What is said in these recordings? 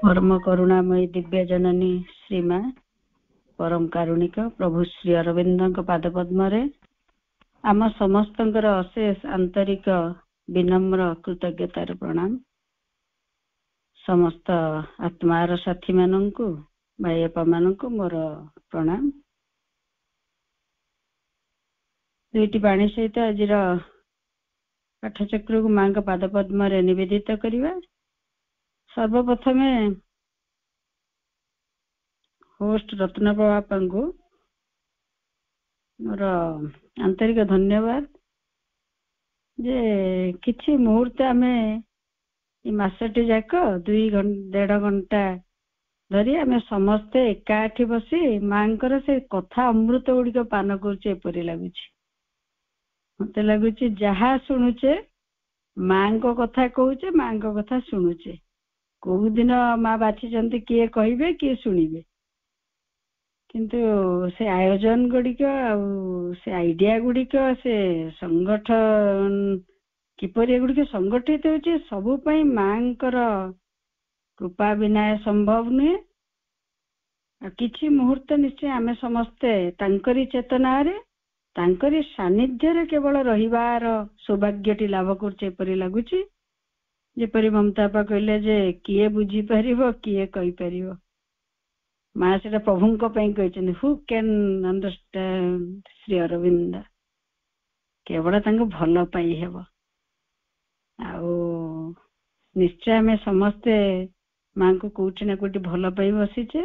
परम करुणामयी दिव्य जननी श्रीमा परम कारुणिक प्रभु श्री अरविंद पाद पद्म आम समस्त अशेष आंतरिक विनम्र कृतज्ञतार प्रणाम। समस्त आत्मार साथी मानू भाईपा मानू मोर प्रणाम। दुईटी पाणी सहित आज पाठचक्र को माँ पाद पद्म निवेदित करवा। सर्वप्रथमे होस्ट रत्नप्रभा को मोर आंतरिक धन्यवाद जे किछि मुहूर्त आमे मसटी जाक 2-1.5 घंटा धरी आमे समस्ते एकाठी बसी मांकर से कथा अमृत गुड़िक पान करुचे। एपरी लगुच मत लगुच जहा शुणुचे माँ को कथा कहूचे, माँ को कथा शुणुचे। कौ दिन माँ बाछी किए कहे किए शुणिबे, किंतु से आयोजन गुड़िक से आइडिया गुड़िक से संगठन किपरि गुड़िक संगठित होचे सबु पई मांकर कृपा बिना संभव नुहे। किछि मुहूर्त निश्चय आमे समस्ते तांकरी चेतना रे तांकरी सानिध्य रे केवल रहिबार सौभाग्यटी लाभ करचे परि लागुची। जेपरि ममता बा कहले जे किए बुझी परिबो किए कहि परिबो। माँ से प्रभु कहते who can understand Shri Aurobindo केवल भल पाई हेब। निश्चय आम समस्ते माँ को कोटि ना कोटि भल पाई बसीचे।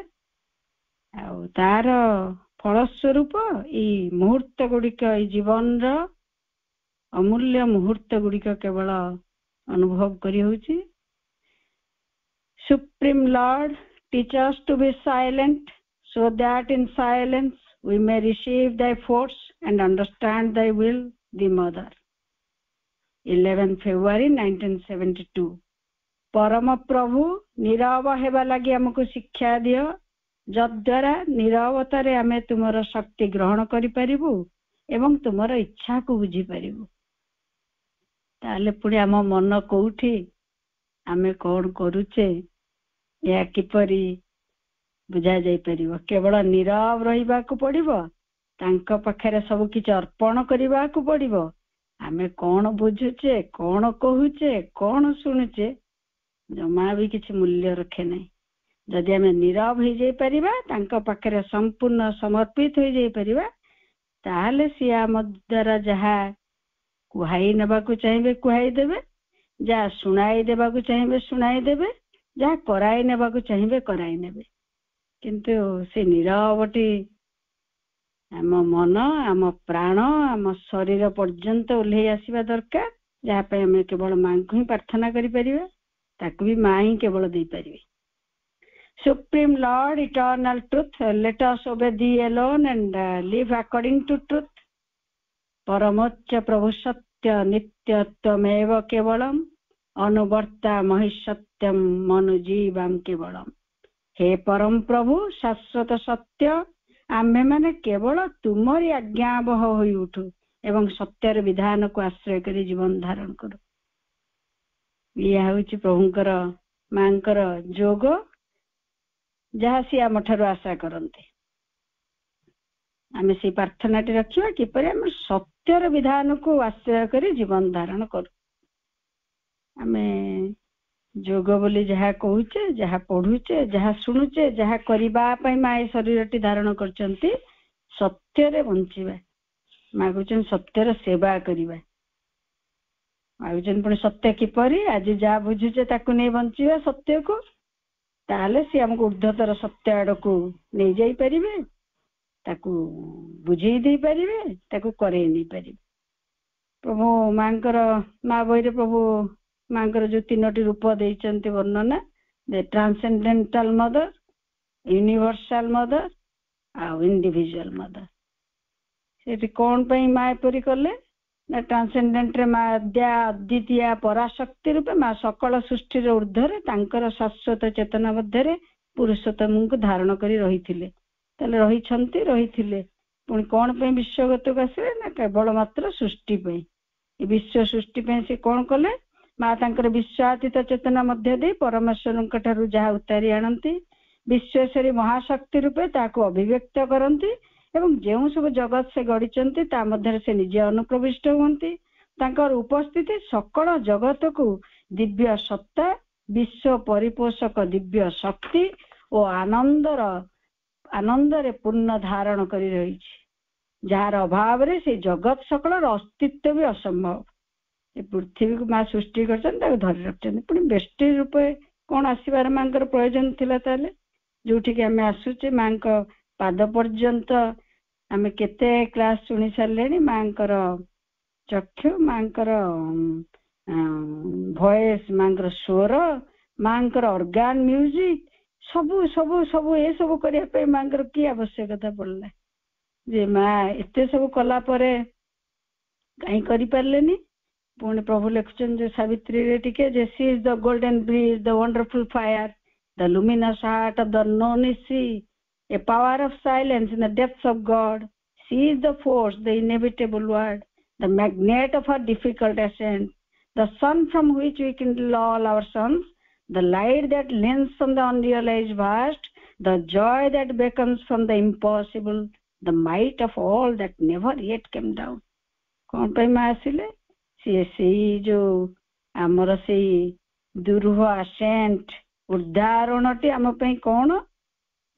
तार फलस्वरूप ये मुहूर्त गुड़िक जीवन रो अमूल्य मुहूर्त गुड़िक केवल अनुभव करी होची। Supreme Lord teach us to be silent so that in silence we may receive thy force and understand thy will, the mother। 11 February 1972। परम प्रभु नीरव हेबा लगी हमको शिक्षा दियो, जद्वारा नीरवतारे आमे तुमर शक्ति ग्रहण करि परिबु एवं तुमर इच्छा को बुझी परिबु। ताले पुणी आम मन कोठी आमे कौन करूचे या किपरि बुझा जाई परिबो। केवल नीरव रहिबा को पड़िबो, तांका पाखरे सब किछ अर्पण करिबा को पड़िबो। आमे कोन बुझुचे, कोन कहूचे, कोन सुनुचे जमा भी किछ मूल्य रखे नै। जदि आमे नीरव हो जाई परिबा, तांका पाखरे संपूर्ण समर्पित हो जाई परिबा, ताहाले सी आम द्वारा जहा कुहाई नेबा को चाहिबे कुहाई देबे, जा सुनाई देबा को चाहिबे सुनाई देबे, जहा कराई नेबा को चाहिए कराई नेबे। किंतु से नीरवटी आम मन आम प्राण आम शरीर पर्यंत ओल्हे आसवा दरकार। जहाँ पे हमें केवल माँ को ही प्रार्थना करि परिबा, ताकू भी माँ ही केवल दे परिबे। Supreme lord eternal truth, let us obey thee alone and live according to truth. परमोच्च प्रभु सत्य नित्यत्वमेव केवलम अनुवर्ता महिषत्यम मनुजीवाम केवलम। हे परम प्रभु शाश्वत सत्य, आम्भे माने केवल तुमरी आज्ञाबह होई उठू एवं सत्यर विधान को आश्रय करी जीवन धारण करू। यह होची प्रभुंकर मांकर जोग, जहा सी आम ठारू आशा करते। आमे से प्रार्थनाटी रखिबा किपरि आम सत्यर विधान को आश्रय करी जीवन धारण करू। आमे जोग बोली जहा कहूचे, जहा पढ़ुचे, जहा शुणुचे, जहा करिबा पई माए शरीरटी धारण करचंती, सत्य रे बंचिबा। मागुचन सत्यर सेवा करिबा। मागुचन पुणी सत्य किपरि आज जा बुझुचे ताकू नै बंचिबा सत्य को, ताले सी हमको ऊर्ध्वतर सत्य आड़को नै जाई परिबे, ताकू बुझेई दे परिबे, ताकू करेई नै परिबे। प्रभु मांकर माँ बहिरे प्रभु मांकर जो 3टी रूप देइचंती वर्णना, the transcendental mother, universal mother आ इंडिविजुअल मदर। सेठी कोन पई माँ परि कले ना ट्रांसेंडेंट रे माँ अद्वितीय पराशक्ति रूपे माँ सकल सृष्टि रे ऊर्ध्वरे तांकर शाश्वत चेतना मध्यरे पुरुषोत्तम को धारण करी रहिथिले। ताले रहिछंती रहिथिले, पुणी कोन पई विश्वगत आसिले ना केवल मात्र सृष्टि पई। विश्व सृष्टि पे से कौन कले ମା ତାଙ୍କର ବିଶ୍ୱାତୀତ ଚେତନା ମଧ୍ୟ ଦେଇ ପରମେଶ୍ୱରଙ୍କ ଠାରୁ ଯାହା ଉତାରି ଆଣନ୍ତି, ବିଶ୍ଵେଶ୍ୱରୀ ମହାଶକ୍ତି ରୂପେ ତାକୁ ଅଭିବ୍ୟକ୍ତ କରନ୍ତି ଏବଂ ଯେଉଁ ସବୁ ଜଗତ ସେ ଗଢିଛନ୍ତି ତା ମଧ୍ୟରେ ସେ ନିଜେ ଅନୁପ୍ରବିଷ୍ଟ ହୁଅନ୍ତି। ତାଙ୍କର ଉପସ୍ଥିତି ସକଳ ଜଗତକୁ ଦିବ୍ୟ ସତ୍ତା, ବିଶ୍ୱ ପରିପୋଷକ ଦିବ୍ୟ ଶକ୍ତି ଓ ଆନନ୍ଦରେ ପୂର୍ଣ୍ଣ ଧାରଣ କରି ରହିଛି, ଯାହାର ଅଭାବରେ ସେ ଜଗତ ସକଳର ଅସ୍ତିତ୍ୱ ବି ଅସମ୍ଭବ। ଏ ପୃଥିବୀକୁ ମା ସୃଷ୍ଟି କରିଛନ୍ତି, ତାକୁ ଧରି ରଖିଛନ୍ତି। ପୁଣି ବେଷ୍ଟି ରୂପେ କଣ ଆସିବାର ମାଙ୍କର ପ୍ରୟୋଜନ ଥିଲା? ତାହେଲେ ଯୋଉଠିକି ଆମେ ଆସୁଛେ ମାଙ୍କ ପାଦ ପର୍ଯ୍ୟନ୍ତ ଆମେ କେତେ କ୍ଲାସ ଶୁଣି ସାରିଲେଣି, ମାଙ୍କର ଚକ୍ଷୁ, ମାଙ୍କର ଭଏସ, ମାଙ୍କର ସ୍ୱର, ମାଙ୍କର ଅର୍ଗାନ ମ୍ୟୁଜିକ, ସବୁ ସବୁ ସବୁ ଏସବୁ କରିବା ପାଇଁ ମାଙ୍କର କି ଆବଶ୍ୟକତା ପଡିଲା ଯେ ମା ଏତେ ସବୁ କଲା ପରେ କାହିଁ କରିପାରିଲେନି? ପୁଣି ପ୍ରଭୁ ଲେଖୁଛନ୍ତି ଯେ ସାବିତ୍ରୀରେ ଟିକେ ଯେ she is the golden bridge, the wonderful fire, the luminous heart of the known she, a power of silence in the depths of God. She is the force, the inevitable word, the magnet of our difficult ascent, the sun from which we kindle all our suns, the light that leans from the unrealized vast, the joy that beckons from the impossible, the might of all that never yet came down. कौन पे माँ आसिले? ସେଇ ଯୋଉ ଆମର ସେଇ ଦୁରୁହ ଆସେଣ୍ଟ ଉଦାହରଣଟି ଆମ ପାଇଁ କଣ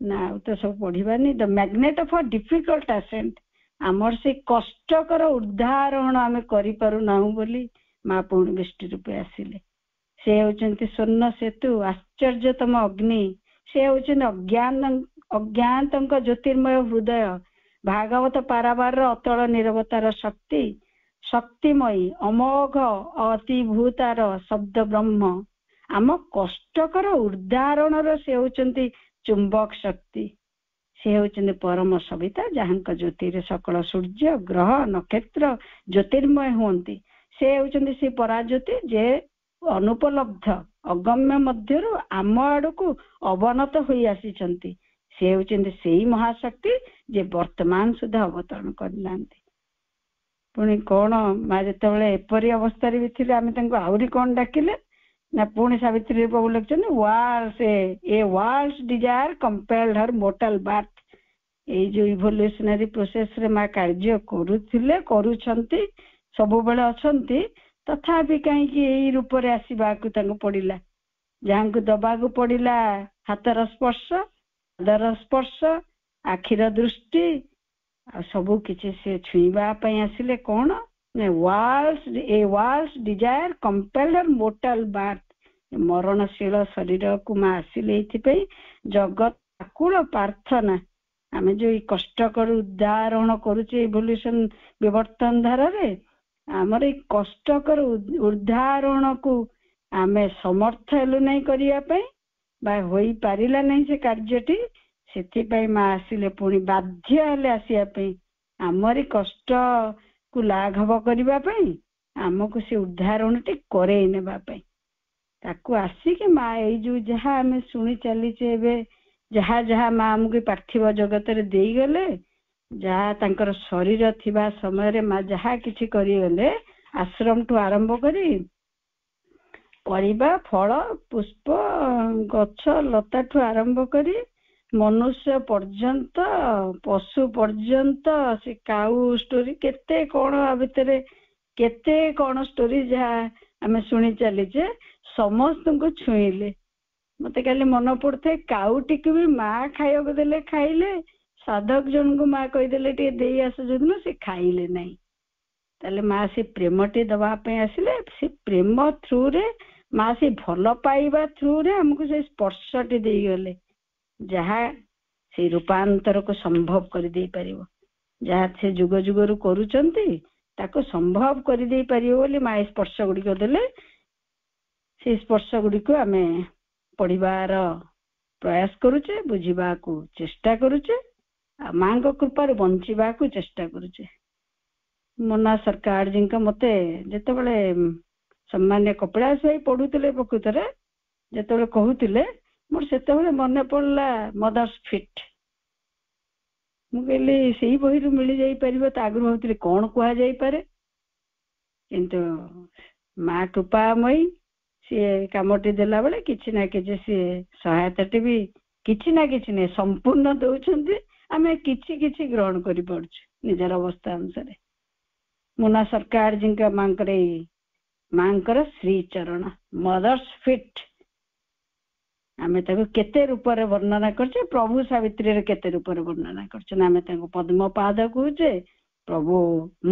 ନା ଆଉ ତ ସବୁ ପଢିବାନି। ଦ ମ୍ୟାଗ୍ନେଟ ଅଫ ଡିଫିକଲ୍ଟ ଆସେଣ୍ଟ, ଆମର ସେଇ କଷ୍ଟକର ଉଦାହରଣ ଆମେ କରିପାରୁନାହୁଁ ବୋଲି ମା ପୁଣି ବିଷ୍ଟି ରୂପେ ଆସିଲେ। ସେ ହେଉଛନ୍ତି ସ୍ୱର୍ଣ୍ଣ ସେତୁ, ଆଶ୍ଚର୍ଯ୍ୟତମ ଅଗ୍ନି। ସେ ହେଉଛନ୍ତି ଅଜ୍ଞାତଙ୍କ ଜ୍ୟୋତିର୍ମୟ ହୃଦୟ, ଭାଗବତ ପାରାବାରର ଅତଳ ନିରବତାର ଶକ୍ତି, ଶକ୍ତିମୟୀ ଅମୋଘ ଅତିଭୂତାର ଶବ୍ଦ ବ୍ରହ୍ମ। ଆମ କଷ୍ଟକର ଉଦାହରଣର ସେ ହେଉଛନ୍ତି ଚୁମ୍ବକ ଶକ୍ତି। ସେ ହେଉଛନ୍ତି ପରମ ସବିତା, ଯାହାଙ୍କ ଜ୍ୟୋତିରେ ସକଳ ସୂର୍ଯ୍ୟ ଗ୍ରହ ନକ୍ଷତ୍ର ଜ୍ୟୋତିର୍ମୟ ହୁଅନ୍ତି। ସେ ହେଉଛନ୍ତି ସେ ପରାଜ୍ୟୋତି ଯେ ଅନୁପଲବ୍ଧ ଅଗମ୍ୟ ମଧ୍ୟରୁ ଆମ ଆଡକୁ ଅବନତ ହୋଇ ଆସିଛନ୍ତି। ସେ ହେଉଛନ୍ତି ସେଇ ମହାଶକ୍ତି ଯେ ବର୍ତ୍ତମାନ ସୁଦ୍ଧା ଅବତରଣ କରିନାହାନ୍ତି। ପୁଣି କଣ ମା ଯେତେବେଳେ ଏପରି ଅବସ୍ଥାରେ ବି ଥିଲେ ଆମେ ତାଙ୍କୁ ଆହୁରି କଣ ଡାକିଲେ ନା ପୁଣି ସାବିତ୍ରୀ ପ୍ରଭୁ ଲେଖୁଛନ୍ତି ୱାର୍ଲଡସ୍ ଡିଜାୟାର କମ୍ପେଲ୍ଡ ହର ମୋର୍ଟାଲ ବାର୍ଥ। ଏଇ ଯୋଉ ଇଭଲ୍ୟୁସନାରୀ ପ୍ରୋସେସରେ ମା କାର୍ଯ୍ୟ କରୁଥିଲେ, କରୁଛନ୍ତି, ସବୁବେଳେ ଅଛନ୍ତି, ତଥାପି କାହିଁକି ଏଇ ରୂପରେ ଆସିବାକୁ ତାଙ୍କୁ ପଡିଲା? ଯାହାଙ୍କୁ ଦବାକୁ ପଡିଲା ହାତର ସ୍ପର୍ଶ, ପାଦର ସ୍ପର୍ଶ, ଆଖିର ଦୃଷ୍ଟି ଆଉ ସବୁ କିଛି ସେ ଛୁଇଁବା ପାଇଁ ଆସିଲେ। କଣ ୱାର୍ଲଡସ୍ ଡିଜାୟାର କମ୍ପେଲ୍ଡ ହର ମୋର୍ଟାଲ ବାର୍ଥ, ମରଣଶୀଳ ଶରୀରକୁ ମା ଆସିଲେ ଏଇଥିପାଇଁ ଜଗତ ଆକୁଳ ପ୍ରାର୍ଥନା। ଆମେ ଯୋଉ କଷ୍ଟକର ଉଦାହରଣ କରୁଛେ ଇଭଲ୍ୟୁସନ ବିବର୍ତ୍ତନ ଧାରାରେ, ଆମର ଏଇ କଷ୍ଟକର ଉଦାହରଣକୁ ଆମେ ସମର୍ଥ ହେଲୁ ନାହିଁ କରିବା ପାଇଁ, ବା ହୋଇପାରିଲା ନାହିଁ ସେ କାର୍ଯ୍ୟଟି। ସେଥିପାଇଁ ମା ଆସିଲେ, ପୁଣି ବାଧ୍ୟ ହେଲେ ଆସିବା ପାଇଁ, ଆମରି କଷ୍ଟକୁ ଲାଘବ କରିବା ପାଇଁ, ଆମକୁ ସେ ଉଦାହରଣଟି କରେଇ ନେବା ପାଇଁ। ତାକୁ ଆସିକି ମା ଏଇ ଯୋଉ ଯାହା ଆମେ ଶୁଣି ଚାଲିଛେ ଏବେ, ଯାହା ଯାହା ମା ଆମକୁ ପାର୍ଥିବ ଜଗତରେ ଦେଇଗଲେ, ଯାହା ତାଙ୍କର ଶରୀର ଥିବା ସମୟରେ ମା ଯାହା କିଛି କରିଗଲେ, ଆଶ୍ରମଠୁ ଆରମ୍ଭ କରି ପରିବା, ଫଳ, ପୁଷ୍ପ, ଗଛ ଲତାଠୁ ଆରମ୍ଭ କରି ମନୁଷ୍ୟ ପର୍ଯ୍ୟନ୍ତ, ପଶୁ ପର୍ଯ୍ୟନ୍ତ, ସେ କାଉ ଷ୍ଟୋରି କେତେ କଣ ଆ ଭିତରେ କେତେ କଣ ଷ୍ଟୋରି ଯାହା ଆମେ ଶୁଣି ଚାଲିଛେ, ସମସ୍ତଙ୍କୁ ଛୁଇଁଲେ। ମତେ କାଲି ମନେ ପଡୁଥାଏ, କାଉଟିକୁ ବି ମା ଖାଇବାକୁ ଦେଲେ ଖାଇଲେ, ସାଧକ ଜଣଙ୍କୁ ମା କହିଦେଲେ ଟିକେ ଦେଇ ଆସ ଯୋଉଦିନ, ସେ ଖାଇଲେ ନାହିଁ। ତାହେଲେ ମା ସେ ପ୍ରେମଟି ଦବା ପାଇଁ ଆସିଲେ। ସେ ପ୍ରେମ ଥ୍ରୁରେ ମା ସେ ଭଲ ପାଇବା ଥ୍ରୁରେ ଆମକୁ ସେ ସ୍ପର୍ଶଟି ଦେଇଗଲେ, ଯାହା ସେଇ ରୂପାନ୍ତରକୁ ସମ୍ଭବ କରିଦେଇ ପାରିବ। ଯାହା ସେ ଯୁଗ ଯୁଗରୁ କରୁଛନ୍ତି ତାକୁ ସମ୍ଭବ କରିଦେଇ ପାରିବ ବୋଲି ମା ଏ ସ୍ପର୍ଶ ଗୁଡିକ ଦେଲେ। ସେଇ ସ୍ପର୍ଶ ଗୁଡିକୁ ଆମେ ପଢିବାର ପ୍ରୟାସ କରୁଛେ, ବୁଝିବାକୁ ଚେଷ୍ଟା କରୁଛେ, ଆଉ ମାଙ୍କ କୃପାରୁ ବଞ୍ଚିବାକୁ ଚେଷ୍ଟା କରୁଛେ। ମୋନା ସରକାରଜୀଙ୍କ ମତେ ଯେତେବେଳେ ସମ୍ମାନୀୟ କପିଳାସ ଭାଇ ପଢୁଥିଲେ, ପ୍ରକୃତରେ ଯେତେବେଳେ କହୁଥିଲେ, ମୋର ସେତେବେଳେ ମନେ ପଡିଲା ମଦର୍ସ ଫିଟ୍। ମୁଁ କହିଲି ସେଇ ବହିରୁ ମିଳିଯାଇପାରିବ। ତା ଆଗରୁ ଭାବୁଥିଲି କଣ କୁହାଯାଇପାରେ, କିନ୍ତୁ ମା କୃପାମୟୀ ସିଏ କାମଟି ଦେଲା ବେଳେ କିଛି ନା କିଛି ସିଏ ସହାୟତାଟି ବି କିଛି ନା କିଛି ନାହିଁ ସମ୍ପୂର୍ଣ୍ଣ ଦଉଛନ୍ତି। ଆମେ କିଛି କିଛି ଗ୍ରହଣ କରିପାରୁଛୁ ନିଜର ଅବସ୍ଥା ଅନୁସାରେ। ମୁନା ସରକାରଜୀଙ୍କ ମାଙ୍କର ଶ୍ରୀଚରଣ ମଦର୍ସ ଫିଟ୍ ଆମେ ତାକୁ କେତେ ରୂପରେ ବର୍ଣ୍ଣନା କରୁଛେ। ପ୍ରଭୁ ସାବିତ୍ରୀରେ କେତେ ରୂପରେ ବର୍ଣ୍ଣନା କରୁଛନ୍ତି। ଆମେ ତାଙ୍କୁ ପଦ୍ମପାଦ କହୁଛେ, ପ୍ରଭୁ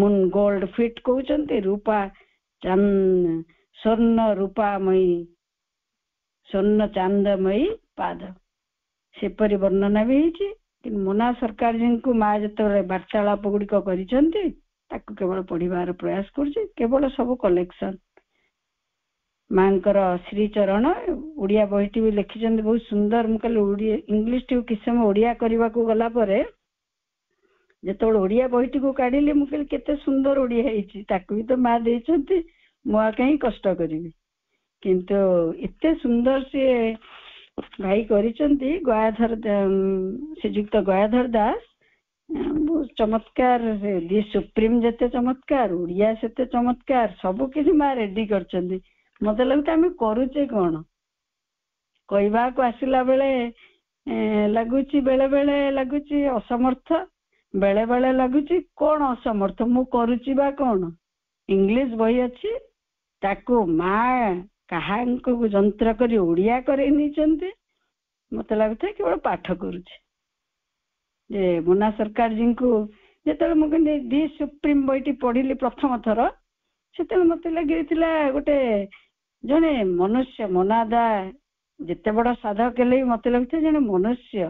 ମୁନ୍ ଗୋଲ୍ଡ ଫିଟ୍ କହୁଛନ୍ତି, ରୂପା ସ୍ୱର୍ଣ୍ଣ ରୂପାମୟୀ ସ୍ୱର୍ଣ୍ଣ ଚାନ୍ଦମୟୀ ପାଦ ସେପରି ବର୍ଣ୍ଣନା ବି ହେଇଛି। କିନ୍ତୁ ମୁନା ସରକାରଜୀଙ୍କୁ ମା ଯେତେବେଳେ ବାର୍ତ୍ତାଳାପ ଗୁଡିକ କରିଛନ୍ତି ତାକୁ କେବଳ ପଢିବାର ପ୍ରୟାସ କରୁଛି। କେବଳ ସବୁ କଲେକ୍ସନ ମାଙ୍କର ଶ୍ରୀଚରଣ ଓଡିଆ ବହିଟି ବି ଲେଖିଛନ୍ତି ବହୁତ ସୁନ୍ଦର। ମୁଁ କହିଲି ଇଂଲିଶ ଟି କିଛି ସମୟ ଓଡିଆ କରିବାକୁ ଗଲା ପରେ ଯେତେବେଳେ ଓଡିଆ ବହିଟିକୁ କାଢିଲି ମୁଁ କହିଲି କେତେ ସୁନ୍ଦର ଓଡିଆ ହେଇଛି। ତାକୁ ବି ତ ମା ଦେଇଛନ୍ତି, ମୁଁ ଆଉ କାହିଁ କଷ୍ଟ କରିବି। କିନ୍ତୁ ଏତେ ସୁନ୍ଦର ସିଏ ଭାଇ କରିଛନ୍ତି। ଶ୍ରୀଯୁକ୍ତ ଗୟାଧର ଦାସ ବହୁତ ଚମତ୍କାର। ଦି ସୁପ୍ରିମ ଯେତେ ଚମତ୍କାର, ଓଡିଆ ସେତେ ଚମତ୍କାର, ସବୁ କିଛି ମା ରେଡି କରିଛନ୍ତି। ମତେ ଲାଗୁଛି ଆମେ କରୁଛେ କଣ, କହିବାକୁ ଆସିଲା ବେଳେ ଲାଗୁଛି, ବେଳେ ବେଳେ ଲାଗୁଛି ଅସମର୍ଥ, ବେଳେ ବେଳେ ଲାଗୁଛି କଣ ଅସମର୍ଥ, ମୁଁ କରୁଛି ବା କଣ। ଇଂଲିଶ ବହି ଅଛି, ତାକୁ ମା କାହାଙ୍କୁ ଯନ୍ତ୍ର କରି ଓଡିଆ କରେଇ ନେଇଛନ୍ତି। ମତେ ଲାଗୁଥାଏ କେବଳ ପାଠ କରୁଛି। ଯେ ମୁନା ସରକାରଜୀଙ୍କୁ ଯେତେବେଳେ ମୁଁ କିନ୍ତୁ ଦି ସୁପ୍ରିମ ବହିଟି ପଢିଲି ପ୍ରଥମ ଥର, ସେତେବେଳେ ମତେ ଲାଗିଥିଲା ଗୋଟେ ଜଣେ ମନୁଷ୍ୟ, ମୋନାଦା ଯେତେ ବଡ ସାଧକ ହେଲେ ବି ମତେ ଲାଗୁଥାଏ ଜଣେ ମନୁଷ୍ୟ।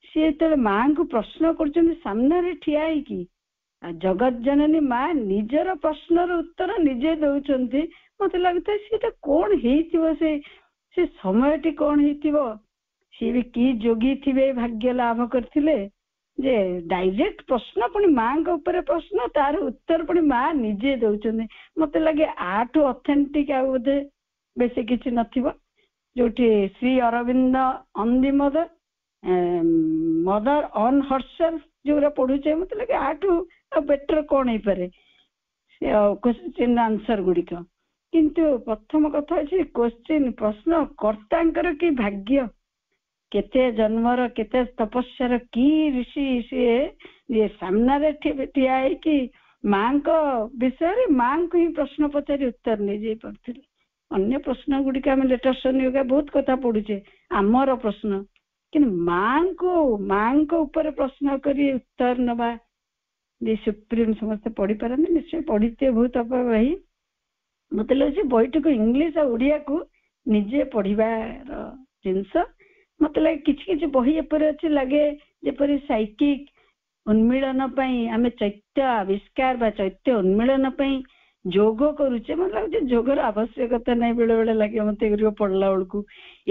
ସିଏ ଯେତେବେଳେ ମାଙ୍କୁ ପ୍ରଶ୍ନ କରୁଛନ୍ତି ସାମ୍ନାରେ ଠିଆ ହେଇକି, ଆଉ ଜଗତ ଜନନୀ ମା ନିଜର ପ୍ରଶ୍ନର ଉତ୍ତର ନିଜେ ଦଉଛନ୍ତି। ମତେ ଲାଗୁଥାଏ ସେଟା କଣ ହେଇଥିବ, ସେ ସମୟଟି କଣ ହେଇଥିବ। ସିଏ ବି କି ଯୋଗୀ ଥିବେ, ଭାଗ୍ୟ ଲାଭ କରିଥିଲେ ଯେ ଡାଇରେକ୍ଟ ପ୍ରଶ୍ନ, ପୁଣି ମାଙ୍କ ଉପରେ ପ୍ରଶ୍ନ, ତାର ଉତ୍ତର ପୁଣି ମା ନିଜେ ଦଉଛନ୍ତି। ମତେ ଲାଗେ ଆଠୁ ଅଥେଣ୍ଟିକ ଆଉ ବୋଧେ ବେଶୀ କିଛି ନଥିବ। ଯୋଉଠି Shri Aurobindo on the mother on herself ଯୋଉଟା ପଢୁଛେ, ମତେ ଲାଗେ ଆଠୁ ଆଉ ବେଟର କଣ ହେଇପାରେ ସେ କ୍ୱେଶ୍ଚିନ୍ ଆନ୍ସର ଗୁଡିକ। କିନ୍ତୁ ପ୍ରଥମ କଥା ଅଛି କ୍ୱେଶ୍ଚିନ୍ ପ୍ରଶ୍ନ କର୍ତ୍ତାଙ୍କର କି ଭାଗ୍ୟ, କେତେ ଜନ୍ମର କେତେ ତପସ୍ୟାର କି ଋଷି ସିଏ ସାମ୍ନାରେ ଠିଆ ହେଇକି ମାଙ୍କ ବିଷୟରେ ମାଙ୍କୁ ହିଁ ପ୍ରଶ୍ନ ପଚାରି ଉତ୍ତର ନେଇଯାଇ ପାରୁଥିଲେ। ଅନ୍ୟ ପ୍ରଶ୍ନ ଗୁଡିକ ଆମେ ଲେଟେଷ୍ଟ ବହୁତ କଥା ପଢୁଛେ ଆମର ପ୍ରଶ୍ନ, କିନ୍ତୁ ମାଙ୍କ ଉପରେ ପ୍ରଶ୍ନ କରି ଉତ୍ତର ନେବା ଯେ ସୁପ୍ରିମ ସମସ୍ତେ ପଢିପାରନ୍ତି। ନିଶ୍ଚୟ ପଢିଥିବେ ବହୁତ ଭାଇ। ମତେ ଲାଗୁଛି ବହିଟିକୁ ଇଂଲିଶ ଆଉ ଓଡିଆକୁ ନିଜେ ପଢିବାର ଜିନିଷ। ମତେ ଲାଗେ କିଛି କିଛି ବହି ଏପରି ଅଛି, ଲାଗେ ଯେପରି ସାଇକିକ ଉନ୍ମିଳନ ପାଇଁ ଆମେ ଚୈତ୍ୟ ଆବିଷ୍କାର ବା ଚୈତ୍ୟ ଉନ୍ମିଳନ ପାଇଁ ଯୋଗ କରୁଛେ। ମତେ ଲାଗୁଛି ଯୋଗର ଆବଶ୍ୟକତା ନାହିଁ, ବେଳେ ବେଳେ ଲାଗେ ମତେ ଏଗୁଡିକ ପଢିଲା ବେଳକୁ।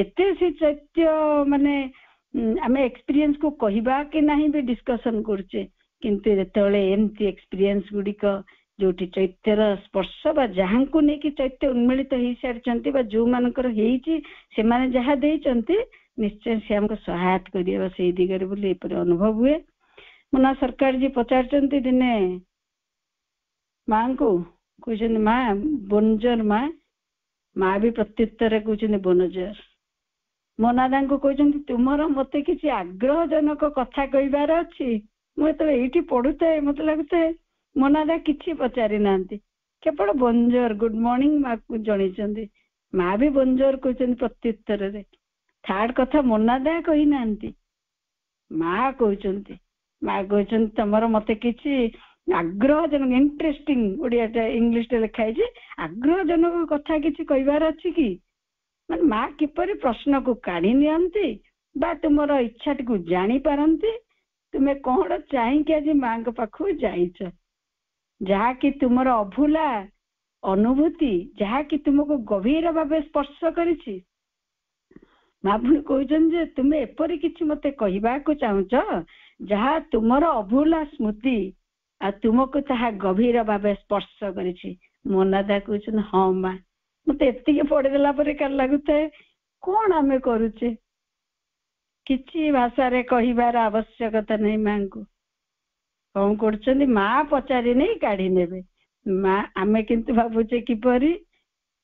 ଏତେ ସେ ଚୈତ୍ୟ ମାନେ ଆମେ ଏକ୍ସପିରିଏନ୍ସ କୁ କହିବା କି ନାହିଁ ବି ଡିସ୍କସନ କରୁଛେ। କିନ୍ତୁ ଯେତେବେଳେ ଏମିତି ଏକ୍ସପିରିଏନ୍ସ ଗୁଡିକ ଯୋଉଠି ଚୈତ୍ୟର ସ୍ପର୍ଶ ବା ଯାହାଙ୍କୁ ନେଇକି ଚୈତ୍ୟ ଉନ୍ମିଳିତ ହେଇସାରିଛନ୍ତି ବା ଯୋଉମାନଙ୍କର ହେଇଛି ସେମାନେ ଯାହା ଦେଇଛନ୍ତି, ନିଶ୍ଚୟ ସେ ଆମକୁ ସହାୟତା କରିବ ସେଇ ଦିଗରେ ବୋଲି ଏପରି ଅନୁଭବ ହୁଏ। ମୁନା ସରକାରଜୀ ପଚାରୁଛନ୍ତି ଦିନେ ମାଙ୍କୁ, କହୁଛନ୍ତି ମା ବୋନଜର ମା ବି ପ୍ରତ୍ୟୁତ୍ତରରେ କହୁଛନ୍ତି ବୋନଜର। ମୋନାଦାଙ୍କୁ କହୁଛନ୍ତି ତୁମର ମତେ କିଛି ଆଗ୍ରହଜନକ କଥା କହିବାର ଅଛି। ମୁଁ ଯେତେବେଳେ ଏଇଠି ପଢୁଥାଏ ମତେ ଲାଗୁଥାଏ ମୋନାଦା କିଛି ପଚାରି ନାହାନ୍ତି, କେବଳ ବୋନଜର ଗୁଡ ମର୍ଣ୍ଣିଂ ମାକୁ ଜଣେଇଛନ୍ତି। ମା ବି ବୋନଜର କହୁଛନ୍ତି ପ୍ରତ୍ୟୁତ୍ତରରେ। ଥାର୍ଡ କଥା ମୋନାଦା କହିନାହାନ୍ତି, ମା କହୁଛନ୍ତି। ମା କହୁଛନ୍ତି ତମର ମତେ କିଛି ଆଗ୍ରହଜନକ, ଇଣ୍ଟରେଷ୍ଟିଂ, ଓଡିଆଟା ଇଂଲିଶରେ ଲେଖା ହେଇଛି, ଆଗ୍ରହଜନକ କଥା କିଛି କହିବାର ଅଛି କି। ମାନେ ମା କିପରି ପ୍ରଶ୍ନକୁ କାଢି ନିଅନ୍ତି ବା ତୁମର ଇଚ୍ଛାଟିକୁ ଜାଣିପାରନ୍ତି। ତୁମେ କଣ ଚାହିଁକି ଆଜି ମାଙ୍କ ପାଖକୁ ଯାଇଛ, ଯାହାକି ତୁମର ଅଭୁଲା ଅନୁଭୂତି, ଯାହାକି ତୁମକୁ ଗଭୀର ଭାବେ ସ୍ପର୍ଶ କରିଛି। ମା ପୁଣି କହୁଛନ୍ତି ଯେ ତୁମେ ଏପରି କିଛି ମତେ କହିବାକୁ ଚାହୁଁଛ ଯାହା ତୁମର ଅଭୁଲା ସ୍ମୃତି ଆଉ ତୁମକୁ ତାହା ଗଭୀର ଭାବେ ସ୍ପର୍ଶ କରିଛି। ମୋନାଦା କହୁଛନ୍ତି ହଁ ମା। ମତେ ଏତିକି ପଢିଦେଲା ପରେ କାଲି ଲାଗୁଥାଏ କଣ ଆମେ କରୁଛେ, କିଛି ଭାଷାରେ କହିବାର ଆବଶ୍ୟକତା ନାହିଁ। ମାଙ୍କୁ କଣ କରୁଛନ୍ତି, ମା ପଚାରି ନେଇ କାଢି ନେବେ। ମା ଆମେ କିନ୍ତୁ ଭାବୁଛେ କିପରି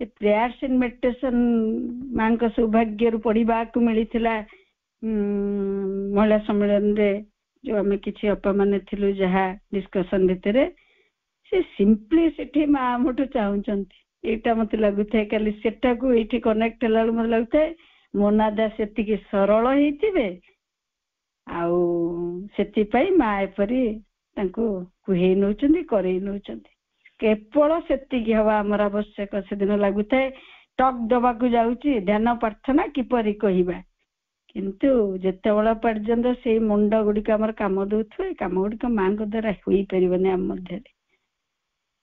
ପ୍ରେୟାର୍ସ ଇନ୍ ମେଡିଟେସନ ମାଙ୍କ ସୌଭାଗ୍ୟରୁ ପଢିବାକୁ ମିଳିଥିଲା ମହିଳା ସମ୍ମିଳନୀରେ ଯୋଉ ଆମେ କିଛି ଅପମାନେ ଥିଲୁ ଯାହା ଡିସ୍କସନ ଭିତରେ ସେ ସିମ୍ପଲିସିଟି ମା ଆମଠୁ ଚାହୁଁଛନ୍ତି। ଏଇଟା ମତେ ଲାଗୁଥାଏ କାଲି ସେଟାକୁ ଏଇଠି କନେକ୍ଟ ହେଲା ବେଳକୁ ମତେ ଲାଗୁଥାଏ ମୋନାଦା ସେତିକି ସରଳ ହେଇଥିବେ ଆଉ ସେଥିପାଇଁ ମା ଏପରି ତାଙ୍କୁ କୁହେଇ ନଉଛନ୍ତି କରେଇ ନଉଛନ୍ତି। କେବଳ ସେତିକି ହବା ଆମର ଆବଶ୍ୟକ। ସେଦିନ ଲାଗୁଥାଏ ଟକ୍ ଦବାକୁ ଯାଉଛି ଧ୍ୟାନ ପ୍ରାର୍ଥନା କିପରି କହିବା, କିନ୍ତୁ ଯେତେବେଳେ ପର୍ଯ୍ୟନ୍ତ ସେଇ ମୁଣ୍ଡ ଗୁଡିକ ଆମର କାମ ଦଉଥିବ ଏ କାମ ଗୁଡିକ ମାଙ୍କ ଦ୍ଵାରା ହୋଇପାରିବନି ଆମ ମଧ୍ୟରେ।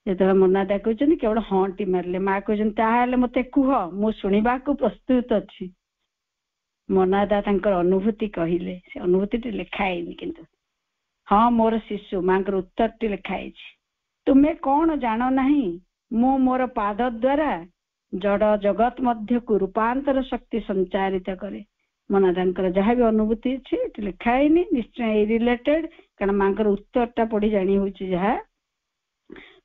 ଯେତେବେଳେ ମୋନାଦା କହୁଛନ୍ତି କେବଳ ହଁଟି ମାରିଲେ, ମା କହୁଛନ୍ତି ତାହେଲେ ମତେ କୁହ ମୁଁ ଶୁଣିବାକୁ ପ୍ରସ୍ତୁତ ଅଛି। ମୋନାଦା ତାଙ୍କର ଅନୁଭୂତି କହିଲେ, ସେ ଅନୁଭୂତିଟି ଲେଖା ହେଇନି କିନ୍ତୁ ହଁ ମୋର ଶିଶୁ ମାଙ୍କର ଉତ୍ତରଟି ଲେଖା ହେଇଛି। ତୁମେ କଣ ଜାଣ ନାହିଁ, ମୁଁ ମୋର ପାଦ ଦ୍ୱାରା ଜଡ ଜଗତ ମଧ୍ୟକୁ ରୂପାନ୍ତର ଶକ୍ତି ସଞ୍ଚାରିତ କରେ। ମୋନାଦାଙ୍କର ଯାହା ବି ଅନୁଭୂତି ଅଛି ଏଠି ଲେଖା ହେଇନି, ନିଶ୍ଚୟ ଏଇ ରିଲେଟେଡ, କାରଣ ମାଙ୍କର ଉତ୍ତରଟା ପଢି ଜାଣି ହଉଛି ଯାହା।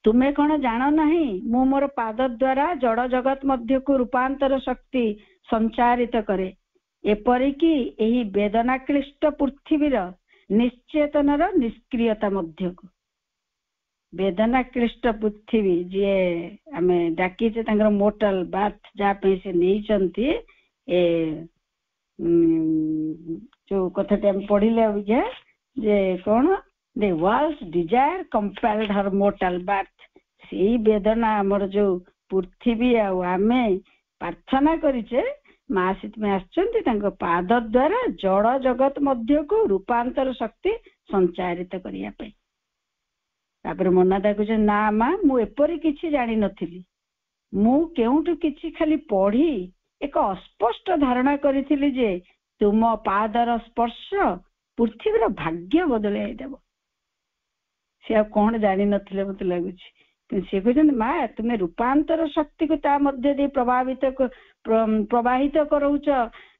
ତୁମେ କଣ ଜାଣ ନାହିଁ, ମୁଁ ମୋର ପାଦ ଦ୍ୱାରା ଜଡ ଜଗତ ମଧ୍ୟକୁ ରୂପାନ୍ତର ଶକ୍ତି ସଞ୍ଚାରିତ କରେ, ଏପରିକି ଏହି ବେଦନାକ୍ଳିଷ୍ଟ ପୃଥିବୀର ନିଶ୍ଚେତନର ନିଷ୍କ୍ରିୟତା ମଧ୍ୟକୁ। ବେଦନାକ୍ଳିଷ୍ଟ ପୃଥିବୀ ଯିଏ ଆମେ ଡାକିଛେ ତାଙ୍କର ମୋର୍ଟାଲ ବାର୍ଥ ଯାହା ପାଇଁ ସେ ନେଇଛନ୍ତି, ଏ ଯୋଉ କଥାଟି ଆମେ ପଢିଲେ ଅବିକା ଯେ କଣ the world's desire compelled her mortal birth, ସେଇ ବେଦନା ଆମର ଯୋଉ ପୃଥିବୀ ଆଉ ଆମେ ପ୍ରାର୍ଥନା କରିଛେ ମା ସେଥିପାଇଁ ଆସିଛନ୍ତି ତାଙ୍କ ପାଦ ଦ୍ୱାରା ଜଡ ଜଗତ ମଧ୍ୟକୁ ରୂପାନ୍ତର ଶକ୍ତି ସଞ୍ଚାରିତ କରିବା ପାଇଁ। ତାପରେ ମୋନାଦା କହୁଛନ୍ତି ନା ମା ମୁଁ ଏପରି କିଛି ଜାଣିନଥିଲି, ମୁଁ କେଉଁଠୁ କିଛି ଖାଲି ପଢି ଏକ ଅସ୍ପଷ୍ଟ ଧାରଣା କରିଥିଲି ଯେ ତୁମ ପାଦର ସ୍ପର୍ଶ ପୃଥିବୀର ଭାଗ୍ୟ ବଦଳାଇ ଦେବ। ସେ ଆଉ କଣ ଜାଣିନଥିଲେ ମତେ ଲାଗୁଛି, କିନ୍ତୁ ସେ କହୁଛନ୍ତି ମା ତୁମେ ରୂପାନ୍ତର ଶକ୍ତିକୁ ତା ମଧ୍ୟ ଦେଇ ପ୍ରବାହିତ କରଉଛ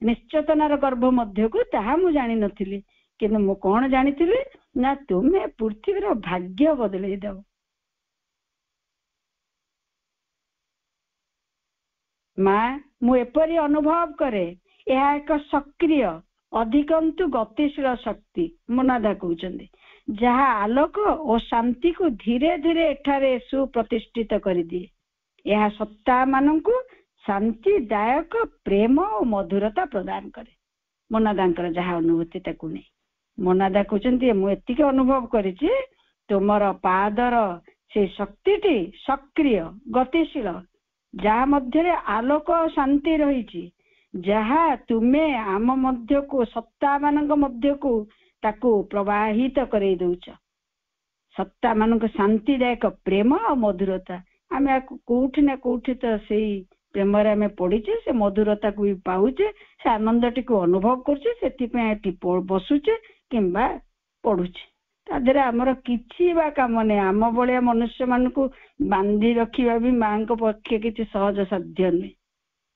ନିଶ୍ଚେତନାର ଗର୍ଭ ମଧ୍ୟକୁ, ତାହା ମୁଁ ଜାଣିନଥିଲି। କିନ୍ତୁ ମୁଁ କଣ ଜାଣିଥିଲି ନା ତୁମେ ପୃଥିବୀର ଭାଗ୍ୟ ବଦଳେଇ ଦେବ। ମା ମୁଁ ଏପରି ଅନୁଭବ କରେ ଏହା ଏକ ସକ୍ରିୟ ଅଧିକନ୍ତୁ ଗତିଶୀଳ ଶକ୍ତି, ମୋନାଦା କହୁଛନ୍ତି, ଯାହା ଆଲୋକ ଓ ଶାନ୍ତିକୁ ଧୀରେ ଧୀରେ ଏଠାରେ ସୁପ୍ରତିଷ୍ଠିତ କରିଦିଏ। ଏହା ସତ୍ତା ମାନଙ୍କୁ ଶାନ୍ତିଦାୟକ ପ୍ରେମ ଓ ମଧୁରତା ପ୍ରଦାନ କରେ। ମୋନାଦାଙ୍କର ଯାହା ଅନୁଭୂତି ତାକୁ ନେଇ ମୋନାଦା କହୁଛନ୍ତି ମୁଁ ଏତିକି ଅନୁଭବ କରିଛି ତୁମର ପାଦର ସେଇ ଶକ୍ତିଟି ସକ୍ରିୟ ଗତିଶୀଳ, ଯାହା ମଧ୍ୟରେ ଆଲୋକ ଓ ଶାନ୍ତି ରହିଛି, ଯାହା ତୁମେ ଆମ ମଧ୍ୟକୁ ସତ୍ତା ମାନଙ୍କ ମଧ୍ୟକୁ ତାକୁ ପ୍ରବାହିତ କରେଇ ଦଉଛ। ସତ୍ତା ମାନଙ୍କୁ ଶାନ୍ତିଦାୟକ ପ୍ରେମ ଆଉ ମଧୁରତା, ଆମେ କୋଉଠି ନା କୋଉଠି ତ ସେଇ ପ୍ରେମରେ ଆମେ ପଢିଛେ, ସେ ମଧୁରତାକୁ ବି ପାଉଛେ, ସେ ଆନନ୍ଦଟିକୁ ଅନୁଭବ କରୁଛେ, ସେଥିପାଇଁ ଏଠି ବସୁଛେ କିମ୍ବା ପଢୁଛେ। ତା ଦେହରେ ଆମର କିଛି ବା କାମ ନାହିଁ। ଆମ ଭଳିଆ ମନୁଷ୍ୟ ମାନଙ୍କୁ ବାନ୍ଧି ରଖିବା ବି ମାଙ୍କ ପକ୍ଷେ କିଛି ସହଜ ସାଧ୍ୟ ନୁହେଁ।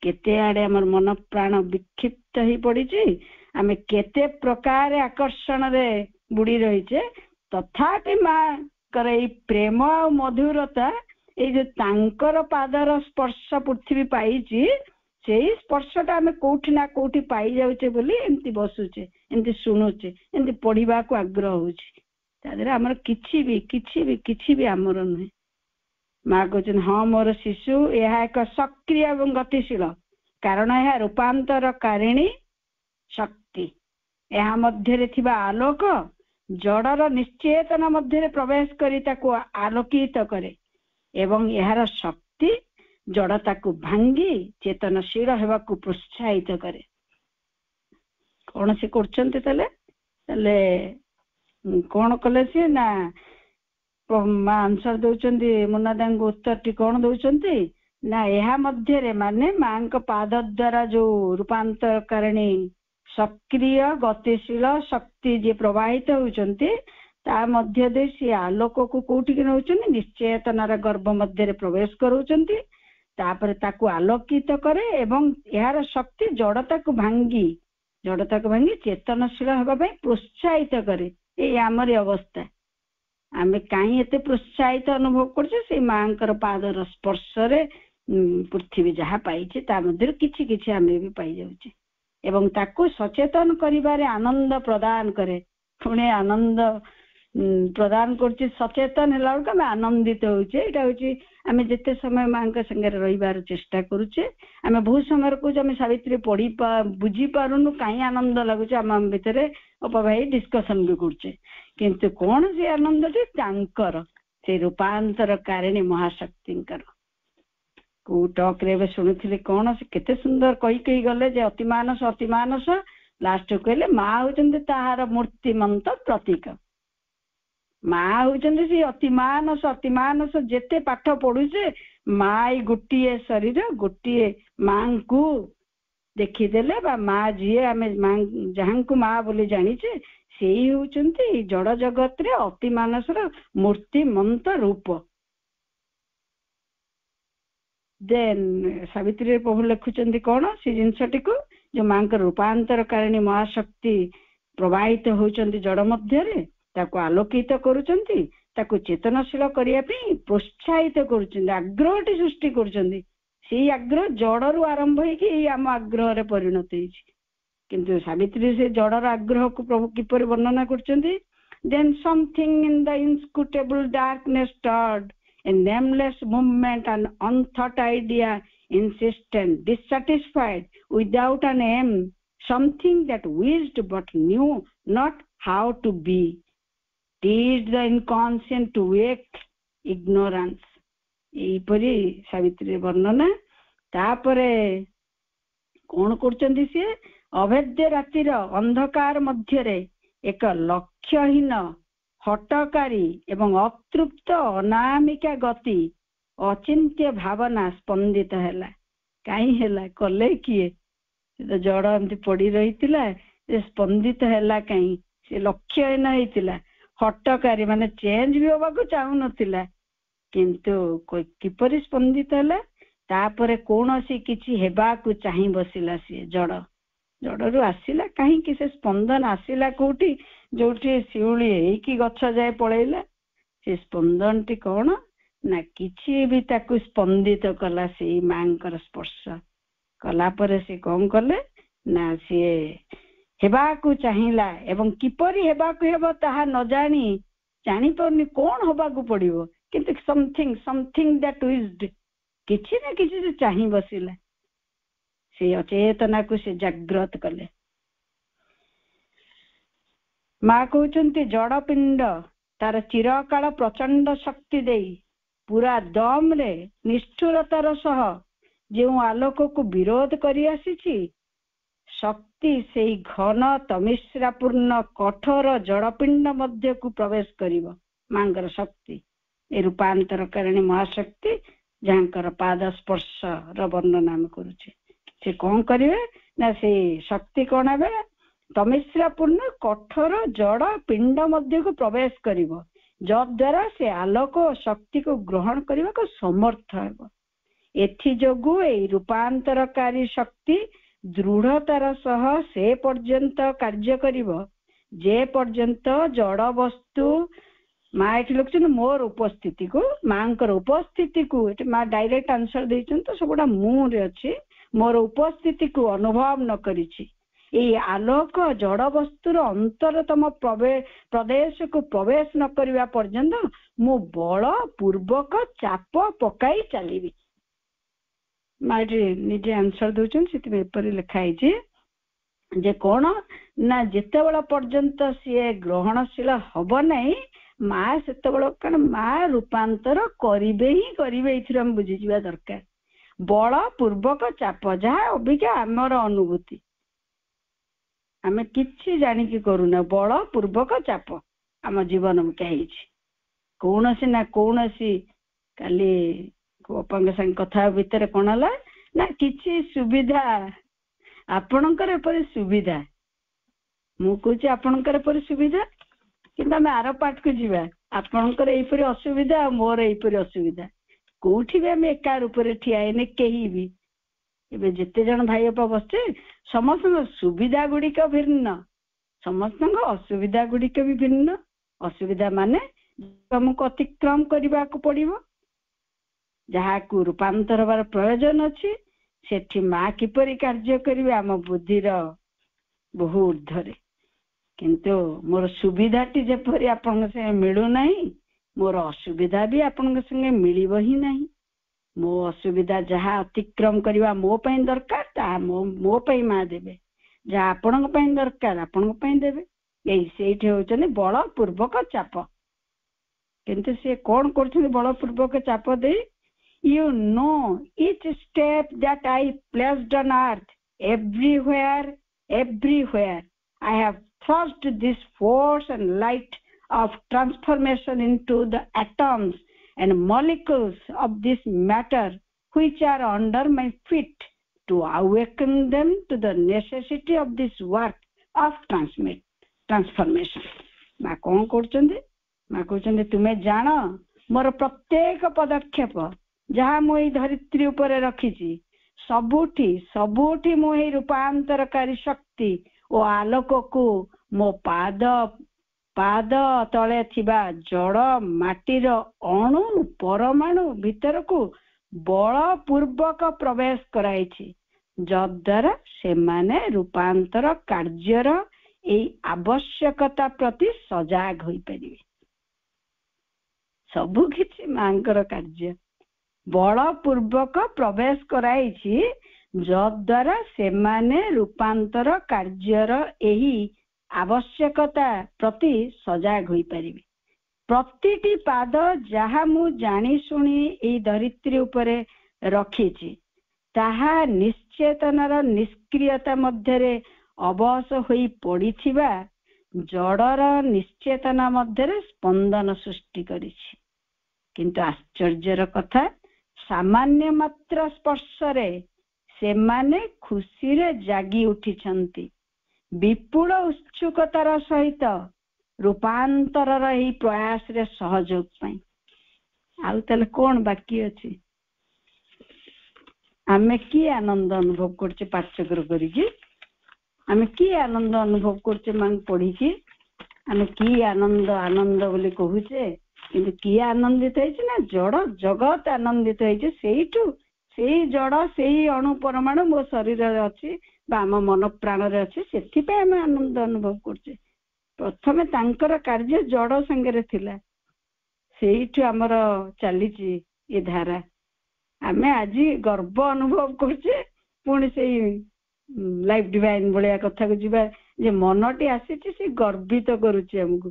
କେତେ ଆଡେ ଆମର ମନ ପ୍ରାଣ ବିକ୍ଷିପ୍ତ ହେଇ ପଡିଛି, ଆମେ କେତେ ପ୍ରକାର ଆକର୍ଷଣରେ ବୁଡି ରହିଛେ, ତଥାପି ମାଙ୍କର ଏଇ ପ୍ରେମ ଆଉ ମଧୁରତା, ଏଇ ଯୋଉ ତାଙ୍କର ପାଦର ସ୍ପର୍ଶ ପୃଥିବୀ ପାଇଛି, ସେଇ ସ୍ପର୍ଶଟା ଆମେ କୋଉଠି ନା କୋଉଠି ପାଇଯାଉଛେ ବୋଲି ଏମିତି ବସୁଛେ, ଏମିତି ଶୁଣୁଛେ, ଏମିତି ପଢିବାକୁ ଆଗ୍ରହ ହଉଛି। ତା ଦେହରେ ଆମର କିଛି ବି ଆମର ନୁହେଁ। ମା କହୁଛନ୍ତି ହଁ ମୋର ଶିଶୁ ଏହା ଏକ ସକ୍ରିୟ ଏବଂ ଗତିଶୀଳ, କାରଣ ଏହା ରୂପାନ୍ତରକାରିଣୀ ଶକ୍ତି। ଏହା ମଧ୍ୟରେ ଥିବା ଆଲୋକ ଜଡର ନିଶ୍ଚେତନା ମଧ୍ୟରେ ପ୍ରବେଶ କରି ତାକୁ ଆଲୋକିତ କରେ ଏବଂ ଏହାର ଶକ୍ତି ଜଡତାକୁ ଭାଙ୍ଗି ଚେତନଶୀଳ ହେବାକୁ ପ୍ରୋତ୍ସାହିତ କରେ। କଣ ସେ କରୁଛନ୍ତି ତାହେଲେ କଣ କଲେ ସିଏ ନା ମା ଆନ୍ସର ଦଉଛନ୍ତି, ମୋନାଦାଙ୍କ ଉତ୍ତରଟି କଣ ଦଉଛନ୍ତି ନା ଏହା ମଧ୍ୟରେ ମାନେ ମାଙ୍କ ପାଦ ଦ୍ୱାରା ଯୋଉ ରୂପାନ୍ତରକାରିଣୀ ସକ୍ରିୟ ଗତିଶୀଳ ଶକ୍ତି ଯିଏ ପ୍ରବାହିତ ହଉଛନ୍ତି, ତା ମଧ୍ୟ ଦେଇ ସିଏ ଆଲୋକକୁ କୋଉଠିକି ନଉଛନ୍ତି, ନିଶ୍ଚେତନାର ଗର୍ଭ ମଧ୍ୟରେ ପ୍ରବେଶ କରୁଛନ୍ତି, ତାପରେ ତାକୁ ଆଲୋକିତ କରେ ଏବଂ ଏହାର ଶକ୍ତି ଜଡତାକୁ ଭାଙ୍ଗି ଚେତନଶୀଳ ହେବା ପାଇଁ ପ୍ରୋତ୍ସାହିତ କରେ। ଏଇ ଆମରି ଅବସ୍ଥା। ଆମେ କାହିଁ ଏତେ ପ୍ରୋତ୍ସାହିତ ଅନୁଭବ କରୁଛେ, ସେଇ ମାଙ୍କର ପାଦର ସ୍ପର୍ଶରେ ପୃଥିବୀ ଯାହା ପାଇଛି ତା ମଧ୍ୟରୁ କିଛି କିଛି ଆମେ ବି ପାଇଯାଉଛେ ଏବଂ ତାକୁ ସଚେତନ କରିବାରେ ଆନନ୍ଦ ପ୍ରଦାନ କରେ। ପୁଣି ଆନନ୍ଦ ପ୍ରଦାନ କରୁଛି। ସଚେତନ ହେଲା ବେଳକୁ ଆମେ ଆନନ୍ଦିତ ହଉଛେ। ଏଇଟା ହଉଛି ଆମେ ଯେତେ ସମୟ ମାଙ୍କ ସାଙ୍ଗରେ ରହିବାର ଚେଷ୍ଟା କରୁଛେ, ଆମେ ବହୁତ ସମୟରେ କହୁଛେ ଆମେ ସାବିତ୍ରୀ ବୁଝିପାରୁନୁ କାହିଁ ଆନନ୍ଦ ଲାଗୁଛି। ଆମ ଭିତରେ ଅପଭାଇ ଡିସ୍କସନ ବି କରୁଛେ, କିନ୍ତୁ କଣ ସେ ଆନନ୍ଦଟି ତାଙ୍କର ସେ ରୂପାନ୍ତର କାରିଣୀ ମହାଶକ୍ତିଙ୍କର। କୋଉ ଟକ୍ ରେ ଏବେ ଶୁଣୁଥିଲି କଣ ସେ କେତେ ସୁନ୍ଦର କହି ଗଲେ ଯେ ଅତି ମାନସ ଲାଷ୍ଟ କହିଲେ ମା ହଉଛନ୍ତି ତାହାର ମୂର୍ତ୍ତିମନ୍ତ ପ୍ରତୀକ। ମା ହଉଛନ୍ତି ସେ ଅତି ମାନସ ଯେତେ ପାଠ ପଢୁଛେ ମା ଏଇ ଗୋଟିଏ ଶରୀର ଗୋଟିଏ ମାଙ୍କୁ ଦେଖିଦେଲେ ବା ମା ଯିଏ ଆମେ ଯାହାଙ୍କୁ ମା ବୋଲି ଜାଣିଛେ ସେଇ ହଉଛନ୍ତି ଜଡ ଜଗତରେ ଅତି ମାନସର ମୂର୍ତ୍ତିମନ୍ତ ରୂପ। ଦେନ୍ ସାବିତ୍ରୀ ପ୍ରଭୁ ଲେଖୁଛନ୍ତି କଣ ସେ ଜିନିଷଟିକୁ, ଯୋଉ ମାଙ୍କର ରୂପାନ୍ତର କାରିଣୀ ମହାଶକ୍ତି ପ୍ରବାହିତ ହଉଛନ୍ତି ଜଡ ମଧ୍ୟରେ, ତାକୁ ଆଲୋକିତ କରୁଛନ୍ତି, ତାକୁ ଚେତନଶୀଳ କରିବା ପାଇଁ ପ୍ରୋତ୍ସାହିତ କରୁଛନ୍ତି, ଆଗ୍ରହଟି ସୃଷ୍ଟି କରୁଛନ୍ତି। ସେଇ ଆଗ୍ରହ ଜଡରୁ ଆରମ୍ଭ ହେଇକି ଆମ ଆଗ୍ରହରେ ପରିଣତ ହେଇଛି। କିନ୍ତୁ ସାବିତ୍ରୀ ସେ ଜଡର ଆଗ୍ରହକୁ ପ୍ରଭୁ କିପରି ବର୍ଣ୍ଣନା କରୁଛନ୍ତି? Then something in the inscrutable darkness stirred a nameless movement, an unthought idea, insistent, dissatisfied, without an aim, something that wished but knew not how to be, teased the inconscient to wake ignorance. ଏଇପରି ସାବିତ୍ରୀ ବର୍ଣ୍ଣନା। ତାପରେ କଣ କରୁଛନ୍ତି ସିଏ? ଅଭେଦ୍ୟ ରାତିର ଅନ୍ଧକାର ମଧ୍ୟରେ ଏକ ଲକ୍ଷ୍ୟହୀନ ହଟକାରୀ ଏବଂ ଅତୃପ୍ତ ଅନାମିକା ଗତି ଅଚିନ୍ତ୍ୟ ଭାବନା ସ୍ପନ୍ଦିତ ହେଲା। କାହିଁ ହେଲା? କଲେ କିଏ? ସେ ତ ଜଡ ଏମିତି ପଡି ରହିଥିଲା, ସେ ସ୍ପନ୍ଦିତ ହେଲା କାହିଁ? ସେ ଲକ୍ଷ୍ୟହୀନ ହେଇଥିଲା, ହଟକାରୀ ମାନେ ଚେଞ୍ଜ ବି ହବାକୁ ଚାହୁଁନଥିଲା, କିନ୍ତୁ କିପରି ସ୍ପନ୍ଦିତ ହେଲା? ତାପରେ କୌଣସି କିଛି ହେବାକୁ ଚାହିଁ ବସିଲା। ସିଏ ଜଡରୁ ଆସିଲା କାହିଁକି? ସେ ସ୍ପନ୍ଦନ ଆସିଲା କୋଉଠି? ଯୋଉଠି ଶିଉଳି ହେଇକି ଗଛ ଯାଏ ପଳେଇଲା। ସେ ସ୍ପନ୍ଦନଟି କଣ ନା କିଛି ବି ତାକୁ ସ୍ପନ୍ଦିତ କଲା। ସେଇ ମାଙ୍କର ସ୍ପର୍ଶ କଲା ପରେ ସେ କଣ କଲେ ନା ସିଏ ହେବାକୁ ଚାହିଁଲା ଏବଂ କିପରି ହେବାକୁ ହେବ ତାହା ନ ଜାଣିପାରୁନି କଣ ହବାକୁ ପଡିବ, କିନ୍ତୁ ସମଥିଙ୍ଗ ଦ୍ୟାଟ୍ ୱିଜ୍ଡ, କିଛି ନା କିଛି ସେ ଚାହିଁ ବସିଲା। ସେ ଅଚେତନାକୁ ସେ ଜାଗ୍ରତ କଲେ। ମା କହୁଛନ୍ତି ଜଡ ପିଣ୍ଡ ତାର ଚିରକାଳ ପ୍ରଚଣ୍ଡ ଶକ୍ତି ଦେଇ ପୁରା ଦମରେ ନିଷ୍ଠୁରତାର ସହ ଯେଉଁ ଆଲୋକକୁ ବିରୋଧ କରି ଆସିଛି, ଶକ୍ତି ସେଇ ଘନ ତମିଶ୍ରାପୂର୍ଣ୍ଣ କଠୋର ଜଡପିଣ୍ଡ ମଧ୍ୟକୁ ପ୍ରବେଶ କରିବ। ମାଙ୍କର ଶକ୍ତି ଏ ରୂପାନ୍ତର କାରିଣୀ ମହାଶକ୍ତି ଯାହାଙ୍କର ପାଦ ସ୍ପର୍ଶର ବର୍ଣ୍ଣନା ଆମେ କରୁଛେ, ସେ କଣ କରିବେ ନା ସେଇ ଶକ୍ତି କଣ ହେବେ? ତମିଶ୍ରାପୂର୍ଣ୍ଣ କଠୋର ଜଡ ପିଣ୍ଡ ମଧ୍ୟକୁ ପ୍ରବେଶ କରିବ, ଯଦ୍ୱାରା ସେ ଆଲୋକ ଓ ଶକ୍ତିକୁ ଗ୍ରହଣ କରିବାକୁ ସମର୍ଥ ହେବ। ଏଥିଯୋଗୁ ଏଇ ରୂପାନ୍ତରକାରୀ ଶକ୍ତି ଦୃଢତାର ସହ ସେ ପର୍ଯ୍ୟନ୍ତ କାର୍ଯ୍ୟ କରିବ ଯେ ପର୍ଯ୍ୟନ୍ତ ଜଡ ବସ୍ତୁ, ମା ଏଠି ଲେଖୁଛନ୍ତି ମୋର ଉପସ୍ଥିତିକୁ, ମାଙ୍କର ଉପସ୍ଥିତିକୁ, ଏଠି ମା ଡାଇରେକ୍ଟ ଆନ୍ସର ଦେଇଛନ୍ତି ତ ସବୁଟା ମୁଁରେ ଅଛି, ମୋର ଉପସ୍ଥିତିକୁ ଅନୁଭବ ନ କରିଛି। ଏଇ ଆଲୋକ ଜଡ ବସ୍ତୁର ଅନ୍ତରତମ ପ୍ରଦେଶକୁ ପ୍ରବେଶ ନ କରିବା ପର୍ଯ୍ୟନ୍ତ ମୁଁ ବଳ ପୂର୍ବକ ଚାପ ପକାଇ ଚାଲିବି। ମା ଏଠି ନିଜେ ଆନ୍ସର ଦଉଛନ୍ତି, ସେଥିପାଇଁ ଏପରି ଲେଖା ହେଇଛି ଯେ କଣ ନା ଯେତେବେଳେ ପର୍ଯ୍ୟନ୍ତ ସିଏ ଗ୍ରହଣଶୀଳ ହବ ନାହିଁ, ମା ସେତେବେଳେ, କାରଣ ମା ରୂପାନ୍ତର କରିବେ ହିଁ କରିବେ, ଏଇଥିରୁ ଆମେ ବୁଝିଯିବା ଦରକାର। ବଳ ପୂର୍ବକ ଚାପ, ଯାହା ଅବିକା ଆମର ଅନୁଭୂତି, ଆମେ କିଛି ଜାଣିକି କରୁନା, ବଳ ପୂର୍ବକ ଚାପ ଆମ ଜୀବନ ମୁଖ୍ୟ ହେଇଛି। କୌଣସି ନା କୌଣସି, କାଲି ବାପାଙ୍କ ସାଙ୍ଗେ କଥା ଭିତରେ କଣ ହେଲା ନା କିଛି ସୁବିଧା, ଆପଣଙ୍କର ଏପରି ସୁବିଧା, ମୁଁ କହୁଛି ଆପଣଙ୍କର ଏପରି ସୁବିଧା, କିନ୍ତୁ ଆମେ ଆର ପାଠକୁ ଯିବା, ଆପଣଙ୍କର ଏଇପରି ଅସୁବିଧା ଆଉ ମୋର ଏଇପରି ଅସୁବିଧା। କୋଉଠି ବି ଆମେ ଏକା ରୂପରେ ଠିଆ ହେଇନି କେହି ବି। ଏବେ ଯେତେ ଜଣ ଭାଇ ବାପା ବସିଛେ ସମସ୍ତଙ୍କ ସୁବିଧା ଗୁଡିକ ଭିନ୍ନ, ସମସ୍ତଙ୍କ ଅସୁବିଧା ଗୁଡିକ ବି ଭିନ୍ନ। ଅସୁବିଧା ମାନେ ଆମକୁ ଅତିକ୍ରମ କରିବାକୁ ପଡିବ, ଯାହାକୁ ରୂପାନ୍ତର ହେବାର ପ୍ରୟୋଜନ ଅଛି ସେଠି ମା କିପରି କାର୍ଯ୍ୟ କରିବେ ଆମ ବୁଦ୍ଧିର ବହୁ ଊର୍ଦ୍ଧ୍ୱରେ। କିନ୍ତୁ ମୋର ସୁବିଧାଟି ଯେପରି ଆପଣଙ୍କ ସାଙ୍ଗେ ମିଳୁନାହିଁ ମୋର ଅସୁବିଧା ବି ଆପଣଙ୍କ ସାଙ୍ଗେ ମିଳିବ ହିଁ ନାହିଁ। ମୋ ଅସୁବିଧା ଯାହା ଅତିକ୍ରମ କରିବା ମୋ ପାଇଁ ଦରକାର ତାହା ମୋ ପାଇଁ ମା ଦେବେ, ଯାହା ଆପଣଙ୍କ ପାଇଁ ଦରକାର ଆପଣଙ୍କ ପାଇଁ ଦେବେ। ସେଇଠି ହଉଛନ୍ତି ବଳପୂର୍ବକ ଚାପ। କିନ୍ତୁ ସେ କଣ କରୁଛନ୍ତି ବଳପୂର୍ବକ ଚାପ ଦେଇ? You know each step that I placed on earth, everywhere I have thrust this force and light of transformation into the atoms and molecules of this matter which are under my feet to awaken them to the necessity of this work of transformation. ମା କଣ କରୁଛନ୍ତି? ମା କହୁଛନ୍ତି ତୁମେ ଜାଣ ମୋର ପ୍ରତ୍ୟେକ ପଦକ୍ଷେପ ଯାହା ମୁଁ ଏଇ ଧରିତ୍ରୀ ଉପରେ ରଖିଛି ସବୁଠି ମୁଁ ଏଇ ରୂପାନ୍ତରକାରୀ ଶକ୍ତି ଓ ଆଲୋକକୁ ମୋ ପାଦ ତଳେ ଥିବା ଜଡ଼ ମାଟିର ଅଣୁ ପରମାଣୁ ଭିତରକୁ ବଳପୂର୍ବକ ପ୍ରବେଶ କରାଇଛି, ଯଦ୍ୱାରା ସେମାନେ ରୂପାନ୍ତର କାର୍ଯ୍ୟର ଏଇ ଆବଶ୍ୟକତା ପ୍ରତି ସଜାଗ ହୋଇପାରିବେ। ସବୁ କିଛି ମାଙ୍କର କାର୍ଯ୍ୟ ବଳପୂର୍ବକ ପ୍ରବେଶ କରାଇଛି, ଯଦ୍ୱାରା ସେମାନେ ରୂପାନ୍ତର କାର୍ଯ୍ୟର ଏହି ଆବଶ୍ୟକତା ପ୍ରତି ସଜାଗ ହୋଇପାରିବେ। ପ୍ରତିଟି ପାଦ ଯାହା ମୁଁ ଜାଣି ଶୁଣି ଏଇ ଧରିତ୍ରୀ ଉପରେ ରଖିଛି ତାହା ନିଶ୍ଚେତନାର ନିଷ୍କ୍ରିୟତା ମଧ୍ୟରେ ଅବଶ ହୋଇ ପଡ଼ିଥିବା ଜଡ଼ର ନିଶ୍ଚେତନା ମଧ୍ୟରେ ସ୍ପନ୍ଦନ ସୃଷ୍ଟି କରିଛି। କିନ୍ତୁ ଆଶ୍ଚର୍ଯ୍ୟର କଥା, ସାମାନ୍ୟ ମାତ୍ର ସ୍ପର୍ଶରେ ସେମାନେ ଖୁସିରେ ଜାଗି ଉଠିଛନ୍ତି ବିପୁଳ ଉତ୍ସୁକତାର ସହିତ ରୂପାନ୍ତରର ଏହି ପ୍ରୟାସରେ ସହଯୋଗ ପାଇଁ। ଆଉ ତାହେଲେ କଣ ବାକି ଅଛି? ଆମେ କି ଆନନ୍ଦ ଅନୁଭବ କରୁଛେ ପାଠଚକ୍ର କରିକି? ଆମେ କି ଆନନ୍ଦ ଅନୁଭବ କରୁଛେ ମାଙ୍କୁ ପଢିକି? ଆମେ କି ଆନନ୍ଦ ବୋଲି କହୁଛେ, କିନ୍ତୁ କିଏ ଆନନ୍ଦିତ ହେଇଛି ନା ଜଡ ଜଗତ ଆନନ୍ଦିତ ହେଇଛି। ସେଇ ଜଡ ସେଇ ଅଣୁ ପରମାଣୁ ମୋ ଶରୀରରେ ଅଛି ବା ଆମ ମନ ପ୍ରାଣରେ ଅଛି, ସେଥିପାଇଁ ଆମେ ଆନନ୍ଦ ଅନୁଭବ କରୁଛେ। ପ୍ରଥମେ ତାଙ୍କର କାର୍ଯ୍ୟ ଜଡ ସାଙ୍ଗରେ ଥିଲା, ସେଇଠୁ ଆମର ଚାଲିଛି ଏ ଧାରା। ଆମେ ଆଜି ଗର୍ବ ଅନୁଭବ କରୁଛେ, ପୁଣି ସେଇ ଲାଇଫ ଡିଭାଇନ ଭଳିଆ କଥାକୁ ଯିବା ଯେ ମନଟି ଆସିଛି ସେ ଗର୍ବିତ କରୁଛି ଆମକୁ।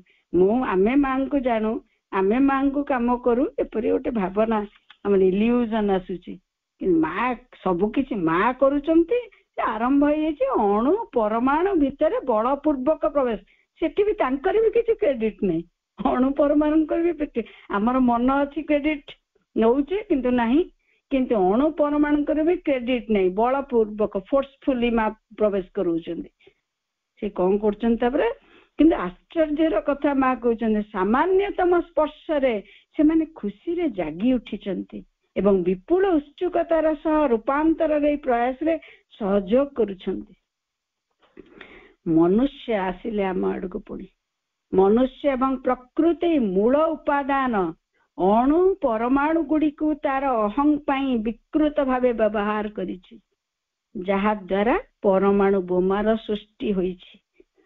ଆମେ ମାଙ୍କୁ ଜାଣୁ, ଆମେ ମାଙ୍କୁ କାମ କରୁ, ଏପରି ଗୋଟେ ଭାବନା ଆମର ଇଲ୍ୟୁଜନ ଆସୁଛି। ମା ସବୁ କିଛି ମା କରୁଛନ୍ତି, ସେ ଆରମ୍ଭ ହେଇଯାଇଛି ଅଣୁ ପରମାଣୁ ଭିତରେ ବଳପୂର୍ବକ ପ୍ରବେଶ। ସେଠି ବି ତାଙ୍କର ବି କିଛି କ୍ରେଡିଟ ନାହିଁ, ଅଣୁ ପରମାଣୁଙ୍କର ବି। ଆମର ମନ ଅଛି କ୍ରେଡିଟ ନଉଛି କିନ୍ତୁ ନାହିଁ, କିନ୍ତୁ ଅଣୁ ପରମାଣୁଙ୍କର ବି କ୍ରେଡିଟ ନାହିଁ। ବଳପୂର୍ବକ ଫୋର୍ସଫୁଲି ମା ପ୍ରବେଶ କରୁଛନ୍ତି। ସେ କଣ କରୁଛନ୍ତି ତାପରେ? କିନ୍ତୁ ଆଶ୍ଚର୍ଯ୍ୟର କଥା ମା କହୁଛନ୍ତି ସାମାନ୍ୟତମ ସ୍ପର୍ଶରେ ସେମାନେ ଖୁସିରେ ଜାଗି ଉଠିଛନ୍ତି ଏବଂ ବିପୁଳ ଉତ୍ସୁକତାର ସହ ରୂପାନ୍ତରର ଏହି ପ୍ରୟାସରେ ସହଯୋଗ କରୁଛନ୍ତି। ମନୁଷ୍ୟ ଆସିଲେ ଆମ ଆଡକୁ, ପୁଣି ମନୁଷ୍ୟ ଏବଂ ପ୍ରକୃତି ମୂଳ ଉପାଦାନ ଅଣୁ ପରମାଣୁ ଗୁଡିକୁ ତାର ଅହଂ ପାଇଁ ବିକୃତ ଭାବେ ବ୍ୟବହାର କରିଛି, ଯାହା ଦ୍ୱାରା ପରମାଣୁ ବୋମାର ସୃଷ୍ଟି ହୋଇଛି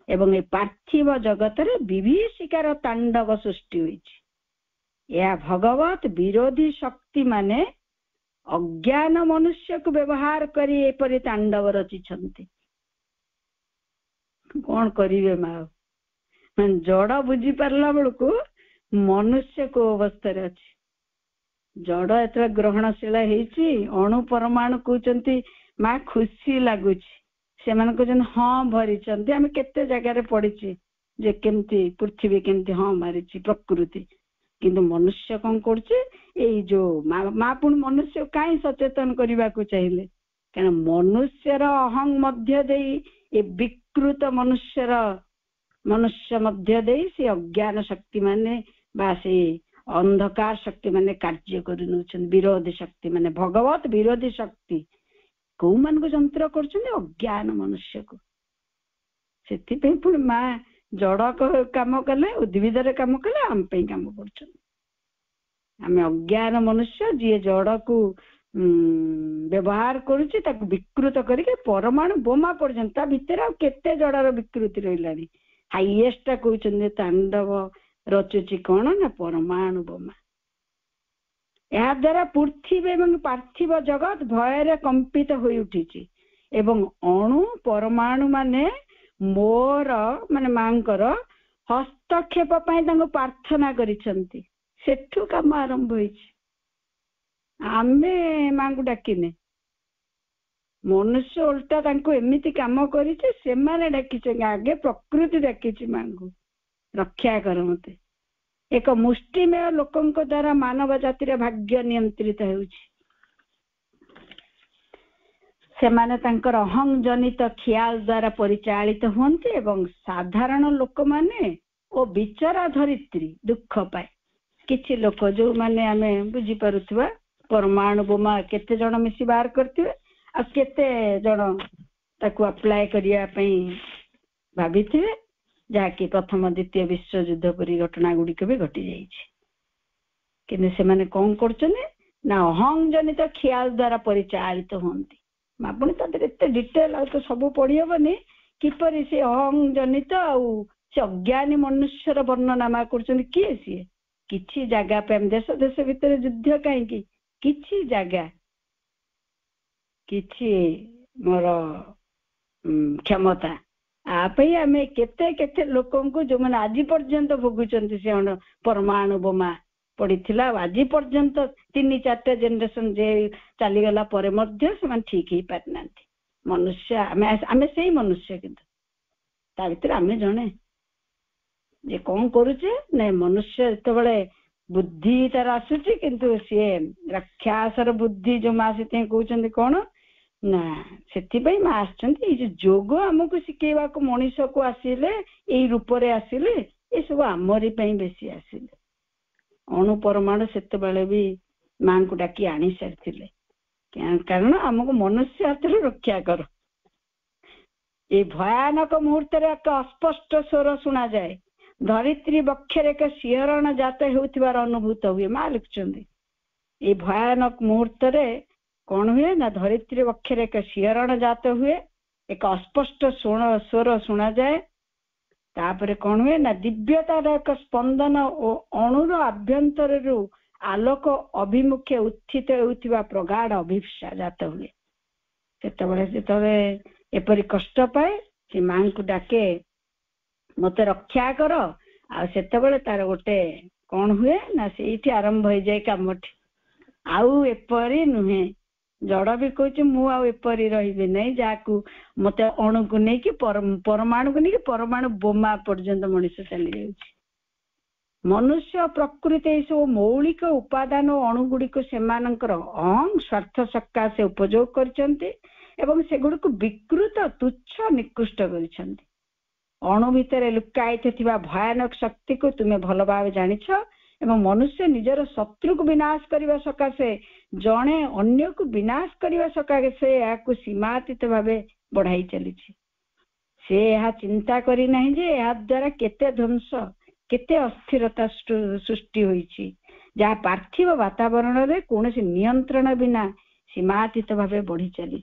ଏବଂ ଏ ପାର୍ଥିବ ଜଗତରେ ବିଭୀଷିକାର ତାଣ୍ଡବ ସୃଷ୍ଟି ହୋଇଛି। ଏହା ଭଗବତ ବିରୋଧୀ ଶକ୍ତି ମାନେ ଅଜ୍ଞାନ ମନୁଷ୍ୟକୁ ବ୍ୟବହାର କରି ଏପରି ତାଣ୍ଡବ ରଚିଛନ୍ତି। କଣ କରିବେ ମା? ଜଡ ବୁଝି ପାରିଲା ବେଳକୁ ମନୁଷ୍ୟ କୋଉ ଅବସ୍ଥାରେ ଅଛି? ଜଡ ଏଥର ଗ୍ରହଣଶୀଳ ହେଇଛି। ଅଣୁ ପରମାଣୁ କହୁଛନ୍ତି ମା ଖୁସି ଲାଗୁଛି, ସେମାନେ କହୁଛନ୍ତି ହଁ ଭରିଛନ୍ତି। ଆମେ କେତେ ଜାଗାରେ ପଢିଛି ଯେ କେମିତି ପୃଥିବୀ କେମିତି ହଁ ମାରିଛି ପ୍ରକୃତି। କିନ୍ତୁ ମନୁଷ୍ୟ କଣ କରୁଛି? ଏଇ ଯୋଉ ମା ପୁଣି ମନୁଷ୍ୟ କାହିଁ ସଚେତନ କରିବାକୁ ଚାହିଁଲେ? କାରଣ ମନୁଷ୍ୟର ଅହଂ ମଧ୍ୟ ଦେଇ ଏ ବିକୃତ ମନୁଷ୍ୟ ମଧ୍ୟ ଦେଇ ସେ ଅଜ୍ଞାନ ଶକ୍ତି ମାନେ ବା ସେ ଅନ୍ଧକାର ଶକ୍ତି ମାନେ କାର୍ଯ୍ୟ କରି ନେଉଛନ୍ତି। ବିରୋଧୀ ଶକ୍ତି ମାନେ ଭଗବତ ବିରୋଧୀ ଶକ୍ତି କୋଉମାନଙ୍କୁ ଯନ୍ତ୍ର କରୁଛନ୍ତି? ଅଜ୍ଞାନ ମନୁଷ୍ୟକୁ। ସେଥିପାଇଁ ପୁଣି ମା ଜଡ କାମ କଲେ, ଉଦ୍ଭିଦରେ କାମ କଲେ, ଆମ ପାଇଁ କାମ କରୁଛନ୍ତି। आमे अज्ञान मनुष्य जी जड़ को व्यवहार करुचे ताकू विकृत करके परमाणु बोमा पर्यंत भितर केते जड़र विकृति रही हाईएस्ट कहते तांडव रचुची कौन ना परमाणु बोमा। या द्वारा पृथ्वी एवं पार्थिव जगत भयर कंपित हो उठी एवं अणु परमाणु माने मोर माने मांकर हस्तक्षेप प्रार्थना करिसंती सेठु काम आरंभ होइछि। आमे मां को डाकिने मनुष्य उल्टा तांको एमिति काम करिছে सेमाने डाकिছে आगे प्रकृति डाकिଛି मां को रक्षा कर मते। एक मुष्टिमेय लोकंक द्वारा मानव जातिर भाग्य नियंत्रित होउछि। सेमाने तांकर अहं जनित ख्याल द्वारा परिचालित होंते एवं साधारण लोक माने ओ विचारा धरित्री दुख पाए। किछि लोक जो माने आमे बुझी पारुथबा परमाणु बोमा केते जण मिसी बाहर करथिबे आ केते जण ताकू अप्लाई करिया पई भाबिथिबे जाकि प्रथम द्वितीय विश्व युद्ध परि घटना गुडी के भी घटी जाइछि। किने से माने कोन करछने ना अहं जनित ख्याल द्वारा परिचालित होंती। आपण तदरे एते डिटेल आ तो सब पढि होबनी किपरि से अहं जनित आ से अज्ञानी मनुष्यर वर्णना मा करछन किए सी किछि जगह पे हम देश देश भीतर युद्ध काई की किछि जगह किछि मोर क्षमता आपे आमे केते केते लोकन को जो माने आज पर्यंत भोगुचंती से परमाणु बोमा पड़ीथिला आज पर्यंत 3-4 जनरेशन जे चली गला परे मध्य से ठीक ही पारनांती। मनुष्य आमे सेही मनुष्य किंतु ता भीतर आमे जणे जे कोन करूचे नै मनुष्य जेतबेले बुद्धि तार आसुची किंतु सी राक्षसर बुद्धि जो मासी कहते कौन ना से माँ आसुच्च जोग आमको शिखेवा को मनीष को आसिले यही रूप रे आसिले ये सब आमरी बेसी आसिले। अणु परमाणु से भी माँ को डाकी आनी सारी कारण आमको मनुष्य हाथ रक्षा कर। ये भयानक मुहूर्त एक अस्पष्ट स्वर शुणा जाए धरित्री बक्षर एक शिहरण जात होउथिबार अनुभूत हुए। माँ लिखुछंदी ये भयानक मुहूर्त रे कौन हुए ना धरित्री बक्षर एक शिहरण जात हुए एक अस्पष्ट स्वर शुणा जाए। तापरे कौन हुए ना दिव्यतार एक स्पंदन और अणुर आभ्यंतर आलोक अभिमुखे उत्थित होउथिबा प्रगाढ़ अभिप्सा जात हुए। सेतबेले एपरी कष्ट पाए से मां को डाके मते रक्षा कर आ सेतबेले तार गोटे कौन हुए ना सेठी आरंभ हो जाए कामठी आउ एपरी नुहे जड़ भी कहूँ मु आउपरी रही नहीं जाकू मत अणु को नहीं कि परमाणु को नहीं परमाणु बोमा पर्यंत मनुष्य चली जाउछि। मनुष्य प्रकृति सब मौलिक उपादान और अणुगुड़िक से अहं स्वार्थ सकाशे उपयोग करछन्ति एवं सेगुड़ को विकृत तुच्छ निकृष्ट करछन्ति। अणु भितर लुकायित थिबा भयानक शक्ति को तुम्हें भल भाव जानिछ एवं मनुष्य निजर शत्रु को विनाश करने सकाशे जड़े अन्य को विनाश करने सकाशे या सीमातीत भाव बढ़ाई चली से चिंता करी नहीं जे या द्वारा केते ध्वंस केते अस्थिरता सृष्टि होईछि जहाँ पार्थिव वातावरण रे कौनसी नियंत्रण बिना सीमातीत भाव बढ़ी चली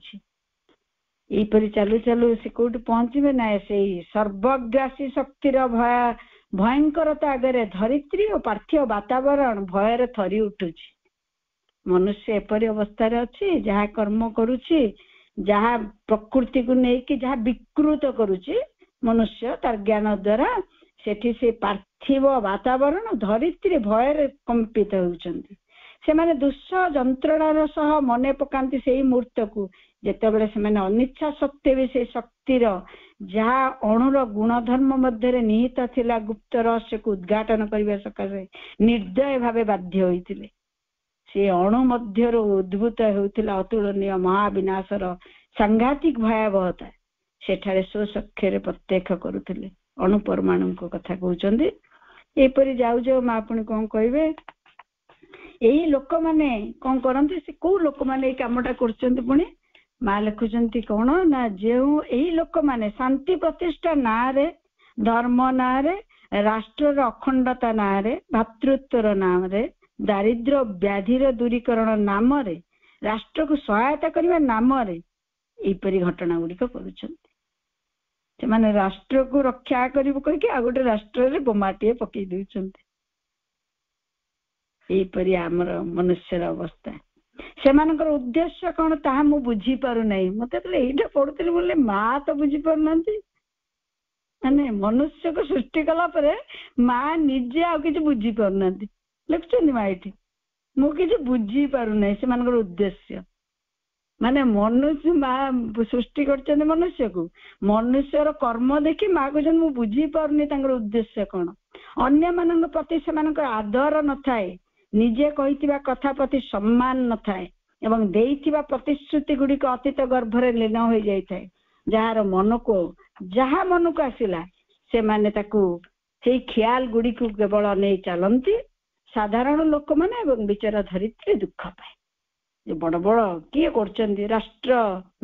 यहीपरि चालू चालू से कौट पहुंचे ना से सर्वग्रासी शक्तिर भयंकरता आगे धरित्री और पार्थिव वातावरण भयर थरी उठुछि। मनुष्य एपरी अवस्था अच्छी जहाँ कर्म करुछि जहाँ प्रकृति को लेकिन जहाँ विकृत करुछि मनुष्य तार ज्ञान द्वारा सेठी से पार्थिव वातावरण धरित्री भयर कंपित होउछन्ति। से माने दुस्सह जंत्रणार सह मने पकांती से मुहूर्त को जेतेबेले से माने अनिच्छा सत्वे भी से शक्तिर जहाँ अणुर गुणधर्म मध्य निहित थिला गुप्त रहस्य को उद्घाटन करने सकाशे निर्दय भावे बाध्य होइतिले। से अणु मध्य उद्भूत होउतिला अतुलनीय महाविनाशर सांघातिक भयावहता सेठारे स्वचक्षुरे प्रत्यक्ष करुथिले। अणु परमाणु को कथा कहउचंदी एपरि जाउ जाउ मा आपण कोन कहबे यही लोक माने कोन करंती से को लोक माने ए कामटा करचंती पुणी माँ लिखुचंती कौन ना जो यही लोक माने शांति प्रतिष्ठा ना रे धर्म ना रे राष्ट्र अखंडता ना रे भातृत्वर नाम रे ଦାରିଦ୍ର୍ୟ ବ୍ୟାଧିର ଦୂରୀକରଣ ନାମରେ, ରାଷ୍ଟ୍ରକୁ ସହାୟତା କରିବା ନାମରେ ଏଇପରି ଘଟଣା ଗୁଡିକ କରୁଛନ୍ତି। ସେମାନେ ରାଷ୍ଟ୍ରକୁ ରକ୍ଷା କରିବୁ କହିକି ଆଉ ଗୋଟେ ରାଷ୍ଟ୍ରରେ ବୋମାଟିଏ ପକେଇ ଦେଉଛନ୍ତି। ଏଇପରି ଆମର ମନୁଷ୍ୟର ଅବସ୍ଥା। ସେମାନଙ୍କର ଉଦ୍ଦେଶ୍ୟ କଣ ତାହା ମୁଁ ବୁଝିପାରୁନାହିଁ। ମତେ ଏଇଟା ପଢୁଥିଲି ବୋଲେ ମା ତ ବୁଝିପାରୁନାହାନ୍ତି। ମାନେ ମନୁଷ୍ୟକୁ ସୃଷ୍ଟି କଲା ପରେ ମା ନିଜେ ଆଉ କିଛି ବୁଝିପାରୁନାହାନ୍ତି। ଲେଖୁଛନ୍ତି ମା ଏଠି, ମୁଁ କିଛି ବୁଝିପାରୁନାହିଁ ସେମାନଙ୍କର ଉଦ୍ଦେଶ୍ୟ। ମାନେ ମନୁଷ୍ୟ ମା ସୃଷ୍ଟି କରିଛନ୍ତି ମନୁଷ୍ୟକୁ, ମନୁଷ୍ୟର କର୍ମ ଦେଖି ମା କହୁଛନ୍ତି ମୁଁ ବୁଝିପାରୁନି ତାଙ୍କର ଉଦ୍ଦେଶ୍ୟ କଣ। ଅନ୍ୟମାନଙ୍କ ପ୍ରତି ସେମାନଙ୍କର ଆଦର ନଥାଏ, ନିଜେ କହିଥିବା କଥା ପ୍ରତି ସମ୍ମାନ ନଥାଏ ଏବଂ ଦେଇଥିବା ପ୍ରତିଶ୍ରୁତି ଗୁଡିକ ଅତୀତ ଗର୍ଭରେ ଲୀନ ହୋଇଯାଇଥାଏ। ଯାହାର ମନକୁ ଯାହା ମନକୁ ଆସିଲା ସେମାନେ ତାକୁ ସେଇ ଖିଆଲ ଗୁଡିକୁ କେବଳ ନେଇ ଚାଲନ୍ତି। ସାଧାରଣ ଲୋକମାନେ ଏବଂ ବିଚାରା ଧରିତ୍ରୀ ଦୁଃଖ ପାଏ। ବଡ ବଡ କିଏ କରୁଛନ୍ତି, ରାଷ୍ଟ୍ର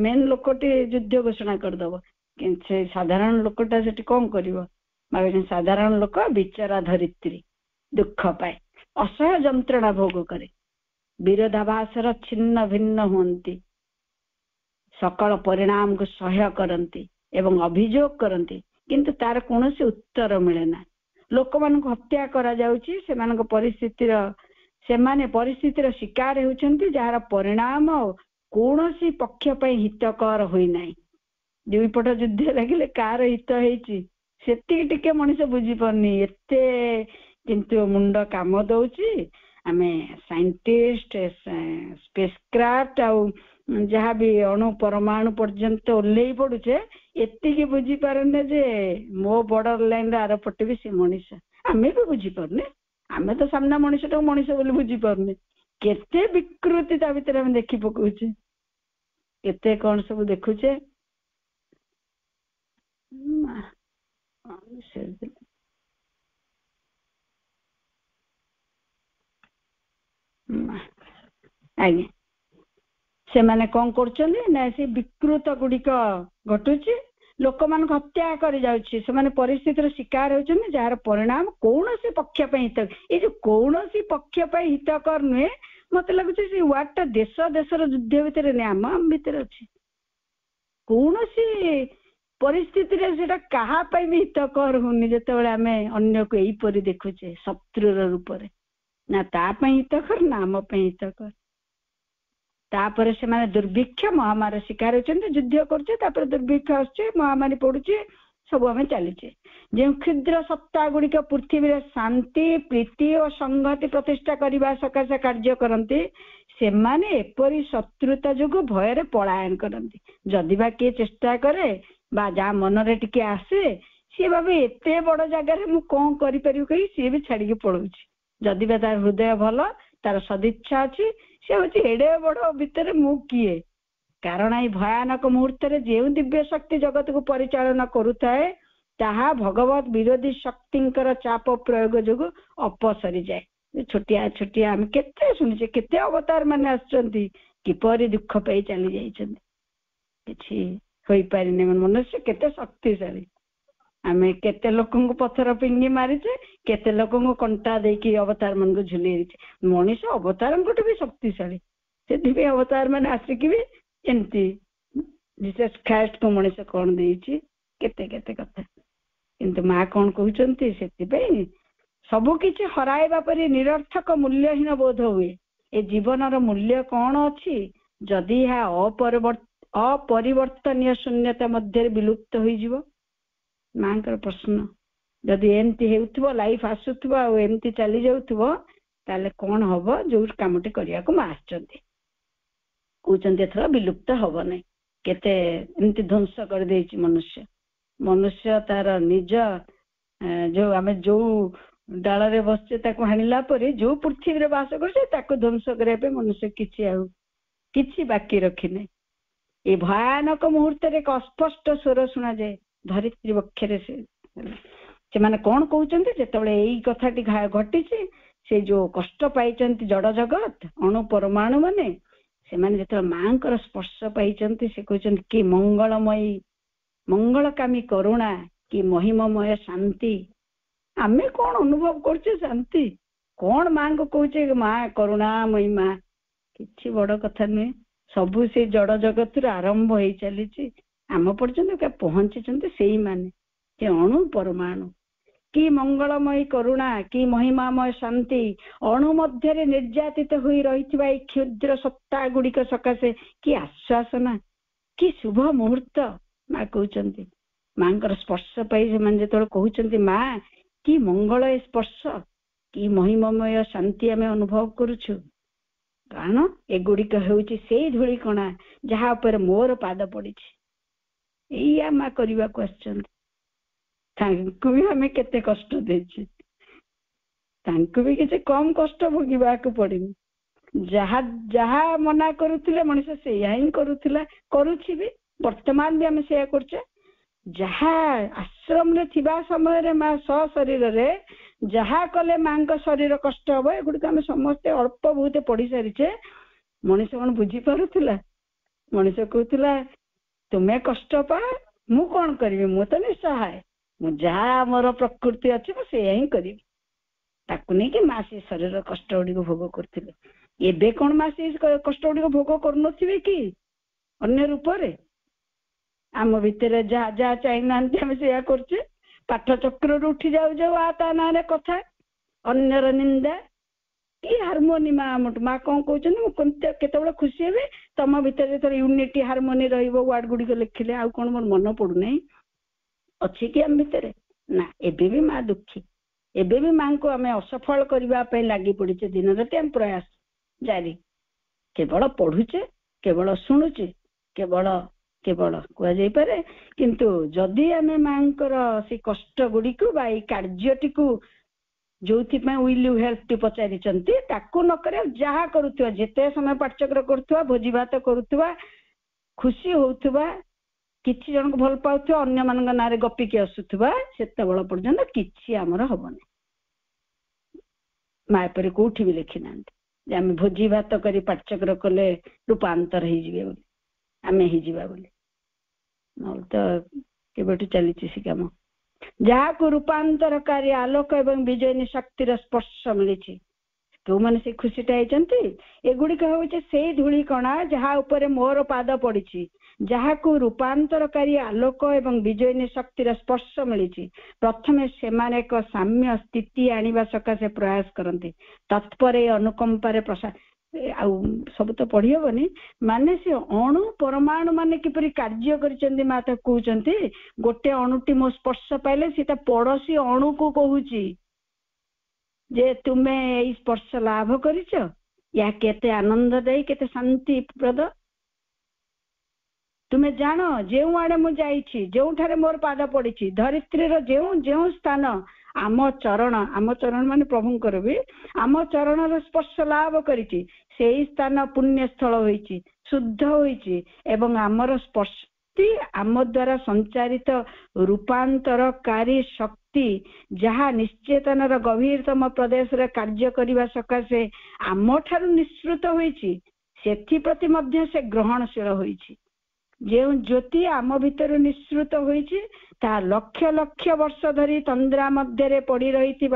ମେନ୍ ଲୋକଟି ଯୁଦ୍ଧ ଘୋଷଣା କରିଦବ, କିନ୍ତୁ ସେ ସାଧାରଣ ଲୋକଟା ସେଠି କଣ କରିବ। ସାଧାରଣ ଲୋକ ବିଚାରା ଧରିତ୍ରୀ ଦୁଃଖ ପାଏ, ଅସହ୍ୟ ଯନ୍ତ୍ରଣା ଭୋଗ କରେ, ବିରୋଧାଭାସର ଛିନ୍ନ ଭିନ୍ନ ହୁଅନ୍ତି, ସକଳ ପରିଣାମକୁ ସହ୍ୟ କରନ୍ତି ଏବଂ ଅଭିଯୋଗ କରନ୍ତି, କିନ୍ତୁ ତାର କୌଣସି ଉତ୍ତର ମିଳେ ନା। ଲୋକମାନଙ୍କୁ ହତ୍ୟା କରାଯାଉଛି, ସେମାନେ ପରିସ୍ଥିତିର ଶିକାର ହେଉଛନ୍ତି ଯାହାର ପରିଣାମ କୌଣସି ପକ୍ଷ ପାଇଁ ହିତକର ହୋଇନାହିଁ। ଦୁଇ ପଟ ଯୁଦ୍ଧ ଲାଗିଲେ କାହାର ହିତ ହେଇଛି ସେତିକି ଟିକେ ମଣିଷ ବୁଝିପାରୁନି। ଏତେ କିନ୍ତୁ ମୁଣ୍ଡ କାମ ଦଉଛି। ଆମେ ସାଇଣ୍ଟିଷ୍ଟ, ସ୍ପେସକ୍ରାଫ୍ଟ ଆଉ ଯାହାବି ଅଣୁ ପରମାଣୁ ପର୍ଯ୍ୟନ୍ତ ଓହ୍ଲେଇ ପଡୁଛେ, ଏତିକି ବୁଝିପାରୁନେ ଯେ ମୋ ବର୍ଡର ଲାଇନ ର ଆରପଟେ ବି ସେ ମଣିଷ। ଆମେ ବି ବୁଝିପାରୁନେ, ଆମେ ତ ସାମ୍ନା ମଣିଷଟାକୁ ମଣିଷ ବୋଲି ବୁଝିପାରୁନେ। କେତେ ବିକୃତି ତା ଭିତରେ ଆମେ ଦେଖି ପକଉଛେ, କେତେ କଣ ସବୁ ଦେଖୁଛେ। ଆଜ୍ଞା, ସେମାନେ କଣ କରୁଛନ୍ତି ନା ସେ ବିକୃତ ଗୁଡିକ ଘଟୁଛି, ଲୋକମାନଙ୍କୁ ହତ୍ୟା କରି ଯାଉଛି, ସେମାନେ ପରିସ୍ଥିତିର ଶିକାର ହେଉଛନ୍ତି ଯାହାର ପରିଣାମ କୌଣସି ପକ୍ଷ ପାଇଁ ହିତ। ଏଇ ଯୋଉ କୌଣସି ପକ୍ଷ ପାଇଁ ହିତକର ନୁହେଁ, ମତେ ଲାଗୁଛି ସେ ୱାର୍ଡ ଟା ଦେଶ ଦେଶର ଯୁଦ୍ଧ ଭିତରେ ନୁହେଁ, ଆମ ଭିତରେ ଅଛି। କୌଣସି ପରିସ୍ଥିତିରେ ସେଟା କାହା ପାଇଁ ବି ହିତକର ହଉନି। ଯେତେବେଳେ ଆମେ ଅନ୍ୟକୁ ଏଇପରି ଦେଖୁଛେ ଶତ୍ରୁର ରୂପରେ, ନା ତା ପାଇଁ ହିତକର ନା ଆମ ପାଇଁ ହିତକର। ତାପରେ ସେମାନେ ଦୁର୍ଭିକ୍ଷ ମହାମାରୀ ଶିକାର ହେଉଛନ୍ତି, ଯୁଦ୍ଧ କରୁଛେ, ତାପରେ ଦୁର୍ଭିକ୍ଷ ଆସୁଛି, ମହାମାରୀ ପଡୁଛି, ସବୁ ଆମେ ଚାଲିଛେ। ଯେଉଁ କ୍ଷୁଦ୍ର ସତ୍ତା ଗୁଡିକ ପୃଥିବୀରେ ଶାନ୍ତି, ପ୍ରୀତି ଓ ସଂହତି ପ୍ରତିଷ୍ଠା କରିବା ସକାଶେ କାର୍ଯ୍ୟ କରନ୍ତି, ସେମାନେ ଏପରି ଶତ୍ରୁତା ଯୋଗୁଁ ଭୟରେ ପଳାୟନ କରନ୍ତି। ଯଦି ବା କିଏ ଚେଷ୍ଟା କରେ ବା ଯାହା ମନରେ ଟିକେ ଆସେ, ସିଏ ଭାବେ ଏତେ ବଡ ଜାଗାରେ ମୁଁ କଣ କରିପାରିବି କହି ସିଏ ବି ଛାଡିକି ପଳଉଛି। ଯଦି ବା ତାର ହୃଦୟ ଭଲ, ତାର ସଦିଚ୍ଛା ଅଛି, ସେ ହଉଛି ଏଡେ ବଡ ଭିତରେ ମୁଁ କିଏ। କାରଣ ଏଇ ଭୟାନକ ମୁହୂର୍ତ୍ତରେ ଯେଉଁ ଦିବ୍ୟ ଶକ୍ତି ଜଗତକୁ ପରିଚାଳନା କରୁଥାଏ, ତାହା ଭଗବତ ବିରୋଧୀ ଶକ୍ତିଙ୍କର ଚାପ ପ୍ରୟୋଗ ଯୋଗୁଁ ଅପସରିଯାଏ। ଛୋଟିଆ ଛୋଟିଆ ଆମେ କେତେ ଶୁଣିଛେ, କେତେ ଅବତାର ମାନେ ଆସୁଛନ୍ତି, କିପରି ଦୁଃଖ ପାଇ ଚାଲି ଯାଇଛନ୍ତି, କିଛି ହୋଇପାରିନି। ମନୁଷ୍ୟ କେତେ ଶକ୍ତିଶାଳୀ। ଆମେ କେତେ ଲୋକଙ୍କୁ ପଥର ଫିଙ୍ଗି ମାରିଛେ, କେତେ ଲୋକଙ୍କୁ କଣ୍ଟା ଦେଇକି ଅବତାର ମାନଙ୍କୁ ଝୁଲେଇ ଦେଇଛେ। ମଣିଷ ଅବତାରଙ୍କଠୁ ବି ଶକ୍ତିଶାଳୀ। ସେଥିପାଇଁ ଅବତାର ମାନେ ଆସିକି ବି ଏମିତି ବିଶେଷ ଖ୍ରୀଷ୍ଟ ମଣିଷ କଣ ଦେଇଛି, କେତେ କେତେ କଥା। କିନ୍ତୁ ମା କଣ କହୁଛନ୍ତି, ସେଥିପାଇଁ ସବୁ କିଛି ହରାଇବା ପରି ନିରର୍ଥକ ମୂଲ୍ୟହୀନ ବୋଧ ହୁଏ। ଏ ଜୀବନର ମୂଲ୍ୟ କଣ ଅଛି ଯଦି ଏହା ଅପରିବର୍ତ୍ତନୀୟ ଶୂନ୍ୟତା ମଧ୍ୟରେ ବିଲୁପ୍ତ ହୋଇଯିବ? ମାଙ୍କର ପ୍ରଶ୍ନ। ଯଦି ଏମିତି ହେଉଥିବ, ଲାଇଫ ଆସୁଥିବ ଆଉ ଏମିତି ଚାଲି ଯାଉଥିବ, ତାହେଲେ କଣ ହବ? ଯୋଉ କାମଟି କରିବାକୁ ମା ଆସିଛନ୍ତି, କହୁଛନ୍ତି ଏଥର ବିଲୁପ୍ତ ହବ ନାହିଁ। କେତେ ଏମିତି ଧ୍ୱଂସ କରିଦେଇଛି ମନୁଷ୍ୟ ତାର ନିଜ ଆମେ ଯୋଉ ଡାଳରେ ବସିଛେ ତାକୁ ହାଣିଲା ପରେ ଯୋଉ ପୃଥିବୀରେ ବାସ କରୁଛେ ତାକୁ ଧ୍ୱଂସ କରିବା ପାଇଁ ମନୁଷ୍ୟ କିଛି ବାକି ରଖିନାହିଁ। ଏ ଭୟାନକ ମୁହୂର୍ତ୍ତରେ ଏକ ଅସ୍ପଷ୍ଟ ସ୍ୱର ଶୁଣାଯାଏ ଧରିତ୍ରୀ ବକ୍ଷରେ। ସେମାନେ କଣ କହୁଛନ୍ତି? ଯେତେବେଳେ ଏଇ କଥାଟି ଘଟିଛି, ସେ ଯୋଉ କଷ୍ଟ ପାଇଛନ୍ତି ଜଡ ଜଗତ, ଅଣୁ ପରମାଣୁ ମାନେ, ସେମାନେ ଯେତେବେଳେ ମାଙ୍କର ସ୍ପର୍ଶ ପାଇଛନ୍ତି, ସେ କହୁଛନ୍ତି କି ମଙ୍ଗଳମୟୀ, ମଙ୍ଗଳକାମୀ କରୁଣା, କି ମହିମମୟ ଶାନ୍ତି। ଆମେ କଣ ଅନୁଭବ କରୁଛେ ଶାନ୍ତି? कौन माँ को कहे माँ करुणामयी माँ किसी बड़ कथा नुहे सबू से जड़ जगत आरंभ हो चली आम पर्यंत पहुंची से माने से अणु परमाणु कि मंगलमयी करुणा कि महिमामय शांति अणु मध्य निर्यातित हुई रही क्षुद्र सत्ता गुड़िक सकाशे कि आश्वासना कि शुभ मुहूर्त माँ कहते माँ स्पर्श पाई जो कहते माँ कि मंगल स्पर्श कि महिमामय शांति आम अनुभव करुछु कारण एगुड़िक होउछि से धूलिकणा जहाँ पर मोर पाद पड़ी या माँ करने को भी आम केते कष्ट देछि भी किसी कम कष्ट भोगवा पड़ेनि जहा जहा मना करुले मनुष्य से ही करुला करुछि भी वर्तमान भी आम से करछे जहा आश्रम रे थिबा समय रे माँ सशरीर रे जहा कले माँ का शरीर कष्ट हम एगुड़ी आम समस्ते अल्प बहुत पढ़ी सारीचे मनीष कौन बुझी पारुला मनीष कहूला तुम्हें कष्ट पा मु कौन करी मु तो निसहाय मु जहा मोर प्रकृति अच्छी से ही करी ताकू नहीं कि माँ से शरीर कष्ट गुड़िक भोग करते एबे कौन माँ से कष्ट गुड़िक भोग कर कि अन्य रूप रे आम भितर जहाँ जहाँ चाहिए से करछे पाठ चक्र उठी जाऊ जाऊ आ ना कथा अन्यर निंदा कि हार्मोनी माँ कौन कहते केते खुशी हे तुम भितर यूनिटी हार्मोनी वर्ड गुड़िक लिखिले आउ कौन मोर मन पड़ूना अच्छी कि आम भितर ना एबे भी माँ दुखी एबे भी माँ को आम असफल करने लगी पड़े दिन राति आम प्रयास जारी केवल पढ़ुचे केवल शुणुचे केवल केवल कहुपे किंतु जदि आम माँ से कष्ट गुड़िक कार्यटी को जो विल यू हेल्प टी पचारि नक जहा करुवा जिते समय पाठचक्र करुवा भोजी भात करुवा खुशी होउथुवा किछि जन को भल पाउथुवा अन्य मान ना गपिकी आसुथुवा सेते बेल पर्यंत किछि हमर हबनी माँ पर कोठी भी लिखि ना आम भोजी भात करी पाठचक्र कले रूपांतर हो आम हो तो केबेठु चली से कम जहाँ को रूपांतरकारी आलोक एवं विजयनी शक्तिर स्पर्श मिली जो मैंने से खुशीटा एगुड़िक हूँ से धूलिकणा जहाँ उपरे मोर पाद पड़ी जहाँ को रूपांतरकारी आलोक एवं विजयनी शक्तिर स्पर्श मिली प्रथमे सेमाने एक साम्य स्थिति आनिबा सकाशे प्रयास करते तत्परे अनुकंपारे प्रसाद सब तो पढ़ी हेनी माने से अणु परमाणु माने किपरि कार्य करिसेंती माता कहउचंती गोटे अणुटी मो स्पर्श पाइले सीता पड़ोसी अणु को कहूची जे तुमे एई स्पर्श लाभ करिछ या केते आनंददायी केते शांतिप्रद तुमे जानो जेउ आड़े मु जाइछि जेउठारे मोर पाद पड़िछि धरित्रीर जेउ जेउ स्थान आम चरण माने प्रभुंकर भी आम चरण स्पर्श लाभ करिछि सेही स्थान पुण्य स्थल होइछि शुद्ध होइछि एवं आमर स्पर्श आम द्वारा संचारित रूपांतरकारी शक्ति जहाँ निश्चेतनर गभीरतम प्रदेश रे कार्य करिवा सकाशे आम ठारु निश्रुत होइछि सेथि प्रति मध्य से ग्रहणशील होइछि जो ज्योति आम भीतर निश्रुत होइछि ता लक्ष लक्ष वर्ष धरी तंद्रा मध्य पड़ी रही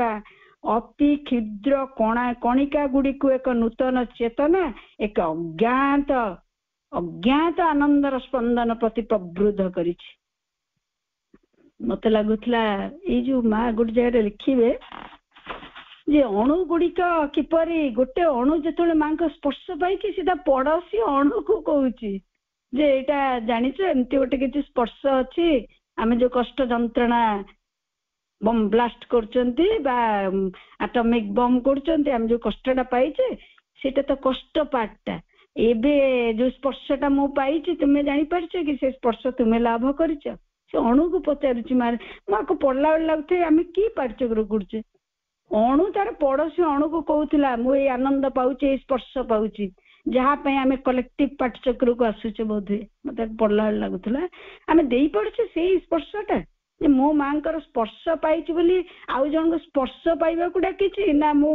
अति क्षुद्र कणिका गुड़ी को एक नूतन चेतना एक अज्ञात आनंदर स्पंदन प्रति प्रवृद्ध करिछि मत लगुला ये जो माँ गोटे जगह लिखिबे जे अणु गुड़िक किपरि गोटे अणु जो माँ को स्पर्श पाई सीधा पड़ोसी अणु को कहूची जे एटा जानिछ एमती गोटे किछि स्पर्श अछि आमे जो कष्ट जंत्रणा बम ब्लास्ट करचंती बा एटॉमिक बम करचंती आमे जो कष्टटा पाइछे सेटा तो कष्ट पार्टटा एबे जो स्पर्शटा मु पाइछि तुमे जानि परछ कि से स्पर्श तुमे लाभ करिछ से अणु को पचारुछि मार माँ को पड़ला लागुथे आमे की पाठचक्र करछे अणु तार पड़ोसी अणु को कहूथिला मु ए आनंद पाउछि स्पर्श पाउछि जहाँ पे आम कलेक्टिव पाठचक्र को आसुचे बोध हुए मत पढ़ला लगुला आम दे पड़े से स्पर्शटा मो माँ स्पर्श पाई आउ जन स्पर्श पाइबा को डाकी ना मु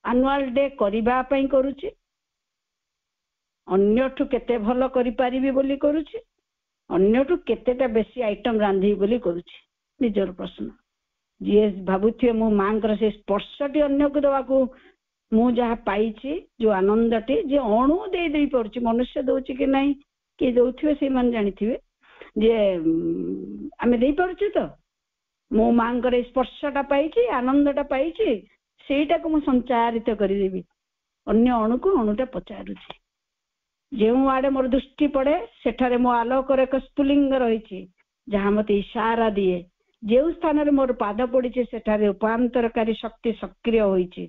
एनुअल डे करने करुच्ची अन्यठू केते भल करि पारिबी बोली करुच्ची अन्यठू केतेटा बेसी आइटम रांधी बोली करुच्ची निजर प्रश्न ଯିଏ ଭାବୁଥିବେ ମୁଁ ମାଙ୍କର ସେ ସ୍ପର୍ଶଟି ଅନ୍ୟକୁ ଦେବାକୁ ମୁଁ ଯାହା ପାଇଛି ଯୋଉ ଆନନ୍ଦଟି ଯେ ଅଣୁ ଦେଇ ପାରୁଛି, ମନୁଷ୍ୟ ଦଉଛି କି ନାହିଁ କିଏ ଦଉଥିବେ ସେଇମାନେ ଜାଣିଥିବେ, ଯେ ଆମେ ଦେଇପାରୁଛୁ ତ। ମୁଁ ମାଙ୍କର ଏଇ ସ୍ପର୍ଶଟା ପାଇଛି, ଆନନ୍ଦଟା ପାଇଛି, ସେଇଟାକୁ ମୁଁ ସଞ୍ଚାରିତ କରିଦେବି ଅନ୍ୟ ଅଣୁକୁ। ଅଣୁଟା ପଚାରୁଛି ଯେଉଁ ଆଡେ ମୋର ଦୃଷ୍ଟି ପଡେ ସେଠାରେ ମୋ ଆଲୋକର ଏକ ସ୍ଫୁଲିଙ୍ଗ ରହିଛି ଯାହା ମତେ ଇଶାରା ଦିଏ। ଯେଉଁ ସ୍ଥାନରେ ମୋର ପାଦ ପଡିଛି ସେଠାରେ ରୂପାନ୍ତରକାରୀ ଶକ୍ତି ସକ୍ରିୟ ହୋଇଛି,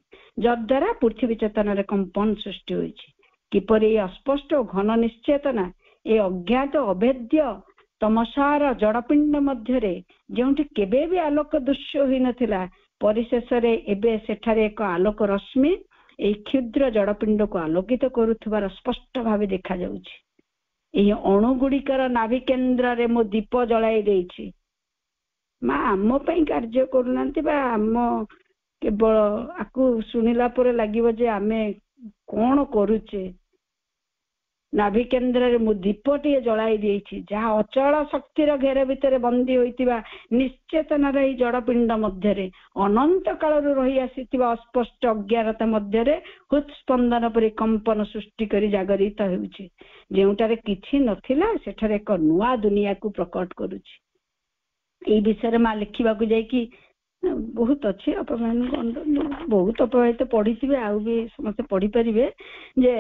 ଯଦ୍ୱାରା ପୃଥିବୀ ଚେତନାରେ କମ୍ପନ ସୃଷ୍ଟି ହୋଇଛି। କିପରି ଏ ଅସ୍ପଷ୍ଟ ଓ ଘନ ନିଶ୍ଚେତନା ଏ ଅଜ୍ଞାତ ଅଭେଦ୍ୟ ତମସାର ଜଡପିଣ୍ଡ ମଧ୍ୟରେ ଯେଉଁଠି କେବେ ବି ଆଲୋକ ଦୃଶ୍ୟ ହୋଇନଥିଲା, ପରିଶେଷରେ ଏବେ ସେଠାରେ ଏକ ଆଲୋକ ରଶ୍ମି ଏହି କ୍ଷୁଦ୍ର ଜଡପିଣ୍ଡକୁ ଆଲୋକିତ କରୁଥିବାର ସ୍ପଷ୍ଟ ଭାବେ ଦେଖାଯାଉଛି। ଏହି ଅଣୁ ଗୁଡିକର ନାଭି କେନ୍ଦ୍ରରେ ମୁଁ ଦୀପ ଜଳାଇ ଦେଇଛି। ମା ଆମ ପାଇଁ କାର୍ଯ୍ୟ କରୁନାହାନ୍ତି, ବା ଆମ କେବଳ ଆକୁ ଶୁଣିଲା ପରେ ଲାଗିବ ଯେ ଆମେ କଣ କରୁଛେ। ନାଭି କେନ୍ଦ୍ରରେ ମୁଁ ଦୀପଟିଏ ଜଳାଇ ଦେଇଛି ଯାହା ଅଚଳ ଶକ୍ତିର ଘେର ଭିତରେ ବନ୍ଦୀ ହୋଇଥିବା ନିଶ୍ଚେତନାର ଏହି ଜଡପିଣ୍ଡ ମଧ୍ୟରେ ଅନନ୍ତ କାଳରୁ ରହି ଆସିଥିବା ଅସ୍ପଷ୍ଟ ଅଜ୍ଞାନତା ମଧ୍ୟରେ ହୃତ୍ସ୍ପନ୍ଦନ ପରି କମ୍ପନ ସୃଷ୍ଟି କରି ଜାଗରିତ ହେଉଛି। ଯେଉଁଠାରେ କିଛି ନଥିଲା ସେଠାରେ ଏକ ନୂଆ ଦୁନିଆକୁ ପ୍ରକଟ କରୁଛି। ଏଇ ବିଷୟରେ ମା ଲେଖିବାକୁ ଯାଇକି ବହୁତ ଅଛି, ବହୁତ ଅପବାହିତ ପଢିଥିବେ, ଆଉ ବି ସମସ୍ତେ ପଢିପାରିବେ। ଯେ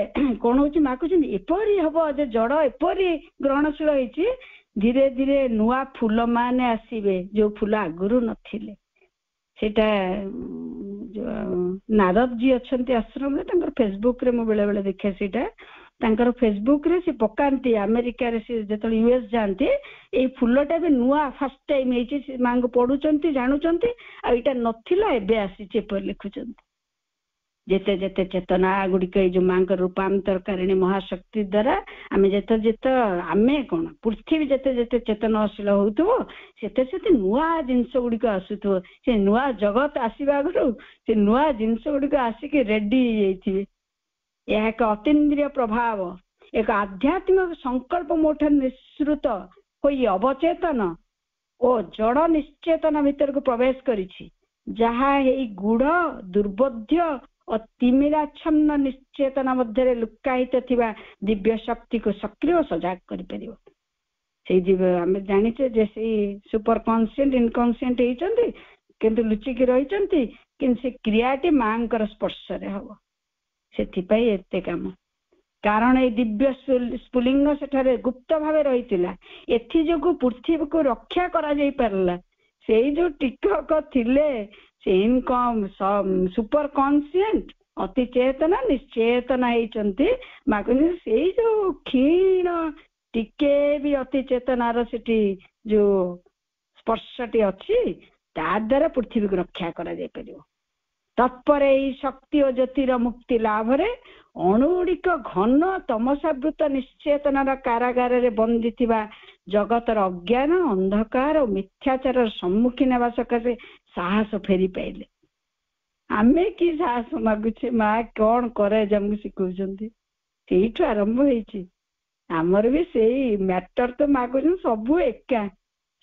କଣ ହଉଛି, ମା କହୁଛନ୍ତି ଏପରି ହବ ଯେ ଜଡ ଏପରି ଗ୍ରହଣଶୀଳ ହେଇଛି, ଧୀରେ ଧୀରେ ନୂଆ ଫୁଲ ମାନେ ଆସିବେ ଯୋଉ ଫୁଲ ଆଗରୁ ନଥିଲେ। ସେଇଟା ନାରଦ ଜି ଅଛନ୍ତି ଆଶ୍ରମରେ, ତାଙ୍କର ଫେସବୁକ ରେ ମୁଁ ବେଳେ ବେଳେ ଦେଖେ, ସେଇଟା ତାଙ୍କର ଫେସବୁକ ରେ ସେ ପକାନ୍ତି। ଆମେରିକାରେ ସେ ଯେତେବେଳେ ୟୁଏସ ଯାଆନ୍ତି, ଏଇ ଫୁଲଟା ବି ନୂଆ ଫାର୍ଷ୍ଟ ଟାଇମ ହେଇଛି, ସେ ମାଙ୍କୁ ପଢୁଛନ୍ତି, ଜାଣୁଛନ୍ତି, ଆଉ ଏଇଟା ନଥିଲା ଏବେ ଆସିଛି, ଏପରି ଲେଖୁଛନ୍ତି। ଯେତେ ଯେତେ ଚେତନା ଗୁଡିକ ଏଇ ଯୋଉ ମାଙ୍କ ରୂପାନ୍ତରକାରିଣୀ ମହାଶକ୍ତି ଦ୍ଵାରା ଆମେ କଣ ପୃଥିବୀ ଯେତେ ଯେତେ ଚେତନଶୀଳ ହଉଥିବ ସେତେ ସେତେ ନୂଆ ଜିନିଷ ଗୁଡିକ ଆସୁଥିବ। ସେ ନୂଆ ଜଗତ ଆସିବା ଆଗରୁ ସେ ନୂଆ ଜିନିଷ ଗୁଡିକ ଆସିକି ରେଡି ହେଇଯାଇଥିବେ। ଏହା ଏକ ଅତୀନ୍ଦ୍ରିୟ ପ୍ରଭାବ, ଏକ ଆଧ୍ୟାତ୍ମିକ ସଂକଳ୍ପ ମୋଠାରେ ନିଃସୃତ ହୋଇ ଅବଚେତନ ଓ ଜଡ ନିଶ୍ଚେତନା ଭିତରକୁ ପ୍ରବେଶ କରିଛି, ଯାହା ଏଇ ଗୁଢ ଦୁର୍ବୋଧ୍ୟ ଓ ତିମିରାଚ୍ଛନ୍ନ ନିଶ୍ଚେତନା ମଧ୍ୟରେ ଲୁକାୟିତ ଥିବା ଦିବ୍ୟ ଶକ୍ତିକୁ ସକ୍ରିୟ ଓ ସଜାଗ କରିପାରିବ। ସେଇ ଆମେ ଜାଣିଛେ ଯେ ସେଇ ସୁପର କନସିଏଣ୍ଟ ଇନକନସିଏଣ୍ଟ ହେଇଛନ୍ତି, କିନ୍ତୁ ଲୁଚିକି ରହିଛନ୍ତି, କିନ୍ତୁ ସେ କ୍ରିୟାଟି ମାଙ୍କର ସ୍ପର୍ଶରେ ହବ। ସେଥିପାଇଁ ଏତେ କାମ, କାରଣ ଏଇ ଦିବ୍ୟ ସ୍ଫୁଲିଙ୍ଗ ସେଠାରେ ଗୁପ୍ତ ଭାବେ ରହିଥିଲା। ଏଥିଯୋଗୁ ପୃଥିବୀକୁ ରକ୍ଷା କରାଯାଇ ପାରିଲା। ସେଇ ଯୋଉ ଟିକକ ଥିଲେ ସେ ସୁପର କନସିଏଣ୍ଟ ଅତି ଚେତନା ନିଶ୍ଚେତନା ହେଇଛନ୍ତି। ସେଇ ଯୋଉ କ୍ଷୀଣ ଟିକେ ବି ଅତି ଚେତନାର ସେଠି ଯୋଉ ସ୍ପର୍ଶଟି ଅଛି, ତା ଦ୍ୱାରା ପୃଥିବୀକୁ ରକ୍ଷା କରାଯାଇ ପାରିବ। ତତ୍ପରେ ଏଇ ଶକ୍ତି ଓ ଜ୍ୟୋତିର ମୁକ୍ତି ଲାଭରେ ଅଣୁଗୁଡ଼ିକ ଘନ ତମସାବୃତ ନିଶ୍ଚେତନାର କାରାଗାରରେ ବନ୍ଦୀ ଥିବା ଜଗତର ଅଜ୍ଞାନ ଅନ୍ଧକାର ଓ ମିଥ୍ୟାଚାରର ସମ୍ମୁଖୀନ ହେବା ସକାଶେ ସାହସ ଫେରି ପାଇଲେ। ଆମେ କି ସାହସ ମାଗୁଛେ, ମା କଣ କରେ ଆମକୁ ଶିଖଉଛନ୍ତି। ସେଇଠୁ ଆରମ୍ଭ ହେଇଛି। ଆମର ବି ସେଇ ମ୍ୟାଟର ତ ମାଗୁଛନ୍ତି ସବୁ ଏକା,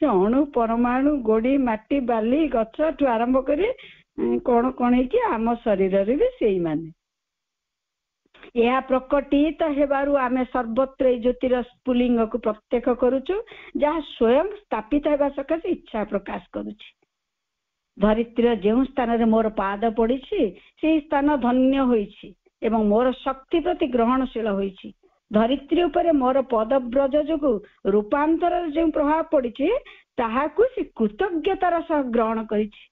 ସେ ଅଣୁ ପରମାଣୁ ଗୋଡି ମାଟି ବାଲି ଗଛଠୁ ଆରମ୍ଭ କରି କଣ କଣ ହେଇକି ଆମ ଶରୀରରେ ବି ସେଇମାନେ। ଏହା ପ୍ରକଟିତ ହେବାରୁ ଆମେ ସର୍ବତ୍ର ଏଇ ଜ୍ୟୋତିର ସ୍ଫୁଲିଙ୍ଗକୁ ପ୍ରତ୍ୟକ୍ଷ କରୁଛୁ, ଯାହା ସ୍ୱୟଂ ସ୍ଥାପିତ ହେବା ସକାଶେ ଇଚ୍ଛା ପ୍ରକାଶ କରୁଛି। ଧରିତ୍ରୀର ଯେଉଁ ସ୍ଥାନରେ ମୋର ପାଦ ପଡିଛି ସେଇ ସ୍ଥାନ ଧନ୍ୟ ହୋଇଛି ଏବଂ ମୋର ଶକ୍ତି ପ୍ରତି ଗ୍ରହଣଶୀଳ ହୋଇଛି। ଧରିତ୍ରୀ ଉପରେ ମୋର ପଦବ୍ରଜ ଯୋଗୁଁ ରୂପାନ୍ତରର ଯେଉଁ ପ୍ରଭାବ ପଡିଛି ତାହାକୁ ସେ କୃତଜ୍ଞତାର ସହ ଗ୍ରହଣ କରିଛି।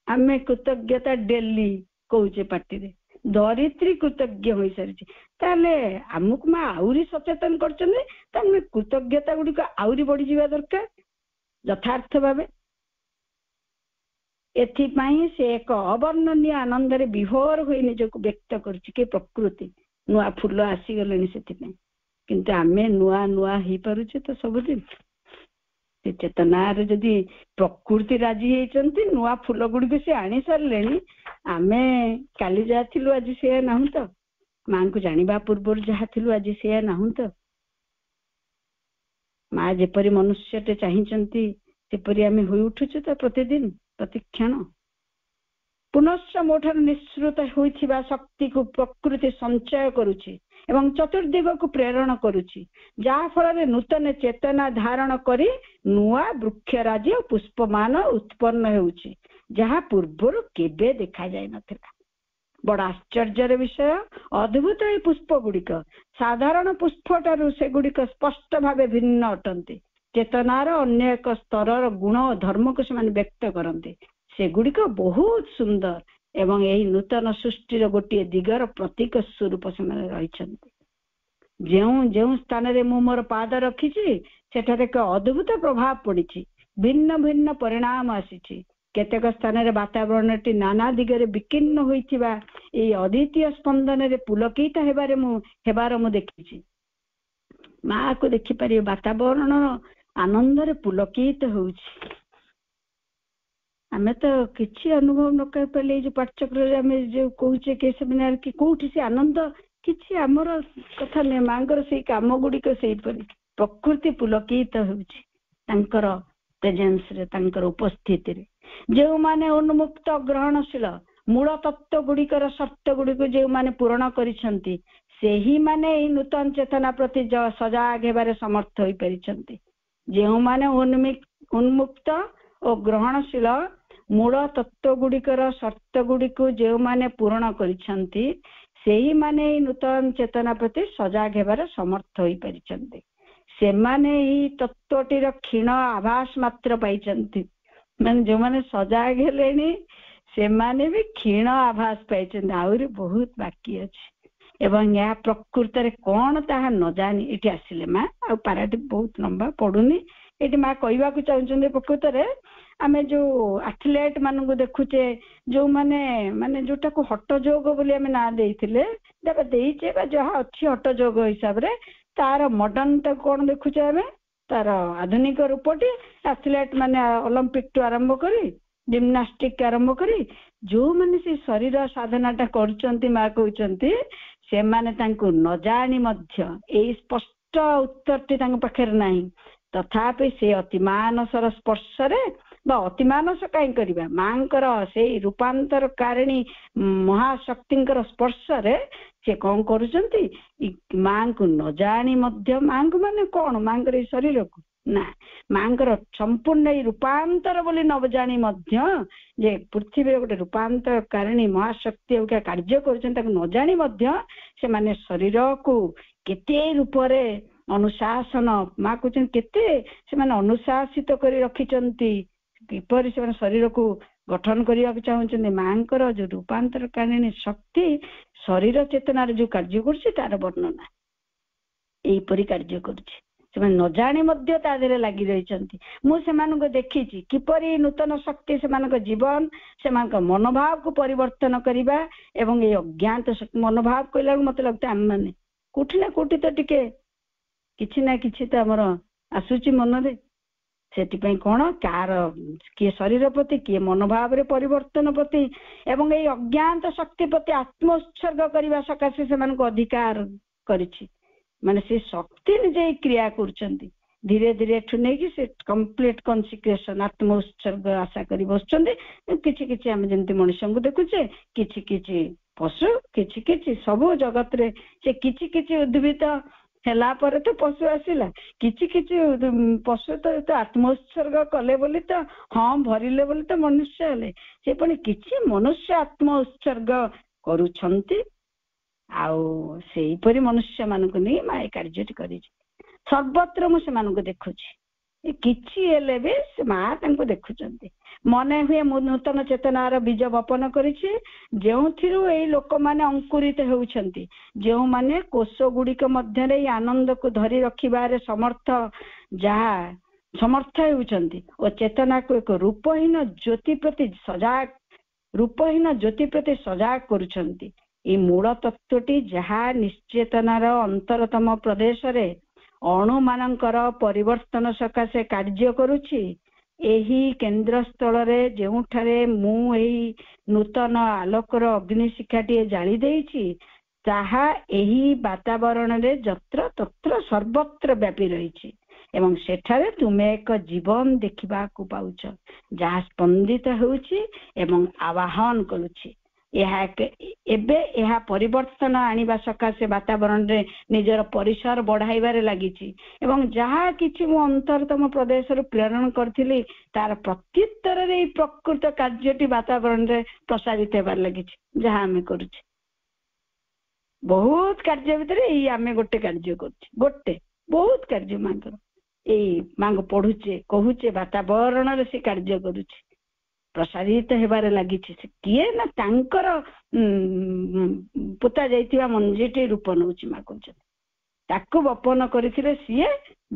ଆମେ କୃତଜ୍ଞତା ଡେଲି କହୁଛେ ପାଟିରେ, ଧରିତ୍ରୀ କୃତଜ୍ଞ ହୋଇସାରିଛି। ତାହେଲେ ଆମକୁ ମା ଆହୁରି ସଚେତନ କରୁଛନ୍ତି, ତାହେଲେ କୃତଜ୍ଞତା ଗୁଡିକ ଆହୁରି ବଢିଯିବା ଦରକାର ଯଥାର୍ଥ ଭାବେ। ଏଥିପାଇଁ ସେ ଏକ ଅବର୍ଣ୍ଣନୀୟ ଆନନ୍ଦରେ ବିଭୋର ହୋଇ ନିଜକୁ ବ୍ୟକ୍ତ କରୁଛି କି ପ୍ରକୃତି ନୂଆ ଫୁଲ ଆସିଗଲେଣି ସେଥିପାଇଁ। କିନ୍ତୁ ଆମେ ନୂଆ ନୂଆ ହେଇପାରୁଛେ ତ ସବୁଦିନ। ସେ ଚେତନାରେ ଯଦି ପ୍ରକୃତି ରାଜି ହେଇଛନ୍ତି, ନୂଆ ଫୁଲ ଗୁଡିକ ସେ ଆଣି ସାରିଲେଣି, ଆମେ କାଲି ଯାହା ଥିଲୁ ଆଜି ସେୟା ନାହୁଁ ତ, ମାଙ୍କୁ ଜାଣିବା ପୂର୍ବରୁ ଯାହା ଥିଲୁ ଆଜି ସେୟା ନାହୁଁ ତ। ମା ଯେପରି ମନୁଷ୍ୟଟେ ଚାହିଁଛନ୍ତି ସେପରି ଆମେ ହୋଇ ଉଠୁଛୁ ତ ପ୍ରତିଦିନ ପ୍ରତିକ୍ଷଣ। ପୁନଶ୍ଚ ମୋଠାରୁ ନିଃସୃତ ହୋଇଥିବା ଶକ୍ତିକୁ ପ୍ରକୃତି ସଞ୍ଚୟ କରୁଛି ଏବଂ ଚତୁର୍ଦିଗକୁ ପ୍ରେରଣ କରୁଛି, ଯାହା ଫଳରେ ନୂତନ ଚେତନା ଧାରଣ କରି ନୂଆ ବୃକ୍ଷରାଜି ଓ ପୁଷ୍ପମାନ ଉତ୍ପନ୍ନ ହେଉଛି, ଯାହା ପୂର୍ବରୁ କେବେ ଦେଖାଯାଇ ନଥିଲା। ବଡ ଆଶ୍ଚର୍ଯ୍ୟର ବିଷୟ, ଅଦ୍ଭୁତ ଏହି ପୁଷ୍ପ ଗୁଡିକ ସାଧାରଣ ପୁଷ୍ପ ଠାରୁ ସେଗୁଡିକ ସ୍ପଷ୍ଟ ଭାବେ ଭିନ୍ନ ଅଟନ୍ତି। ଚେତନାର ଅନ୍ୟ ଏକ ସ୍ତରର ଗୁଣ ଓ ଧର୍ମକୁ ସେମାନେ ବ୍ୟକ୍ତ କରନ୍ତି। ସେଗୁଡିକ ବହୁତ ସୁନ୍ଦର ଏବଂ ଏହି ନୂତନ ସୃଷ୍ଟିର ଗୋଟିଏ ଦିଗର ପ୍ରତୀକ ସ୍ୱରୂପ ସେମାନେ ରହିଛନ୍ତି। ଯେଉଁ ଯେଉଁ ସ୍ଥାନରେ ମୁଁ ମୋର ପାଦ ରଖିଛି ସେଠାରେ ଏକ ଅଦ୍ଭୁତ ପ୍ରଭାବ ପଡିଛି, ଭିନ୍ନ ଭିନ୍ନ ପରିଣାମ ଆସିଛି। କେତେକ ସ୍ଥାନରେ ବାତାବରଣଟି ନାନା ଦିଗରେ ବିକୀର୍ଣ୍ଣ ହୋଇଥିବା ଏହି ଅଦ୍ୱିତୀୟ ସ୍ପନ୍ଦନରେ ପୁଲକିତ ହେବାର ମୁଁ ଦେଖିଛି। ମାକୁ ଦେଖିପାରିବେ, ବାତାବରଣ ଆନନ୍ଦରେ ପୁଲକିତ ହଉଛି। ଆମେ ତ କିଛି ଅନୁଭବ ନ କରିପାରିଲେ ଏଇ ଯୋଉ ପାଠଚକ୍ରରେ ଆମେ ଯୋଉ କହୁଛେ କି ସେମିନାର କି କୋଉଠି ସେ ଆନନ୍ଦ କିଛି ଆମର କଥା ନୁହେଁ। ମାଙ୍କର ସେଇ କାମ ଗୁଡିକ ସେଇପରି ପ୍ରକୃତି ପୁଲକିତ ହେଉଛି ତାଙ୍କର ପ୍ରେଜେନ୍ସରେ, ତାଙ୍କର ଉପସ୍ଥିତିରେ। ଯେଉଁମାନେ ଉନ୍ମୁକ୍ତ ଗ୍ରହଣଶୀଳ ମୂଳ ତତ୍ତ୍ୱ ଗୁଡିକର ସର୍ତ୍ତ ଗୁଡିକୁ ଯେଉଁମାନେ ପୂରଣ କରିଛନ୍ତି, ସେହିମାନେ ଏହି ନୂତନ ଚେତନା ପ୍ରତି ସଜାଗ ହେବାରେ ସମର୍ଥ ହୋଇପାରିଛନ୍ତି। ଯେଉଁମାନେ ଉନ୍ମୁକ୍ତ ଓ ଗ୍ରହଣଶୀଳ ମୂଳ ତତ୍ତ୍ୱ ଗୁଡିକର ସର୍ତ୍ତ ଗୁଡିକୁ ଯେଉଁମାନେ ପୂରଣ କରିଛନ୍ତି, ସେହିମାନେ ଏହି ନୂତନ ଚେତନା ପ୍ରତି ସଜାଗ ହେବାରେ ସମର୍ଥ ହୋଇପାରିଛନ୍ତି। ସେମାନେ ଏହି ତତ୍ତ୍ୱଟିର କ୍ଷୀଣ ଆଭାସ ମାତ୍ର ପାଇଛନ୍ତି। ମାନେ ଯୋଉମାନେ ସଜାଗ ହେଲେଣି ସେମାନେ ବି କ୍ଷୀଣ ଆଭାସ ପାଇଛନ୍ତି, ଆହୁରି ବହୁତ ବାକି ଅଛି। ଏବଂ ଏହା ପ୍ରକୃତରେ କଣ ତାହା ନ ଜାଣି ଏଠି ଆସିଲେ ମା, ଆଉ ପାରାଟି ବହୁତ ଲମ୍ବା ପଡୁନି, ଏଠି ମା କହିବାକୁ ଚାହୁଁଛନ୍ତି ପ୍ରକୃତରେ ଆମେ ଯୋଉ ଆଥଲେଟ ମାନଙ୍କୁ ଦେଖୁଛେ, ଯୋଉମାନେ ମାନେ ଯୋଉଟାକୁ ହଟ ଯୋଗ ବୋଲି ଆମେ ନାଁ ଦେଇଥିଲେ ଦେଇଛେ ବା ଯାହା ଅଛି ହଟ ଯୋଗ ହିସାବରେ, ତାର ମଡର୍ଣ୍ଣ ଟାକୁ କଣ ଦେଖୁଛେ ଆମେ, ତାର ଆଧୁନିକ ରୂପଟି ଆଥଲେଟ ମାନେ ଅଲମ୍ପିକ ଠୁ ଆରମ୍ଭ କରି ଜିମ୍ନାଷ୍ଟିକ ଆରମ୍ଭ କରି ଯୋଉମାନେ ସେ ଶରୀର ସାଧନାଟା କରୁଛନ୍ତି, ମା କହୁଛନ୍ତି ସେମାନେ ତାଙ୍କୁ ନ ଜାଣି ମଧ୍ୟ ଏଇ ସ୍ପଷ୍ଟ ଉତ୍ତରଟି ତାଙ୍କ ପାଖରେ ନାହିଁ, ତଥାପି ସେ ଅତିମାନସର ସ୍ପର୍ଶରେ ବା ଅତିମାନସ କାହିଁ କରିବା, ମାଙ୍କର ସେଇ ରୂପାନ୍ତରକାରିଣୀ ମହାଶକ୍ତିଙ୍କର ସ୍ପର୍ଶରେ ସେ କଣ କରୁଛନ୍ତି, ମାଙ୍କୁ ନ ଜାଣି ମଧ୍ୟ, ମାଙ୍କୁ ମାନେ କଣ, ମାଙ୍କର ଏଇ ଶରୀରକୁ ନା, ମାଙ୍କର ସମ୍ପୂର୍ଣ୍ଣ ଏଇ ରୂପାନ୍ତର ବୋଲି ନ ଜାଣି ମଧ୍ୟ ଯେ ପୃଥିବୀରେ ଗୋଟେ ରୂପାନ୍ତରକାରିଣୀ ମହାଶକ୍ତି କାର୍ଯ୍ୟ କରୁଛନ୍ତି, ତାକୁ ନ ଜାଣି ମଧ୍ୟ ସେମାନେ ଶରୀରକୁ କେତେ ରୂପରେ ଅନୁଶାସନ, ମା କହୁଛନ୍ତି କେତେ ସେମାନେ ଅନୁଶାସିତ କରି ରଖିଛନ୍ତି, କିପରି ସେମାନେ ଶରୀରକୁ ଗଠନ କରିବାକୁ ଚାହୁଁଛନ୍ତି। ମାଙ୍କର ଯୋଉ ରୂପାନ୍ତରକାରିଣୀ ଶକ୍ତି ଶରୀର ଚେତନାରେ ଯୋଉ କାର୍ଯ୍ୟ କରୁଛି ତାର ବର୍ଣ୍ଣନା ଏଇପରି କାର୍ଯ୍ୟ କରୁଛି। ସେମାନେ ନ ଜାଣି ମଧ୍ୟ ତା ଦେହରେ ଲାଗି ରହିଛନ୍ତି। ମୁଁ ସେମାନଙ୍କୁ ଦେଖିଛି କିପରି ନୂତନ ଶକ୍ତି ସେମାନଙ୍କ ଜୀବନ, ସେମାନଙ୍କ ମନୋଭାବକୁ ପରିବର୍ତ୍ତନ କରିବା ଏବଂ ଏଇ ଅଜ୍ଞାତ ମନୋଭାବ କହିଲା ବେଳକୁ ମତେ ଲାଗୁଛି ଆମେ ମାନେ କୋଉଠି ନା କୋଉଠି ତ ଟିକେ କିଛି ନା କିଛି ତ ଆମର ଆସୁଛି ମନରେ। ସେଥିପାଇଁ କଣ, କାହାର କିଏ ଶରୀର ପ୍ରତି, କିଏ ମନୋଭାବରେ ପରିବର୍ତ୍ତନ ପ୍ରତି ଏବଂ ଏଇ ଅଜ୍ଞାତ ଶକ୍ତି ପ୍ରତି ଆତ୍ମ ଉତ୍ସର୍ଗ କରିବା ସକାଶେ ସେମାନଙ୍କୁ ଅଧିକାର କରିଛି। ମାନେ ସେ ଶକ୍ତି ନିଜେ କ୍ରିୟା କରୁଛନ୍ତି, ଧୀରେ ଧୀରେ ଏଠୁ ନେଇକି ସେ କମ୍ପ୍ଲିଟ କନସିକ୍ରେସନ ଆତ୍ମ ଉତ୍ସର୍ଗ ଆଶା କରି ବସୁଛନ୍ତି। କିଛି କିଛି ଆମେ ଯେମିତି ମଣିଷଙ୍କୁ ଦେଖୁଛେ, କିଛି କିଛି ପଶୁ, କିଛି କିଛି ସବୁ ଜଗତରେ ସେ କିଛି କିଛି ଉଦ୍ଭିଦ ହେଲା ପରେ ତ ପଶୁ ଆସିଲା, କିଛି କିଛି ପଶୁ ତ ଆତ୍ମ ଉତ୍ସର୍ଗ କଲେ ବୋଲି ତ, ହଁ ଭରିଲେ ବୋଲି ତ ମନୁଷ୍ୟ ହେଲେ, ସେ ପୁଣି କିଛି ମନୁଷ୍ୟ ଆତ୍ମ ଉତ୍ସର୍ଗ କରୁଛନ୍ତି। ଆଉ ସେଇପରି ମନୁଷ୍ୟ ମାନଙ୍କୁ ନେଇ ମା ଏ କାର୍ଯ୍ୟଟି କରିଛି। ସର୍ବତ୍ର ମୁଁ ସେମାନଙ୍କୁ ଦେଖୁଛି, କିଛି ହେଲେ ବି ସେ ମା ତାଙ୍କୁ ଦେଖୁଛନ୍ତି। ମନେ ହୁଏ ମୁଁ ନୂତନ ଚେତନାର ବୀଜ ବପନ କରିଛି, ଯେଉଁଥିରୁ ଏଇ ଲୋକମାନେ ଅଙ୍କୁରିତ ହେଉଛନ୍ତି, ଯେଉଁମାନେ କୋଷ ଗୁଡିକ ମଧ୍ୟରେ ଏଇ ଆନନ୍ଦକୁ ଧରି ରଖିବାରେ ସମର୍ଥ ହେଉଛନ୍ତି ଓ ଚେତନାକୁ ଏକ ରୂପହୀନ ଜ୍ୟୋତି ପ୍ରତି ସଜାଗ କରୁଛନ୍ତି। ଏଇ ମୂଳ ତତ୍ଵଟି ଯାହା ନିଶ୍ଚେତନାର ଅନ୍ତରତମ ପ୍ରଦେଶରେ ଅଣୁ ମାନଙ୍କର ପରିବର୍ତ୍ତନ ସକାଶେ କାର୍ଯ୍ୟ କରୁଛି, ଏହି କେନ୍ଦ୍ରସ୍ଥଳରେ ଯେଉଁଠାରେ ମୁଁ ଏହି ନୂତନ ଆଲୋକର ଅଗ୍ନିଶିଖାଟିଏ ଜାଳି ଦେଇଛି, ତାହା ଏହି ବାତାବରଣରେ ଯତ୍ର ତତ୍ର ସର୍ବତ୍ର ବ୍ୟାପି ରହିଛି ଏବଂ ସେଠାରେ ତୁମେ ଏକ ଜୀବନ ଦେଖିବାକୁ ପାଉଛ ଯାହା ସ୍ପନ୍ଦିତ ହେଉଛି ଏବଂ ଆବାହନ କରୁଛି। ଏବେ ଏହା ପରିବର୍ତ୍ତନ ଆଣିବା ସକାଶେ ବାତାବରଣରେ ନିଜର ପରିସର ବଢାଇବାରେ ଲାଗିଛି ଏବଂ ଯାହା କିଛି ମୁଁ ଅନ୍ତରତମ ପ୍ରଦେଶରୁ ପ୍ରେରଣ କରିଥିଲି ତାର ପ୍ରତ୍ୟୁତ୍ତରରେ ଏଇ ପ୍ରକୃତ କାର୍ଯ୍ୟଟି ବାତାବରଣରେ ପ୍ରସାରିତ ହେବାର ଲାଗିଛି। ଯାହା ଆମେ କରୁଛେ ବହୁତ କାର୍ଯ୍ୟ ଭିତରେ ଏଇ ଆମେ ଗୋଟେ କାର୍ଯ୍ୟ କରୁଛେ, ଗୋଟେ ବହୁତ କାର୍ଯ୍ୟ ମାଙ୍କର ଏଇ ମାଙ୍କୁ ପଢୁଛେ କହୁଛେ ବାତାବରଣରେ ସେ କାର୍ଯ୍ୟ କରୁଛି, ପ୍ରସାରିତ ହେବାରେ ଲାଗିଛି। ସେ କିଏ ନା ତାଙ୍କର ପୋତା ଯାଇଥିବା ମଞ୍ଜିଟି ରୂପ ନଉଛି ମା କହୁଛନ୍ତି। ତାକୁ ବପନ କରିଥିଲେ ସିଏ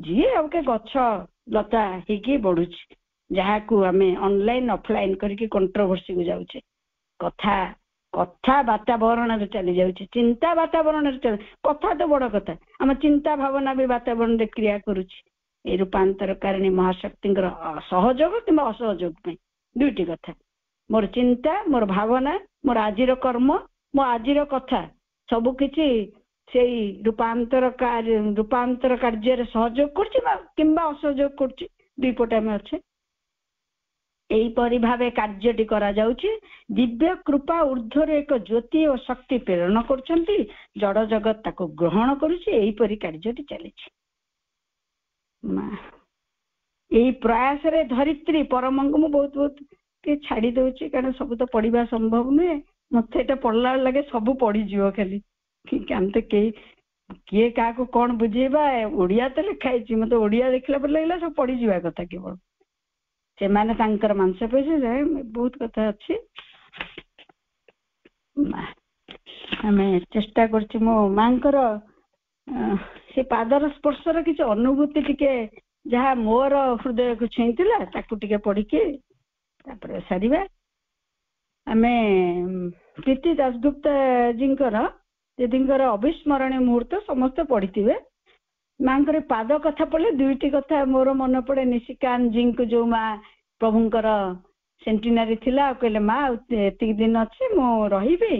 ଯିଏ ଆଉ କେ ଗଛ ଲତା ହେଇକି ବଢୁଛି, ଯାହାକୁ ଆମେ ଅନଲାଇନ ଅଫଲାଇନ କରିକି କଣ୍ଟ୍ରୋଭର୍ସିକୁ ଯାଉଛେ। କଥା କଥା ବାତାବରଣରେ ଚାଲି ଯାଉଛି, ଚିନ୍ତା ବାତାବରଣରେ ଚାଲି, କଥା ତ ବଡ କଥା, ଆମ ଚିନ୍ତା ଭାବନା ବି ବାତାବରଣରେ କ୍ରିୟା କରୁଛି। এই ରୂପାନ୍ତରକାରିଣୀ ମହାଶକ୍ତିଙ୍କର ସହଯୋଗ କିମ୍ବା ଅସହଯୋଗ ପାଇଁ ଦୁଇଟି କଥା। ମୋର ଚିନ୍ତା, ମୋର ଭାବନା, ମୋର ଆଜିର କର୍ମ, ମୋ ଆଜିର କଥା ସବୁକିଛି ସେଇ ରୂପାନ୍ତର କାର୍ଯ୍ୟରେ ସହଯୋଗ କରୁଛି କିମ୍ବା ଅସହଯୋଗ କରୁଛି, ଦୁଇ ପଟେ ଆମେ ଅଛେ। ଏହିପରି ଭାବେ କାର୍ଯ୍ୟଟି କରାଯାଉଛି। ଦିବ୍ୟ କୃପା ଉର୍ଦ୍ଧ୍ୱରୁ ଏକ ଜ୍ୟୋତି ଓ ଶକ୍ତି ପ୍ରେରଣ କରୁଛନ୍ତି, ଜଡ ଜଗତ ତାକୁ ଗ୍ରହଣ କରୁଛି। ଏହିପରି କାର୍ଯ୍ୟଟି ଚାଲିଛି। ଏଇ ପ୍ରୟାସରେ ଧରିତ୍ରୀ ପରମଙ୍କୁ ମୁଁ ବହୁତ ଟିକେ ଛାଡି ଦଉଛି, କାରଣ ସବୁ ତ ପଢିବା ସମ୍ଭବ ନୁହେଁ। ମତେ ଏଇଟା ପଢିଲା ଲାଗେ ସବୁ ପଢିଯିବ ଖାଲି, ଆମେ ତ କେହି କିଏ କାହାକୁ କଣ ବୁଝେଇବା। ଓଡିଆ ତ ଲେଖା ହେଇଛି, ମତେ ଓଡିଆ ଦେଖିଲା ପରେ ଲାଗିଲା ସବୁ ପଢିଯିବା କଥା କେବଳ। ସେମାନେ ତାଙ୍କର ମାଂସପେଶୀ ବହୁତ କଥା ଅଛି। ଆମେ ଚେଷ୍ଟା କରୁଛୁ ମୋ ମାଙ୍କର ସେ ପାଦର ସ୍ପର୍ଶର କିଛି ଅନୁଭୂତି ଟିକେ ଯାହା ମୋର ହୃଦୟକୁ ଛୁଇଁଥିଲା ତାକୁ ଟିକେ ପଢିକି ତାପରେ ସାରିବା। ଆମେ ପ୍ରୀତି ଦାସଗୁପ୍ତା ଦିଦିଙ୍କର ଅବିସ୍ମରଣୀୟ ମୁହୂର୍ତ୍ତ ସମସ୍ତେ ପଢିଥିବେ। ମାଙ୍କର ପାଦ କଥା ପଡିଲେ ଦୁଇଟି କଥା ମୋର ମନେ ପଡେ। ନିଶିକାନ୍ତ ଜୀଙ୍କୁ ଯୋଉ ମା ପ୍ରଭୁଙ୍କର ସେଣ୍ଟିନାରୀ ଥିଲା, ଆଉ କହିଲେ ମା ଏତିକି ଦିନ ଅଛି ମୁଁ ରହିବି,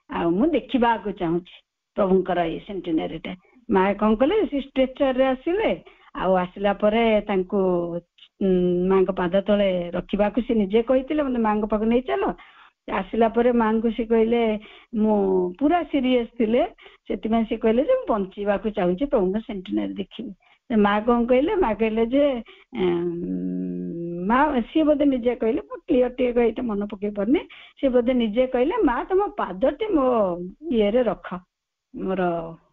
ଆଉ ମୁଁ ଦେଖିବାକୁ ଚାହୁଁଛି ପ୍ରଭୁଙ୍କର ଏଇ ସେଣ୍ଟିନାରୀଟା। ମା କଣ କଲେ, ସେ ଷ୍ଟ୍ରେଚରରେ ଆସିଲେ, ଆଉ ଆସିଲା ପରେ ତାଙ୍କୁ ମାଙ୍କ ପାଦ ତଳେ ରଖିବାକୁ ସେ ନିଜେ କହିଥିଲେ, ମତେ ମାଙ୍କ ପାଖକୁ ନେଇ ଚାଲ। ଆସିଲା ପରେ ମାଙ୍କୁ ସେ କହିଲେ, ମୁଁ ପୁରା ସିରିୟସ୍ ଥିଲେ, ସେଥିପାଇଁ ସେ କହିଲେ ଯେ ମୁଁ ବଞ୍ଚିବାକୁ ଚାହୁଁଛି, ପ୍ରଭୁଙ୍କ ସେଣ୍ଟିନାରୀ ଦେଖିବି। ମା କଣ କହିଲେ, ମା କହିଲେ ଯେ ମା ସିଏ ବୋଧେ ନିଜେ କହିଲେ, ମୁଁ କ୍ଲିୟର ଟିକେ ଏଇଟା ମନେ ପକେଇ ପାରୁନି, ସେ ବୋଧେ ନିଜେ କହିଲେ ମା ତମ ପାଦଟି ମୋ ଇଏରେ ରଖ, ମୋର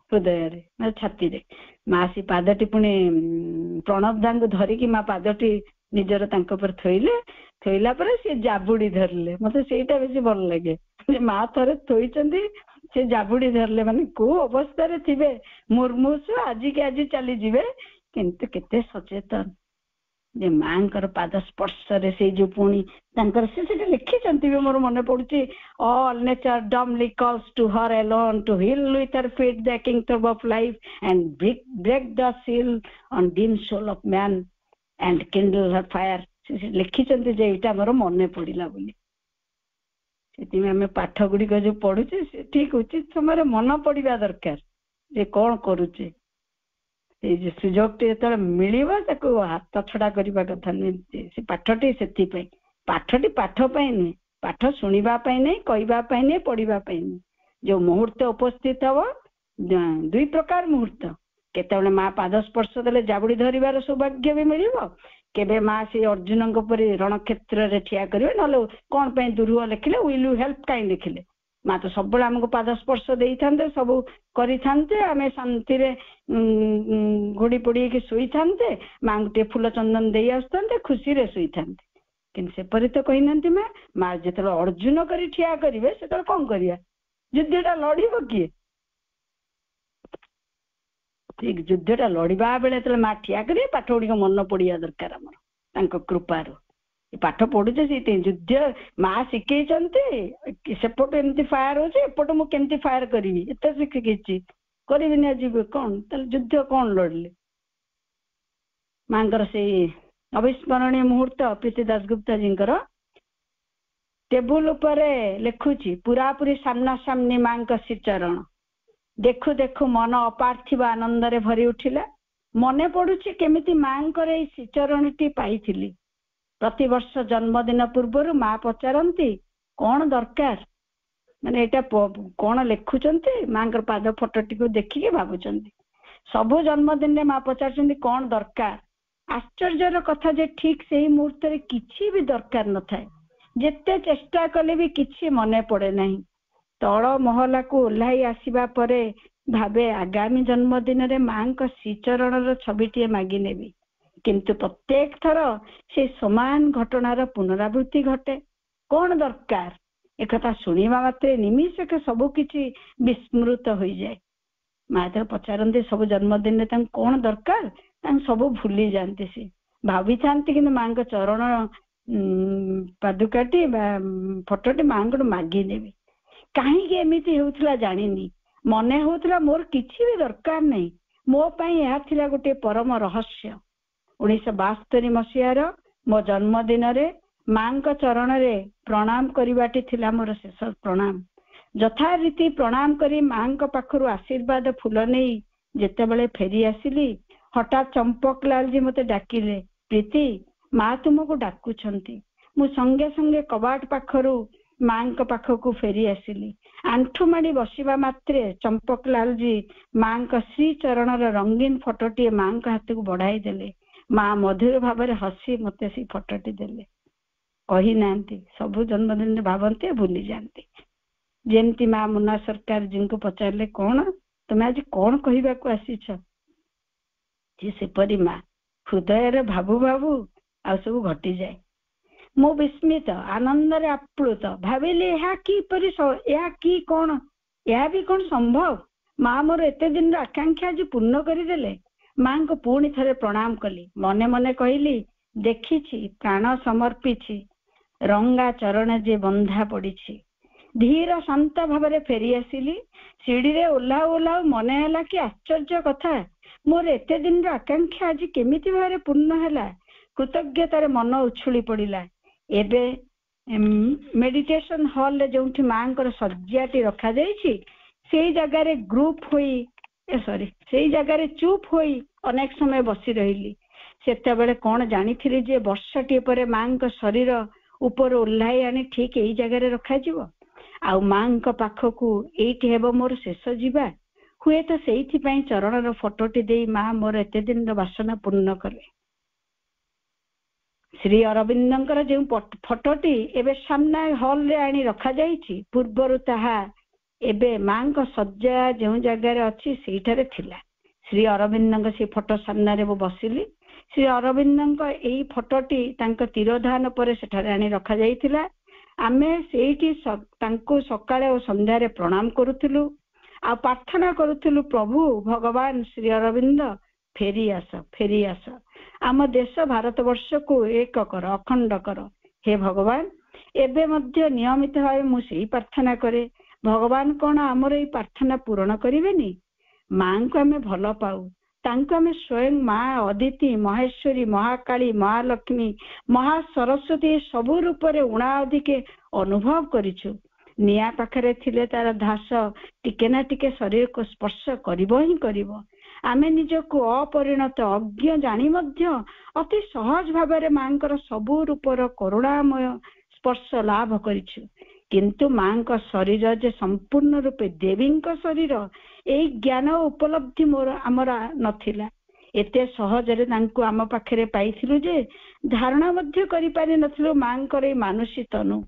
ହୃଦୟରେ, ମୋ ଛାତିରେ। ମା ସେ ପାଦଟି ପୁଣି ପ୍ରଣବ ଦାଙ୍କୁ ଧରିକି ମା ପାଦଟି ନିଜର ତାଙ୍କ ଉପରେ ଥୋଇଲା ପରେ ସେ ଜାବୁଡି ଧରିଲେ। ମତେ ସେଇଟା ବେଶୀ ଭଲ ଲାଗେ, ମା ଥରେ ଥୋଇଛନ୍ତି ସେ ଜାବୁଡି ଧରିଲେ, ମାନେ କୋଉ ଅବସ୍ଥାରେ ଥିବେ, ମୁର୍ମୁଷୁ ଆଜିକି ଆଜି ଚାଲିଯିବେ, କିନ୍ତୁ କେତେ ସଚେତନ ଯେ ମାଙ୍କର ପାଦ ସ୍ପର୍ଶରେ ସେଇ ଯୋଉ ପୁଣି ତାଙ୍କର ସେ ସେଟା ଲେଖିଛନ୍ତି ବି, ମୋର ମନେ ପଡୁଛି, all nature dumbly calls to her alone to heal with her feet the kingdom of life and break the seal on dim soul of man and kindle her fire। ଲେଖିଛନ୍ତି ଯେ ଏଇଟା ମୋର ମନେ ପଡିଲା ବୋଲି। ସେଥିପାଇଁ ଆମେ ପାଠ ଗୁଡିକ ଯୋଉ ପଢୁଛେ ସେ ଠିକ ଉଚିତ ସମୟରେ ମନେ ପଡିବା ଦରକାର ଯେ କଣ କରୁଛେ। ସେଇ ଯୋଉ ସୁଯୋଗଟି ଯେତେବେଳେ ମିଳିବ ତାକୁ ହାତ ଛଡା କରିବା କଥା ନୁହେଁ। ସେ ପାଠଟି ସେଥିପାଇଁ, ପାଠଟି ପାଠ ପାଇଁ ନୁହେଁ, ପାଠ ଶୁଣିବା ପାଇଁ ନାହିଁ, କହିବା ପାଇଁ ନାହିଁ, ପଢିବା ପାଇଁ ନୁହେଁ। ଯୋଉ ମୁହୂର୍ତ୍ତ ଉପସ୍ଥିତ ହବ, ଦୁଇ ପ୍ରକାର ମୁହୂର୍ତ୍ତ, କେତେବେଳେ ମା ପାଦ ସ୍ପର୍ଶ ଦେଲେ ଜାବୁଡି ଧରିବାର ସୌଭାଗ୍ୟ ବି ମିଳିବ, କେବେ ମା ସେଇ ଅର୍ଜୁନଙ୍କ ପରି ରଣକ୍ଷେତ୍ରରେ ଠିଆ କରିବେ, ନହେଲେ କଣ ପାଇଁ ଦୁର୍ହ ଲେଖିଲେ, ୱିଲ୍ ୟୁ ହେଲ୍ପ କାହିଁ ଲେଖିଲେ। ମା ତ ସବୁବେଳେ ଆମକୁ ପାଦ ସ୍ପର୍ଶ ଦେଇଥାନ୍ତେ, ସବୁ କରିଥାନ୍ତେ, ଆମେ ଶାନ୍ତିରେ ଘୋଡି ପୋଡିକି ଶୋଇଥାନ୍ତେ, ମାଙ୍କୁ ଟିକେ ଫୁଲ ଚନ୍ଦନ ଦେଇ ଆସୁଥାନ୍ତେ, ଖୁସିରେ ଶୋଇଥାନ୍ତେ। କିନ୍ତୁ ସେପରି ତ କହିନାହାନ୍ତି ମା। ମା ଯେତେବେଳେ ଅର୍ଜୁନ କରି ଠିଆ କରିବେ ସେତେବେଳେ କଣ କରିବା, ଯୁଦ୍ଧଟା ଲଢିବ କିଏ? ଠିକ ଯୁଦ୍ଧଟା ଲଢିବା ବେଳେ ଯେତେବେଳେ ମା ଠିଆ କରିବେ, ପାଠ ଗୁଡିକ ମନେ ପଡିବା ଦରକାର ଆମର ତାଙ୍କ କୃପାରୁ। ପାଠ ପଢୁଛେ ସେଇଥିପାଇଁ, ଯୁଦ୍ଧ ମା ଶିଖେଇଛନ୍ତି, ସେପଟୁ ଏମିତି ଫାୟାର ହଉଛି, ଏପଟୁ ମୁଁ କେମିତି ଫାୟାର କରିବି, ଏତେ ଶିଖେଇଛି, କରିବିନି ଆଜି କଣ, ତାହେଲେ ଯୁଦ୍ଧ କଣ ଲଢିଲେ? ମାଙ୍କର ସେଇ ଅବିସ୍ମରଣୀୟ ମୁହୂର୍ତ୍ତ ପ୍ରୀତି ଦାସଗୁପ୍ତା ଜୀଙ୍କର ଟେବୁଲ ଉପରେ ଲେଖୁଛି, ପୁରାପୁରି ସାମ୍ନା ସାମ୍ନି ମାଙ୍କ ଶ୍ରୀଚରଣ। ଦେଖୁ ଦେଖୁ ମନ ଅପାର୍ଥିବ ଆନନ୍ଦରେ ଭରି ଉଠିଲା। ମନେ ପଡୁଛି କେମିତି ମାଙ୍କର ଏଇ ଶ୍ରୀଚରଣଟି ପାଇଥିଲି। ପ୍ରତିବର୍ଷ ଜନ୍ମଦିନ ପୂର୍ବରୁ ମା ପଚାରନ୍ତି କଣ ଦରକାର, ମାନେ ଏଇଟା କଣ ଲେଖୁଛନ୍ତି, ମାଙ୍କର ପାଦ ଫଟୋଟିକୁ ଦେଖିକି ଭାବୁଛନ୍ତି। ସବୁ ଜନ୍ମଦିନରେ ମା ପଚାରୁଛନ୍ତି କଣ ଦରକାର। ଆଶ୍ଚର୍ଯ୍ୟର କଥା ଯେ ଠିକ ସେଇ ମୁହୂର୍ତ୍ତରେ କିଛି ବି ଦରକାର ନଥାଏ। ଯେତେ ଚେଷ୍ଟା କଲେ ବି କିଛି ମନେ ପଡେ ନାହିଁ। ତଳ ମହଲାକୁ ଓହ୍ଲାଇ ଆସିବା ପରେ ଭାବେ ଆଗାମୀ ଜନ୍ମଦିନରେ ମାଙ୍କ ଶ୍ରୀଚରଣର ଛବିଟିଏ ମାଗି ନେବି। କିନ୍ତୁ ପ୍ରତ୍ୟେକ ଥର ସେ ସମାନ ଘଟଣାର ପୁନରାବୃତ୍ତି ଘଟେ। କଣ ଦରକାର ଏକଥା ଶୁଣିବା ମାତ୍ରେ ନିମିଷକେ ସବୁ କିଛି ବିସ୍ମୃତ ହୋଇଯାଏ। ମା ଯେତେବେଳେ ପଚାରନ୍ତି ସବୁ ଜନ୍ମଦିନରେ ତାଙ୍କୁ କଣ ଦରକାର, ତାଙ୍କୁ ସବୁ ଭୁଲି ଯାଆନ୍ତି। ସେ ଭାବିଥାନ୍ତି କିନ୍ତୁ ମାଙ୍କ ଚରଣ ପାଦୁକାଟି ବା ଫଟୋଟି ମାଙ୍କଠୁ ମାଗି ନେବି। କାହିଁକି ଏମିତି ହେଉଥିଲା ଜାଣିନି। ମନେ ହଉଥିଲା ମୋର କିଛି ବି ଦରକାର ନାହିଁ। ମୋ ପାଇଁ ଏହା ଥିଲା ଗୋଟିଏ ପରମ ରହସ୍ୟ। 1972 ମସିହାର ମୋ ଜନ୍ମଦିନରେ ମାଙ୍କ ଚରଣରେ ପ୍ରଣାମ କରିବାଟି ଥିଲା ମୋର ଶେଷ ପ୍ରଣାମ। ଯଥାରୀତି ପ୍ରଣାମ କରି ମାଙ୍କ ପାଖରୁ ଆଶୀର୍ବାଦ ଫୁଲ ନେଇ ଯେତେବେଳେ ଫେରି ଆସିଲି, ହଠାତ୍ ଚମ୍ପକଲାଲଜୀ ମତେ ଡାକିଲେ, ପ୍ରୀତି ମା ତୁମକୁ ଡାକୁଛନ୍ତି। ମୁଁ ସଙ୍ଗେ ସଙ୍ଗେ କବାଟ ପାଖରୁ ମାଙ୍କ ପାଖକୁ ଫେରି ଆସିଲି। ଆଣ୍ଠୁ ମାଡି ବସିବା ମାତ୍ରେ ଚମ୍ପକଲାଲଜୀ ମାଙ୍କ ଶ୍ରୀ ଚରଣର ରଙ୍ଗୀନ ଫଟୋଟିଏ ମାଙ୍କ ହାତକୁ ବଢାଇ ଦେଲେ। ମା ମଧୁର ଭାବରେ ହସି ମତେ ସେଇ ଫଟୋଟି ଦେଲେ। କହିନାହାନ୍ତି, ସବୁ ଜନ୍ମଦିନରେ ଭାବନ୍ତି ଭୁଲି ଯାଆନ୍ତି। ଯେମିତି ମା ମୁନା ସରକାର ଜୀଙ୍କୁ ପଚାରିଲେ କଣ ତମେ ଆଜି କଣ କହିବାକୁ ଆସିଛ, ଯେ ସେପରି ମା ହୃଦୟରେ ଭାବୁ ଭାବୁ ଆଉ ସବୁ ଘଟିଯାଏ। ମୁଁ ବିସ୍ମିତ, ଆନନ୍ଦରେ ଆପ୍ଲୁତ। ଭାବିଲି ଏହା କି କଣ, ଏହା ବି କଣ ସମ୍ଭବ। ମା ମୋର ଏତେ ଦିନର ଆକାଂକ୍ଷା ଆଜି ପୂର୍ଣ୍ଣ କରିଦେଲେ। ମାଙ୍କୁ ପୁଣି ଥରେ ପ୍ରଣାମ କଲି। ମନେ ମନେ କହିଲି, ଦେଖିଛି ପ୍ରାଣ ସମର୍ପିଛି, ରଙ୍ଗା ଚରଣ ଯେ ବନ୍ଧା ପଡିଛି। ଧୀର ଶାନ୍ତ ଭାବରେ ଫେରି ଆସିଲି। ସିଡିରେ ଓହ୍ଲାଉ ଓହ୍ଲାଉ ମନେ ହେଲା କି ଆଶ୍ଚର୍ଯ୍ୟ କଥା, ମୋର ଏତେ ଦିନର ଆକାଂକ୍ଷା ଆଜି କେମିତି ଭାବରେ ପୂର୍ଣ୍ଣ ହେଲା। କୃତଜ୍ଞତାରେ ମନ ଉଛୁଳି ପଡିଲା। ଏବେ ମେଡିଟେସନ ହଲରେ ଯୋଉଠି ମାଙ୍କର ଶଯ୍ୟାଟି ରଖାଯାଇଛି, ସେଇ ଜାଗାରେ ସେଇ ଜାଗାରେ ଚୁପ୍ ହୋଇ ଅନେକ ସମୟ ବସି ରହିଲି। ସେତେବେଳେ କଣ ଜାଣିଥିଲି ଯେ ବର୍ଷଟିଏ ପରେ ମାଙ୍କ ଶରୀର ଉପରୁ ଓହ୍ଲାଇ ଆଣି ଠିକ ଏଇ ଜାଗାରେ ରଖାଯିବ, ଆଉ ମାଙ୍କ ପାଖକୁ ଏଇଠି ହେବ ମୋର ଶେଷ ଯିବା। ହୁଏତ ସେଇଥିପାଇଁ ଚରଣର ଫଟୋଟି ଦେଇ ମା ମୋର ଏତେ ଦିନର ବାସନା ପୂର୍ଣ୍ଣ କଲେ। ଶ୍ରୀ ଅରବିନ୍ଦଙ୍କର ଯେଉଁ ଫଟୋଟି ଏବେ ସାମ୍ନା ହଲରେ ଆଣି ରଖାଯାଇଛି, ପୂର୍ବରୁ ତାହା ଏବେ ମାଙ୍କ ଶଯ୍ୟା ଯେଉଁ ଜାଗାରେ ଅଛି ସେଇଠାରେ ଥିଲା। ଶ୍ରୀ ଅରବିନ୍ଦଙ୍କ ସେ ଫଟୋ ସାମ୍ନାରେ ମୁଁ ବସିଲି। ଶ୍ରୀ ଅରବିନ୍ଦଙ୍କ ଏଇ ଫଟୋଟି ତାଙ୍କ ତିରୋଧାନ ପରେ ସେଠାରେ ଆଣି ରଖାଯାଇଥିଲା। ଆମେ ସେଇଠି ତାଙ୍କୁ ସକାଳେ ଓ ସନ୍ଧ୍ୟାରେ ପ୍ରଣାମ କରୁଥିଲୁ ଆଉ ପ୍ରାର୍ଥନା କରୁଥିଲୁ, ପ୍ରଭୁ ଭଗବାନ ଶ୍ରୀ ଅରବିନ୍ଦ ଫେରି ଆସ, ଫେରି ଆସ, ଆମ ଦେଶ ଭାରତବର୍ଷକୁ ଏକ କର, ଅଖଣ୍ଡ କର। ହେ ଭଗବାନ, ଏବେ ମଧ୍ୟ ନିୟମିତ ଭାବେ ମୁଁ ସେଇ ପ୍ରାର୍ଥନା କରେ। ଭଗବାନ କଣ ଆମର ଏଇ ପ୍ରାର୍ଥନା ପୂରଣ କରିବେନି? ମାଙ୍କୁ ଆମେ ଭଲ ପାଉ, ତାଙ୍କୁ ଆମେ ସ୍ୱୟଂ ମା ଅଦିତି, ମହେଶ୍ୱରୀ, ମହାକାଳୀ, ମହାଲକ୍ଷ୍ମୀ, ମହାସରସ୍ୱତୀ ସବୁ ରୂପରେ ଉଣା ଅଧିକେ ଅନୁଭବ କରିଛୁ। ନିଆଁ ପାଖରେ ଥିଲେ ତାର ଧାସ ଟିକେ ନା ଟିକେ ଶରୀରକୁ ସ୍ପର୍ଶ କରିବ ହିଁ କରିବ। ଆମେ ନିଜକୁ ଅପରିଣତ ଅଜ୍ଞ ଜାଣି ମଧ୍ୟ ଅତି ସହଜ ଭାବରେ ମାଙ୍କର ସବୁ ରୂପର କରୁଣାମୟ ସ୍ପର୍ଶ ଲାଭ କରିଛୁ। କିନ୍ତୁ ମାଙ୍କ ଶରୀର ଯେ ସମ୍ପୂର୍ଣ୍ଣ ରୂପେ ଦେବୀଙ୍କ ଶରୀର, ଏଇ ଜ୍ଞାନ ଉପଲବ୍ଧି ଆମର ନଥିଲା। ଏତେ ସହଜରେ ତାଙ୍କୁ ଆମ ପାଖରେ ପାଇଥିଲୁ ଯେ ଧାରଣା ମଧ୍ୟ କରିପାରି ନଥିଲୁ ମାଙ୍କର ଏଇ ମାନସୀ ତନୁ,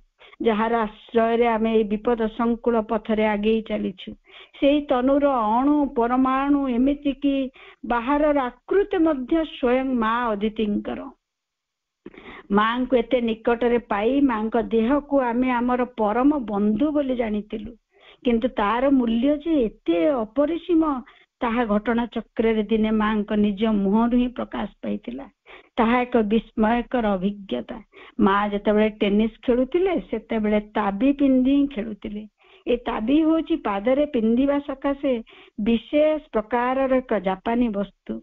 ଯାହାର ଆଶ୍ରୟରେ ଆମେ ଏଇ ବିପଦ ସଂକୁଳ ପଥରେ ଆଗେଇ ଚାଲିଛୁ। ସେଇ ତନୁର ଅଣୁ ପରମାଣୁ ଏମିତିକି ବାହାରର ଆକୃତି ମଧ୍ୟ ସ୍ୱୟଂ ମା ଅଦିତିଙ୍କର। ମାଙ୍କୁ ଏତେ ନିକଟରେ ପାଇ ମାଙ୍କ ଦେହକୁ ଆମେ ଆମର ପରମ ବନ୍ଧୁ ବୋଲି ଜାଣିଥିଲୁ, କିନ୍ତୁ ତାର ମୂଲ୍ୟ ଯେ ଏତେ ଅପରିସୀମ ତାହା ଘଟଣା ଚକ୍ରରେ ଦିନେ ମାଙ୍କ ନିଜ ମୁହଁରୁ ହିଁ ପ୍ରକାଶ ପାଇଥିଲା। ତାହା ଏକ ବିସ୍ମୟକର ଅଭିଜ୍ଞତା। ମା ଯେତେବେଳେ ଟେନିସ ଖେଳୁଥିଲେ ସେତେବେଳେ ତାବି ପିନ୍ଧି ହିଁ ଖେଳୁଥିଲେ। ଏ ତାବି ହଉଛି ପାଦରେ ପିନ୍ଧିବା ସକାଶେ ବିଶେଷ ପ୍ରକାରର ଏକ ଜାପାନୀ ବସ୍ତୁ।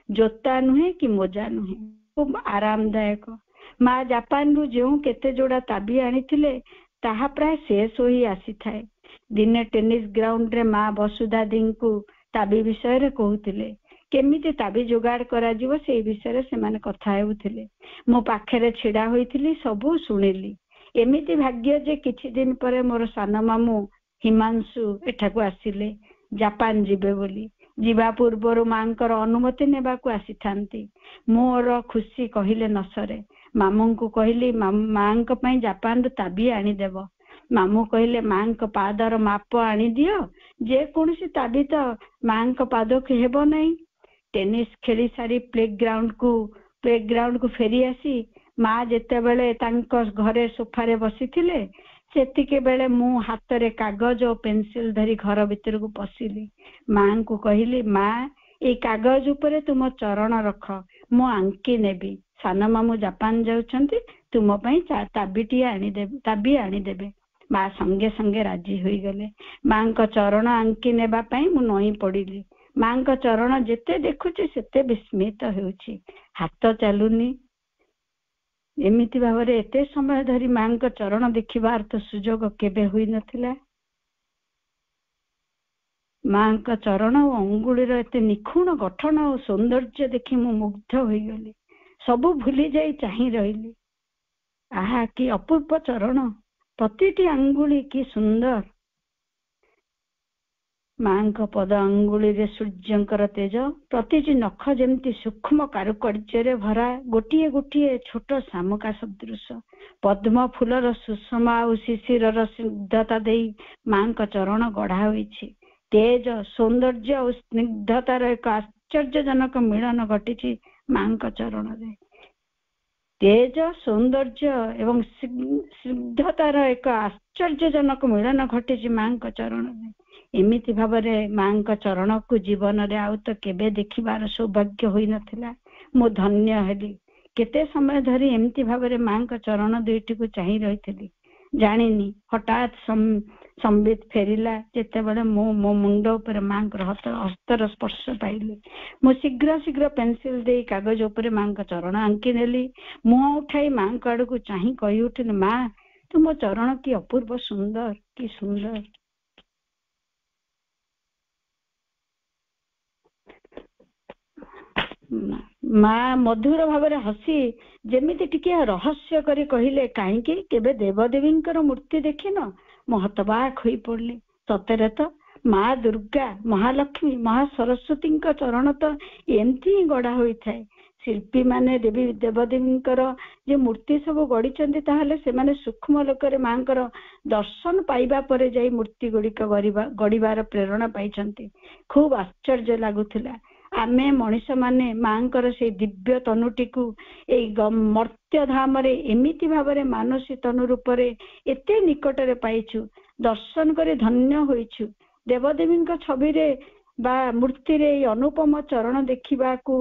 ଜୋତା ନୁହେଁ କି ମୋଜା ନୁହେଁ, ଖୁବ ଆରାମଦାୟକ। ମା ଜାପାନରୁ ଯେଉଁ କେତେ ଯୋଡା ତାବି ଆଣିଥିଲେ ତାହା ପ୍ରାୟ ଶେଷ ହୋଇ ଆସିଥାଏ। ଦିନେ ଟେନିସ ଗ୍ରାଉଣ୍ଡରେ ମା ବସୁଧାଦୀଙ୍କୁ ତାବି ବିଷୟରେ କହୁଥିଲେ। କେମିତି ତାବି ଯୋଗାଡ଼ କରାଯିବ ସେଇ ବିଷୟରେ ସେମାନେ କଥା ହେଉଥିଲେ। ମୋ ପାଖରେ ଛିଡ଼ା ହୋଇଥିଲି, ସବୁ ଶୁଣିଲି। ଏମିତି ଭାଗ୍ୟ ଯେ କିଛି ଦିନ ପରେ ମୋର ସାନ ମାମୁଁ ହିମାଂଶୁ ଏଠାକୁ ଆସିଲେ ଜାପାନ ଯିବେ ବୋଲି। ଯିବା ପୂର୍ବରୁ ମାଙ୍କର ଅନୁମତି ନେବାକୁ ଆସିଥାନ୍ତି। ମୋର ଖୁସି କହିଲେ ନ ସରେ। ମାମୁଁଙ୍କୁ କହିଲି ମାଙ୍କ ପାଇଁ ଜାପାନରୁ ତାବି ଆଣିଦେବ। ମାମୁଁ କହିଲେ ମାଙ୍କ ପାଦର ମାପ ଆଣିଦିଅ, ଯେକୌଣସି ତାବି ତ ମାଙ୍କ ପାଦକୁ ହେବ ନାହିଁ। ଟେନିସ୍ ଖେଳି ସାରି ପ୍ଲେଗ୍ରାଉଣ୍ଡକୁ ଫେରି ଆସି ମା ଯେତେବେଳେ ତାଙ୍କ ଘରେ ସୋଫାରେ ବସିଥିଲେ, ସେତିକି ବେଳେ ମୁଁ ହାତରେ କାଗଜ ଓ ପେନସିଲ ଧରି ଘର ଭିତରକୁ ପଶିଲି। ମାଙ୍କୁ କହିଲି, ମା ଏଇ କାଗଜ ଉପରେ ତୁମ ଚରଣ ରଖ, ମୁଁ ଆଙ୍କି ନେବି। ସାନ ମାମୁଁ ଜାପାନ ଯାଉଛନ୍ତି, ତୁମ ପାଇଁ ତାବି ଆଣିଦେବେ। ମା ସଙ୍ଗେ ସଙ୍ଗେ ରାଜି ହୋଇଗଲେ। ମାଙ୍କ ଚରଣ ଆଙ୍କି ନେବା ପାଇଁ ମୁଁ ନଇଁ ପଡିଲି। ମାଙ୍କ ଚରଣ ଯେତେ ଦେଖୁଛି ସେତେ ବିସ୍ମିତ ହେଉଛି। ହାତ ଚାଲୁନି। ଏମିତି ଭାବରେ ଏତେ ସମୟ ଧରି ମାଙ୍କ ଚରଣ ଦେଖିବାର ତ ସୁଯୋଗ କେବେ ହୋଇନଥିଲା। ମାଙ୍କ ଚରଣ ଓ ଅଙ୍ଗୁଳିର ଏତେ ନିଖୁଣ ଗଠନ ଓ ସୌନ୍ଦର୍ଯ୍ୟ ଦେଖି ମୁଁ ମୁଗ୍ଧ ହୋଇଗଲି। ସବୁ ଭୁଲି ଯାଇ ଚାହିଁ ରହିଲି। ଆହା, କି ଅପୂର୍ବ ଚରଣ! ପ୍ରତିଟି ଆଙ୍ଗୁଳି କି ସୁନ୍ଦର! ମାଙ୍କ ପଦ ଆଙ୍ଗୁଳିରେ ସୂର୍ଯ୍ୟଙ୍କର ତେଜ, ପ୍ରତିଟି ନଖ ଯେମିତି ସୂକ୍ଷ୍ମ କାରୁକାର୍ଯ୍ୟରେ ଭରା, ଗୋଟିଏ ଗୋଟିଏ ଛୋଟ ଶାମୁକା ସଦୃଶ। ପଦ୍ମ ଫୁଲର ସୁଷମ ଆଉ ଶିଶିରର ସ୍ନିଗ୍ଧତା ଦେଇ ମାଙ୍କ ଚରଣ ଗଢା ହୋଇଛି। ତେଜ, ସୌନ୍ଦର୍ଯ୍ୟ ଆଉ ସ୍ନିଗ୍ଧତାର ଏକ ଆଶ୍ଚର୍ଯ୍ୟଜନକ ମିଳନ ଘଟିଛି ମାଙ୍କ ଚରଣରେ। ତେଜ, ସୌନ୍ଦର୍ଯ୍ୟ ଏବଂ ସ୍ନିଗ୍ଧତାର ଏକ ଆଶ୍ଚର୍ଯ୍ୟଜନକ ମିଳନ ଘଟିଛି ମାଙ୍କ ଚରଣରେ। ଏମିତି ଭାବରେ ମାଙ୍କ ଚରଣକୁ ଜୀବନରେ ଆଉ ତ କେବେ ଦେଖିବାର ସୌଭାଗ୍ୟ ହୋଇନଥିଲା। ମୁଁ ଧନ୍ୟ ହେଲି। କେତେ ସମୟ ଧରି ଏମିତି ଭାବରେ ମାଙ୍କ ଚରଣ ଦୁଇଟିକୁ ଚାହିଁ ରହିଥିଲି, ଜାଣିନି। ହଠାତ୍ ସମ୍ବିତ ଫେରିଲା ଯେତେବେଳେ ମୁଁ ମୋ ମୁଣ୍ଡ ଉପରେ ମାଙ୍କର ହସ୍ତର ସ୍ପର୍ଶ ପାଇଲି। ମୁଁ ଶୀଘ୍ର ପେନସିଲ ଦେଇ କାଗଜ ଉପରେ ମାଙ୍କ ଚରଣ ଆଙ୍କି ନେଲି। ମୁହଁ ଉଠାଇ ମାଙ୍କ ଆଡକୁ ଚାହିଁ କହି ଉଠିଲି, ମା ତୁମ ଚରଣ କି ଅପୂର୍ବ ସୁନ୍ଦର, କି ସୁନ୍ଦର! ମା ମଧୁର ଭାବରେ ହସି ଯେମିତି ଟିକେ ରହସ୍ୟ କରି କହିଲେ, କାହିଁକି କେବେ ଦେବଦେବୀଙ୍କର ମୂର୍ତ୍ତି ଦେଖିନ? ମୁଁ ହତବାକ ହୋଇ ପଡିଲି। ସତରେ ତ, ମା ଦୁର୍ଗା, ମହାଲକ୍ଷ୍ମୀ, ମହା ସରସ୍ୱତୀଙ୍କ ଚରଣ ତ ଏମିତି ହିଁ ଗଢା ହୋଇଥାଏ। ଶିଳ୍ପୀ ମାନେ ଦେବଦେବୀଙ୍କର ଯେ ମୂର୍ତ୍ତି ସବୁ ଗଢିଛନ୍ତି, ତାହେଲେ ସେମାନେ ସୂକ୍ଷ୍ମ ଲୋକରେ ମାଙ୍କର ଦର୍ଶନ ପାଇବା ପରେ ଯାଇ ମୂର୍ତ୍ତି ଗୁଡିକ ଗଢିବାର ପ୍ରେରଣା ପାଇଛନ୍ତି। ଖୁବ ଆଶ୍ଚର୍ଯ୍ୟ ଲାଗୁଥିଲା। ଆମେ ମଣିଷ ମାନେ ମାଙ୍କର ସେଇ ଦିବ୍ୟ ତନୁଟିକୁ ଏଇ ମର୍ତ୍ତ୍ୟ ଧାମରେ ଏମିତି ଭାବରେ ମାନସୀ ତନୁ ରୂପରେ ଏତେ ନିକଟରେ ପାଇଛୁ, ଦର୍ଶନ କରି ଧନ୍ୟ ହୋଇଛୁ। ଦେବଦେବୀଙ୍କ ଛବିରେ ବା ମୂର୍ତ୍ତିରେ ଏଇ ଅନୁପମ ଚରଣ ଦେଖିବାକୁ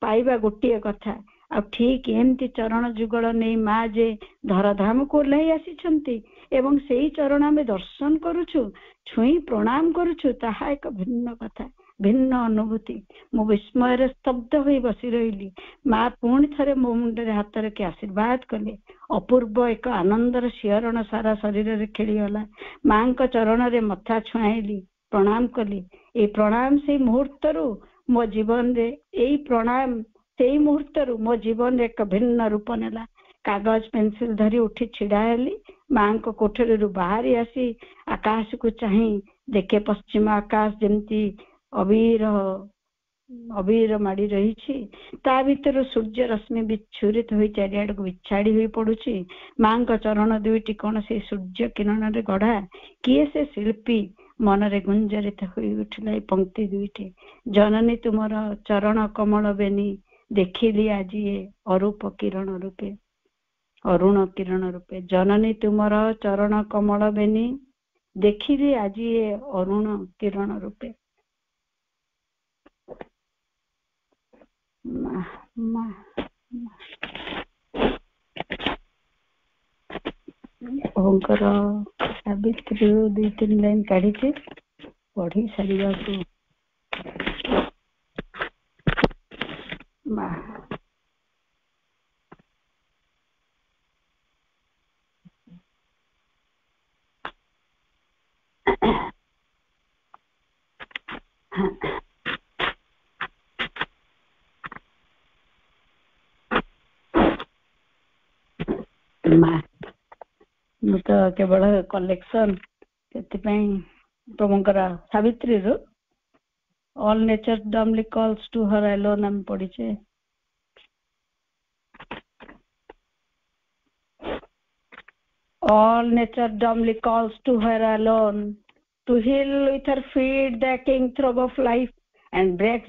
ପାଇବା ଗୋଟିଏ କଥା, ଆଉ ଠିକ ଏମିତି ଚରଣ ଯୁଗଳ ନେଇ ମା ଯେ ଧରାଧାମକୁ ଓହ୍ଲାଇ ଆସିଛନ୍ତି ଏବଂ ସେଇ ଚରଣ ଆମେ ଦର୍ଶନ କରୁଛୁ, ଛୁଇଁ ପ୍ରଣାମ କରୁଛୁ, ତାହା ଏକ ଭିନ୍ନ କଥା, ଭିନ୍ନ ଅନୁଭୂତି। ମୁଁ ବିସ୍ମୟରେ ସ୍ତବ୍ଧ ହୋଇ ବସି ରହିଲି। ମା ପୁଣି ଥରେ ମୋ ମୁଣ୍ଡରେ ହାତ ରଖି ଆଶୀର୍ବାଦ କଲେ। ଅପୂର୍ବ ଏକ ଆନନ୍ଦର ଶିହରଣ ସାରା ଶରୀରରେ ଖେଳିଗଲା। ମାଙ୍କ ଚରଣରେ ମଥା ଛୁଆଇଲି, ପ୍ରଣାମ କଲି। ଏଇ ପ୍ରଣାମ ସେଇ ମୁହୂର୍ତ୍ତରୁ ମୋ ଜୀବନରେ ଏକ ଭିନ୍ନ ରୂପ ନେଲା। କାଗଜ ପେନସିଲ ଧରି ଉଠି ଛିଡା ହେଲି। ମାଙ୍କ କୋଠରୀରୁ ବାହାରି ଆସି ଆକାଶକୁ ଚାହିଁ ଦେଖେ ପଶ୍ଚିମ ଆକାଶ ଯେମିତି ଅବିର ମାଡି ରହିଛି। ତା ଭିତରୁ ସୂର୍ଯ୍ୟ ରଶ୍ମି ବିଚ୍ଛୁରିତ ହୋଇ ଚାରିଆଡକୁ ବିଛାଡି ହୋଇ ପଡୁଛି। ମାଙ୍କ ଚରଣ ଦୁଇଟି କଣ ସେଇ ସୂର୍ଯ୍ୟ କିରଣରେ ଗଢା? କିଏ ସେ ଶିଳ୍ପୀ? ମନରେ ଗୁଞ୍ଜରିତ ହୋଇ ଉଠିଲା ଏଇ ପଙ୍କ୍ତି ଦୁଇଟି। ଜନନୀ ତୁମର ଚରଣ କମଳ ବେନି, ଦେଖିଲି ଆଜି ଏ ଅରୁଣ କିରଣ ରୂପେ। ଜନନୀ ତୁମର ଚରଣ କମଳ ବେନି, ଦେଖିଲି ଆଜି ଏ ଅରୁଣ କିରଣ ରୂପେ। ଓଙ୍କର ସାବିତ୍ରୀରୁ 2-3 ଲାଇନ କାଢିଛି, ପଢି ସାରିବାକୁ ମା ମା ମୁଁ ତ କେବଳ କଲେକ୍ସନ ସେଥିପାଇଁ ତମଙ୍କର ସାବିତ୍ରୀରୁ all nature dumbly calls to her alone ଆମେ ପଢିଛେ। all nature dumbly calls to her alone to heal with her feet the aching throb of life and break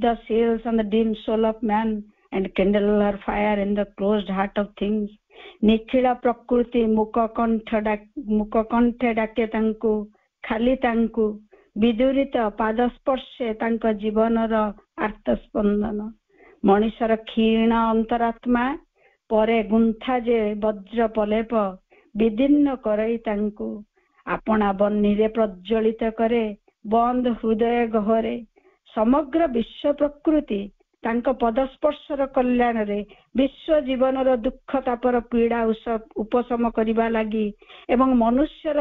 the seals on the dim soul of man and kindle her fire in the closed heart of things। ନିଖିଳ ପ୍ରକୃତି ମୁକ କଣ୍ଠେ ଡାକେ ତାଙ୍କୁ ଖାଲି ତାଙ୍କୁ ବିଦୁରିତ ପାଦସ୍ପର୍ଶେ ତାଙ୍କ ଜୀବନର ଆର୍ତ୍ତସ୍ପନ୍ଦନ। ମଣିଷର କ୍ଷୀଣ ଅନ୍ତରାତ୍ମା ପରେ ଗୁନ୍ଥା ଯେ ବଜ୍ର ପଲେପ ବିଦୀର୍ଣ୍ଣ କରଇ ତାଙ୍କୁ ଆପଣା ବହ୍ନିରେ ପ୍ରଜ୍ୱଳିତ କରେ ବନ୍ଦ ହୃଦୟ ଗହରେ। ସମଗ୍ର ବିଶ୍ୱ ପ୍ରକୃତି ତାଙ୍କ ପଦସ୍ପର୍ଶର କଲ୍ୟାଣରେ ବିଶ୍ୱ ଜୀବନର ଦୁଃଖ ତାପର ପୀଡ଼ା ଉପଶମ କରିବା ଲାଗି ଏବଂ ମନୁଷ୍ୟର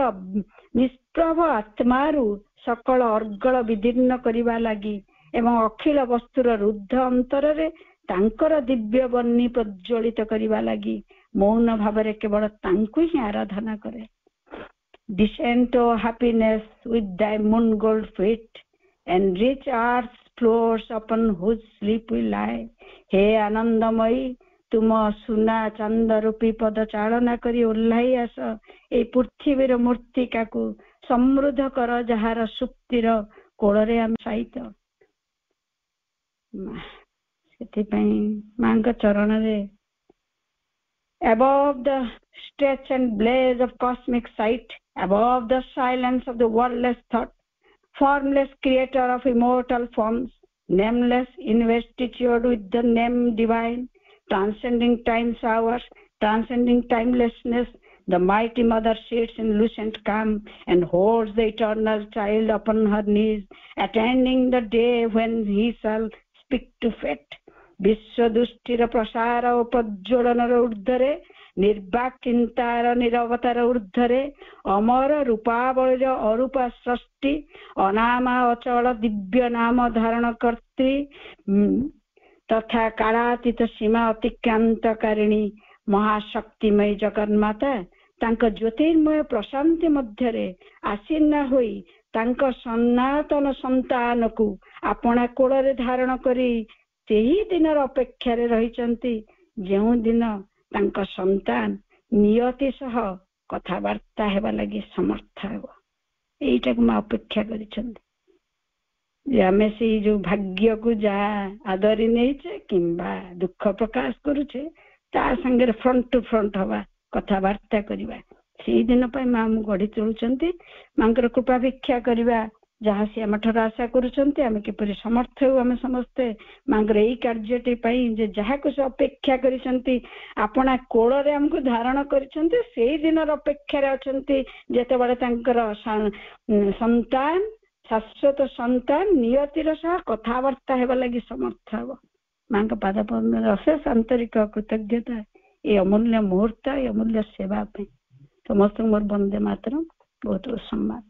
ନିଷ୍ପ୍ରଭ ଆତ୍ମାରୁ ସକଳ ଅର୍ଗଳ ବିଦୀର୍ଣ୍ଣ କରିବା ଲାଗି ଏବଂ ଅଖିଳ ବସ୍ତୁର ରୁଦ୍ଧ ଅନ୍ତରରେ ତାଙ୍କର ଦିବ୍ୟ ବହ୍ନି ପ୍ରଜ୍ୱଳିତ କରିବା ଲାଗି ମୌନ ଭାବରେ କେବଳ ତାଙ୍କୁ ହିଁ ଆରାଧନା କରେ। Descend to happiness with thy moon gold feet and reach earth's floors upon whose sleep we lie। हे ଆନନ୍ଦମୟୀ ତୁମ ସୁନା ଚାନ୍ଦ ରୂପୀ ପଦ ଚାଳନା କରି ଓହ୍ଲାଇ ଆସ ଏଇ ପୃଥିବୀର ମୂର୍ତ୍ତିକାକୁ ସମୃଦ୍ଧ କର ଯାହାର ସୁପ୍ତିର କୋଳରେ ଆମେ ସାଇତ। ସେଥିପାଇଁ ମାଙ୍କ ଚରଣରେ above the stretch and blaze of cosmic sight, above the silence of the wordless thought, formless creator of immortal forms, nameless, investitured with the name divine, transcending time's hours, transcending timelessness, the mighty mother sits in lucent calm and holds the eternal child upon her knees, attending the day when he shall speak to fate। ବିଶ୍ୱ ଦୃଷ୍ଟିର ପ୍ରସାର ଓ ପ୍ରଜ୍ୱଳନର ଊର୍ଦ୍ଧ୍ୱରେ ନିର୍ବାକ ଚିନ୍ତାର ନିରବତାର ଊର୍ଦ୍ଧ୍ୱରେ ଅମର ରୂପାବଳୀର ଅରୂପା ସୃଷ୍ଟି ଅନାମା ଅଚଳ ଦିବ୍ୟ ନାମ ଧାରଣ କର୍ତ୍ରୀ ତଥା କାଳାତୀତ ସୀମା ଅତିକ୍ରାନ୍ତକାରିଣୀ ମହାଶକ୍ତିମୟୀ ଜଗନ୍ମାତା ତାଙ୍କ ଜ୍ୟୋତିର୍ମୟ ପ୍ରଶାନ୍ତି ମଧ୍ୟରେ ଆସୀନା ହୋଇ ତାଙ୍କ ସନାତନ ସନ୍ତାନକୁ ଆପଣା କୋଳରେ ଧାରଣ କରି ସେହି ଦିନର ଅପେକ୍ଷାରେ ରହିଛନ୍ତି ଯେଉଁ ଦିନ ତାଙ୍କ ସନ୍ତାନ ନିୟତି ସହ କଥାବାର୍ତ୍ତା ହେବା ଲାଗି ସମର୍ଥ ହେବ। ଏଇଟାକୁ ମା ଅପେକ୍ଷା କରିଛନ୍ତି ଯେ ଆମେ ସେଇ ଯୋଉ ଭାଗ୍ୟକୁ ଯାହା ଆଦରି ନେଇଛେ କିମ୍ବା ଦୁଃଖ ପ୍ରକାଶ କରୁଛେ ତା ସାଙ୍ଗରେ ଫ୍ରଣ୍ଟ ଟୁ ଫ୍ରଣ୍ଟ ହବା କଥାବାର୍ତ୍ତା କରିବା ସେଇ ଦିନ ପାଇଁ ମା ଆମକୁ ଗଢି ତୋଳୁଛନ୍ତି। ମାଙ୍କର କୃପା ଭିକ୍ଷା କରିବା ଯାହା ସେ ଆମ ଠାରୁ ଆଶା କରୁଛନ୍ତି ଆମେ କିପରି ସମର୍ଥ ହେଉ ଆମେ ସମସ୍ତେ ମାଙ୍କର ଏଇ କାର୍ଯ୍ୟଟି ପାଇଁ ଯେ ଯାହାକୁ ସେ ଅପେକ୍ଷା କରିଛନ୍ତି ଆପଣା କୋଳରେ ଆମକୁ ଧାରଣ କରିଛନ୍ତି ସେଇ ଦିନର ଅପେକ୍ଷାରେ ଅଛନ୍ତି ଯେତେବେଳେ ତାଙ୍କର ସନ୍ତାନ ଶାଶ୍ୱତ ସନ୍ତାନ ନିୟତିର ସହ କଥାବାର୍ତ୍ତା ହେବା ଲାଗି ସମର୍ଥ ହେବ। ମାଙ୍କ ପାଦ ପଦ୍ମରେ ଅଶେଷ ଆନ୍ତରିକ କୃତଜ୍ଞତା এই ଅମୂଲ୍ୟ ମୁହୂର୍ତ୍ତ এই ଅମୂଲ୍ୟ ସେବା ପାଇଁ। ସମସ୍ତଙ୍କୁ ମୋର ବନ୍ଦେ ମାତରମ୍ ବହୁତ ବହୁତ ସମ୍ମାନ।